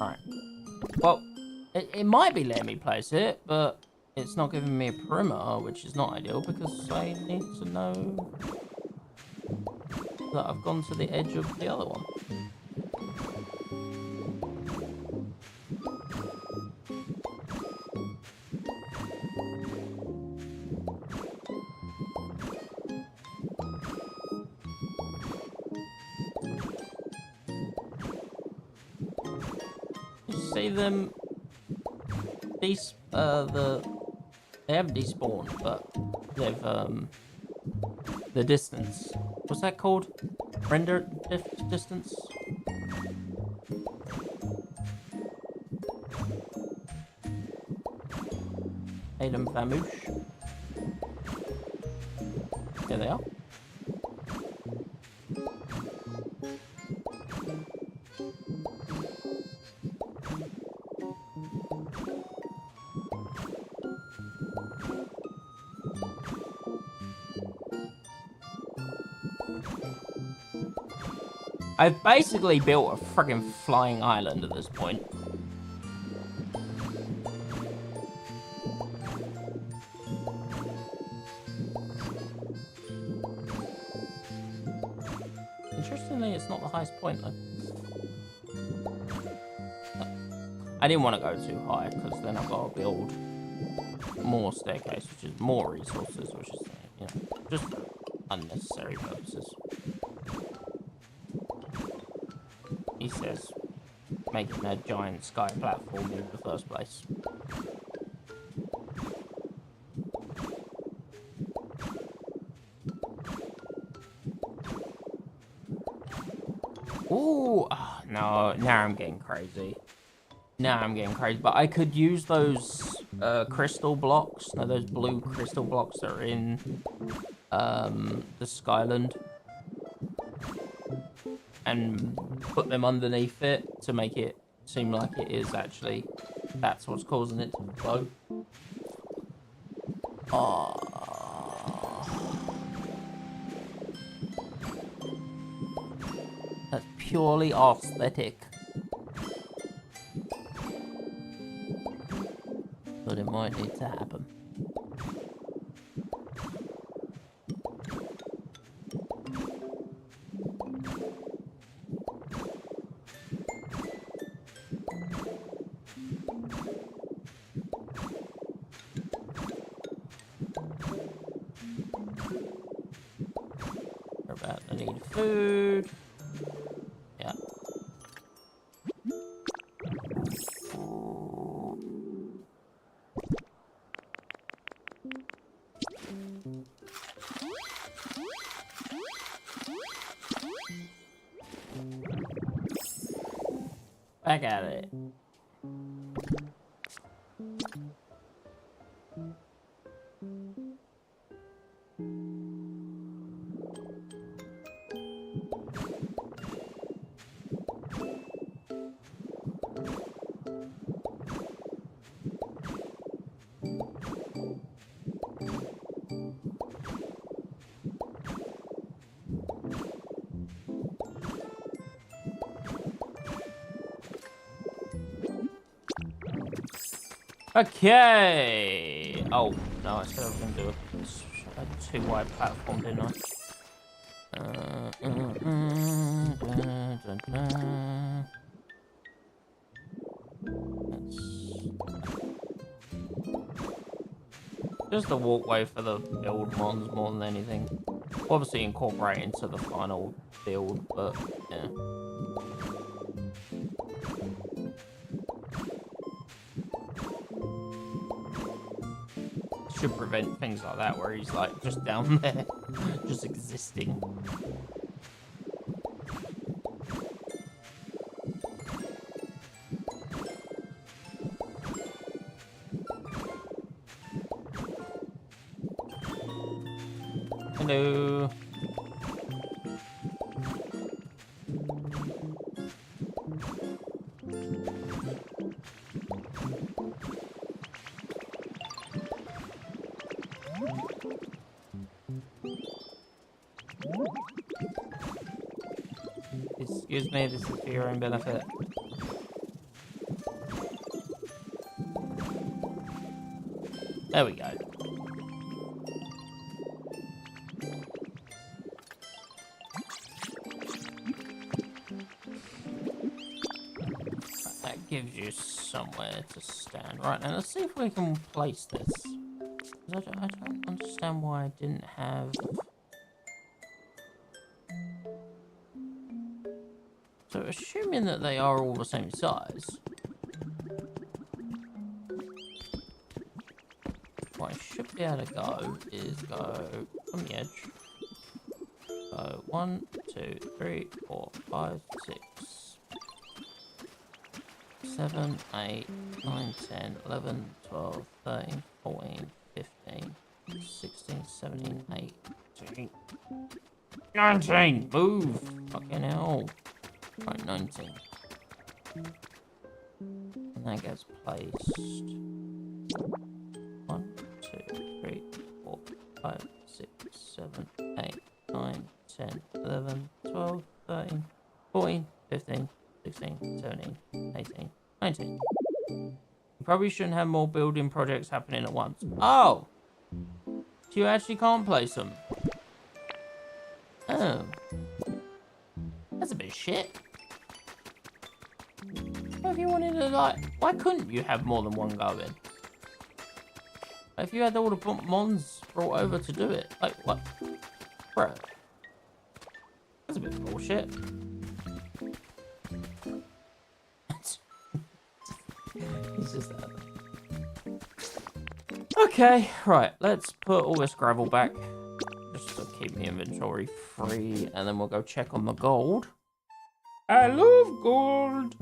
Alright. Well, it might be letting me place it, but it's not giving me a perimeter, which is not ideal because I need to know that I've gone to the edge of the other one. See them, they haven't despawned, but they've the distance. What's that called? Render distance. Adam Famoosh. There they are. I've basically built a friggin' flying island at this point. Interestingly, it's not the highest point though. I didn't want to go too high because then I've got to build more staircase, which is more resources, which is, you know, just unnecessary purposes. He says making a giant sky platform in the first place. Ooh, no, now I'm getting crazy. But I could use those crystal blocks. No, those blue crystal blocks that are in the Skyland. And put them underneath it to make it seem like it is actually... That's what's causing it to float. Oh. That's purely aesthetic. But it might need to happen. I need food. Yeah. Back at it. Okay. Oh, no, I said I was going to do a two-wide platform, didn't I? Just a walkway for the build mons more than anything. Obviously incorporate into the final build, but yeah. Should prevent things like that where he's like just down there, just existing. Hello. Excuse me, this is for your own benefit. There we go. That gives you somewhere to stand. Right, now let's see if we can place this. I don't understand why I didn't have... So assuming that they are all the same size, what I should be able to go is go from the edge. So 1, 2, 3, 4, 5, 6, 7, 8, 9, 10, 11, 12, 13, 14, 15, 16, 17, 18, 19. Move! Fucking hell. Right, 19. And that gets placed. 1, 2, 3, 4, 5, 6, 7, 8, 9, 10, 11, 12, 13, 14, 15, 16, 17, 18, 19. You probably shouldn't have more building projects happening at once. Oh! So you actually can't place them. Oh. That's a bit shit. What if you wanted to, like... Why couldn't you have more than one going? If you had all the mons brought over to do it. Like, what? Bro. That's a bit of bullshit. It's just that. Okay, right. Let's put all this gravel back. Just to keep the inventory free. And then we'll go check on the gold. I love gold.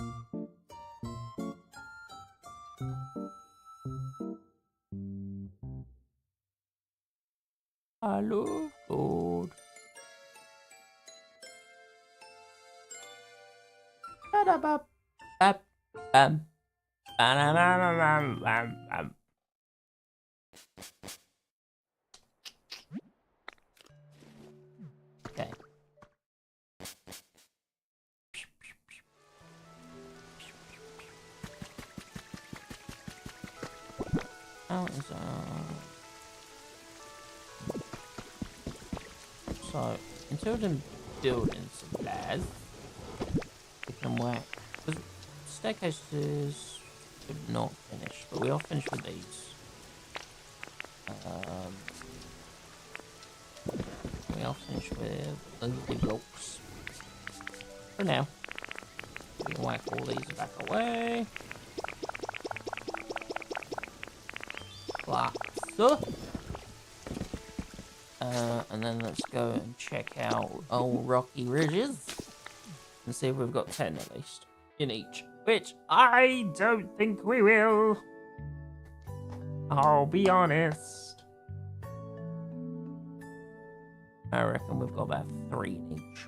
I love gold. Okay. How is so until them building supplies, we can whack. Because staircases should not finish, but we are finished with these. We are finished with the blocks for now. We can whack all these back away. Like so. And then let's go and check out old Rocky Ridges and see if we've got 10 at least in each. Which I don't think we will. I'll be honest. I reckon we've got about 3 in each.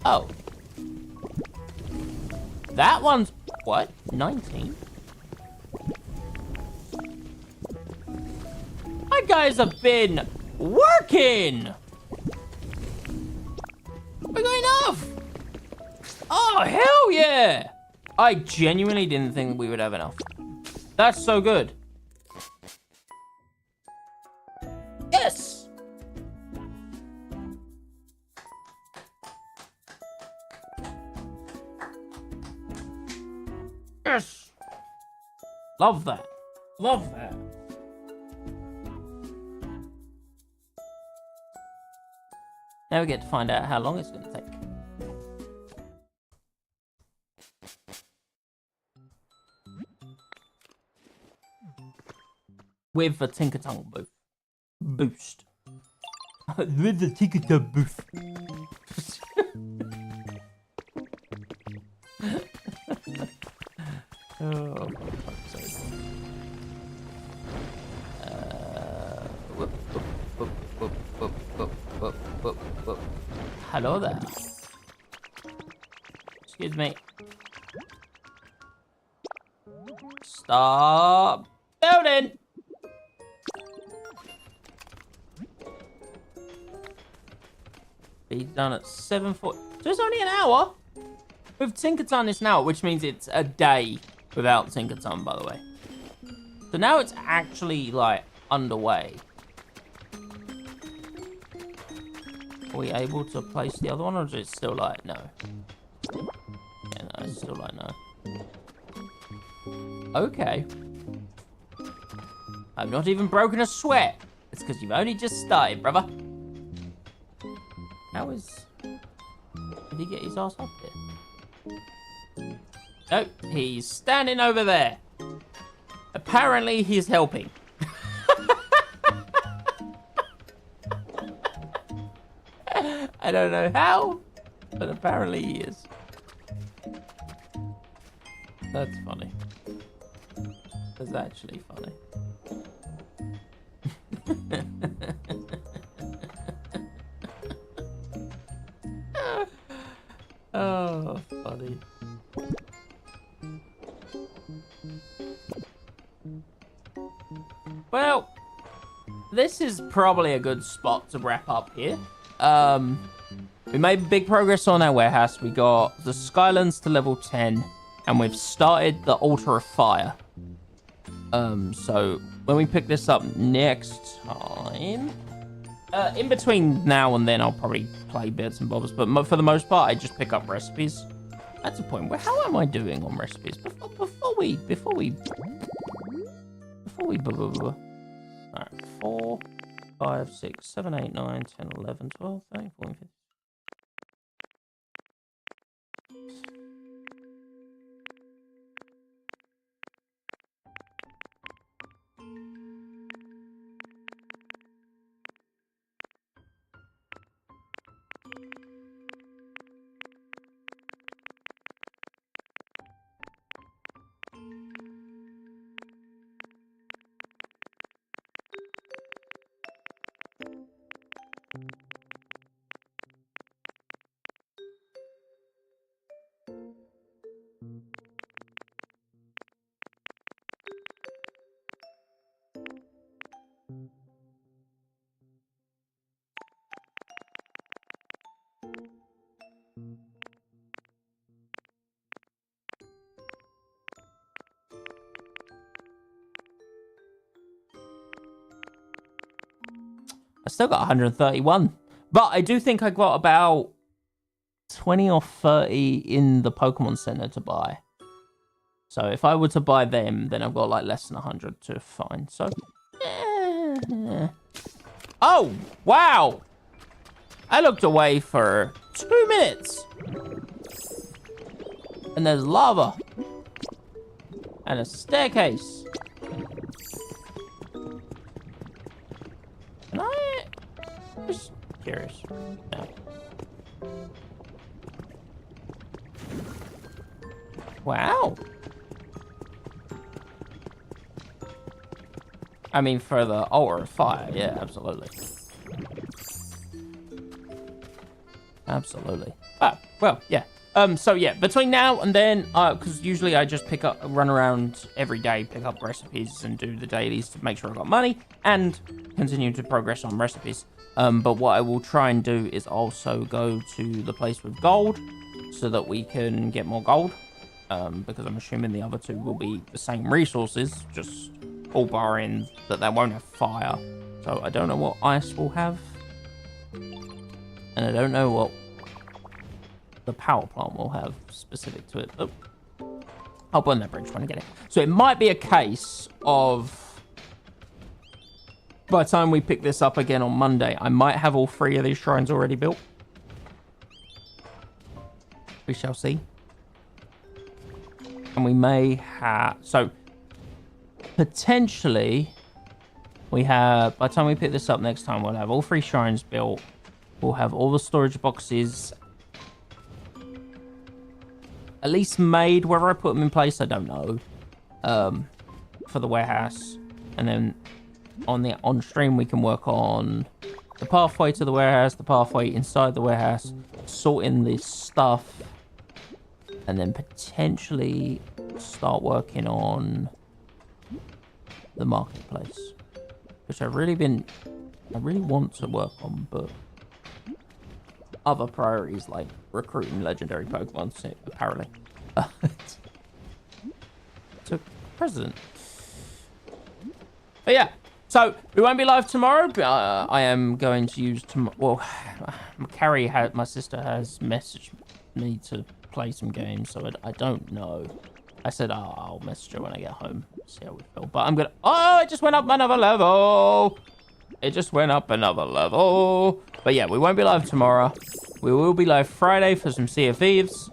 Oh. That one's... What? 19? My guys have been working! We got enough! Oh, hell yeah! I genuinely didn't think we would have enough. That's so good. Yes! Yes! Love that. Love that. Now we get to find out how long it's going to take. With the Tinker Tongue boost. With the Tinker Tongue boost. Oh, fuck's sake. Whoop. Hello there. Excuse me. Stop building. Be done at 7:40. So it's only an hour. With Tinkerton it's an hour, which means it's a day without Tinkerton, by the way. So now it's actually like underway. Are we able to place the other one, or is it still like no? Yeah, no, it's still like no. Okay. I've not even broken a sweat. It's because you've only just started, brother. How is... Did he get his ass up here? Nope, he's standing over there. Apparently he's helping. I don't know how, but apparently he is. That's funny. That's actually funny. Oh, funny. Well, this is probably a good spot to wrap up here. We made big progress on our warehouse. We got the Skylands to level 10, and we've started the Altar of Fire. So when we pick this up next time, in between now and then, I'll probably play bits and bobs, but for the most part, I just pick up recipes. That's a point. How am I doing on recipes? Before Alright, 4, 5, 6, 7, 8, 9, 10, 11, 12, 13, 14, 15. I still got 131, but I do think I got about 20 or 30 in the Pokemon Center to buy. So if I were to buy them, then I've got like less than 100 to find. So, yeah. Oh, wow. I looked away for 2 minutes. And there's lava. And a staircase. Can I? Just curious. No. Wow. I mean, for the altar of fire, yeah, absolutely. Absolutely. Oh, well, yeah. So yeah, between now and then, because usually I just run around every day, pick up recipes and do the dailies to make sure I got money and continue to progress on recipes. But what I will try and do is also go to the place with gold so that we can get more gold. Because I'm assuming the other two will be the same resources, just all barring that they won't have fire. So I don't know what ice will have. And I don't know what the power plant will have specific to it. Oh, I'll burn that bridge when I get it. So it might be a case of, by the time we pick this up again on Monday, I might have all 3 of these shrines already built. We shall see. And we may have, so potentially we have, by the time we pick this up next time, we'll have all 3 shrines built. We'll have all the storage boxes at least made. Whether I put them in place, I don't know. For the warehouse. And then on stream, we can work on the pathway to the warehouse, the pathway inside the warehouse, sorting this stuff, and then potentially start working on the marketplace, which I really want to work on, but other priorities like recruiting legendary Pokemon, apparently. Took precedent. But yeah, so we won't be live tomorrow, but I am going to use well, my sister has messaged me to play some games, so I don't know. I said, oh, I'll message her when I get home, see how we feel. But I'm gonna, oh, it just went up another level. It just went up another level. But yeah, we won't be live tomorrow. We will be live Friday for some Sea of Thieves.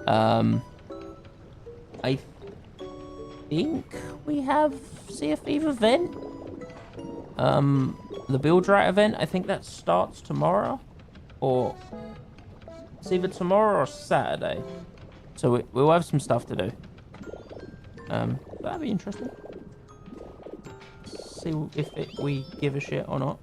I think we have Sea of Thieves event. The build right event, I think that starts tomorrow. Or it's either tomorrow or Saturday. So we'll have some stuff to do. That'd be interesting. See if we give a shit or not.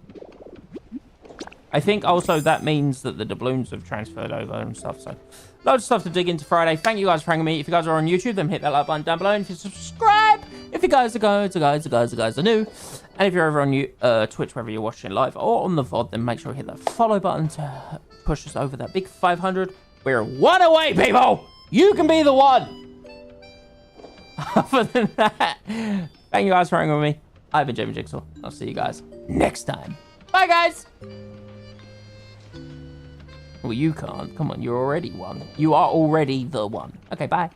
I think also that means that the doubloons have transferred over and stuff. So loads of stuff to dig into Friday. Thank you guys for hanging with me. If you guys are on YouTube, then hit that like button down below. And if you subscribe, if you guys are new. And if you're over on Twitch, whether you're watching live or on the VOD, then make sure you hit that follow button to push us over that big 500. We're 1 away, people! You can be the one! Other than that, thank you guys for hanging with me. I've been Jamie Jigsaw. I'll see you guys next time. Bye, guys! Well, you can't. Come on, you're already one. You are already the one. Okay, bye.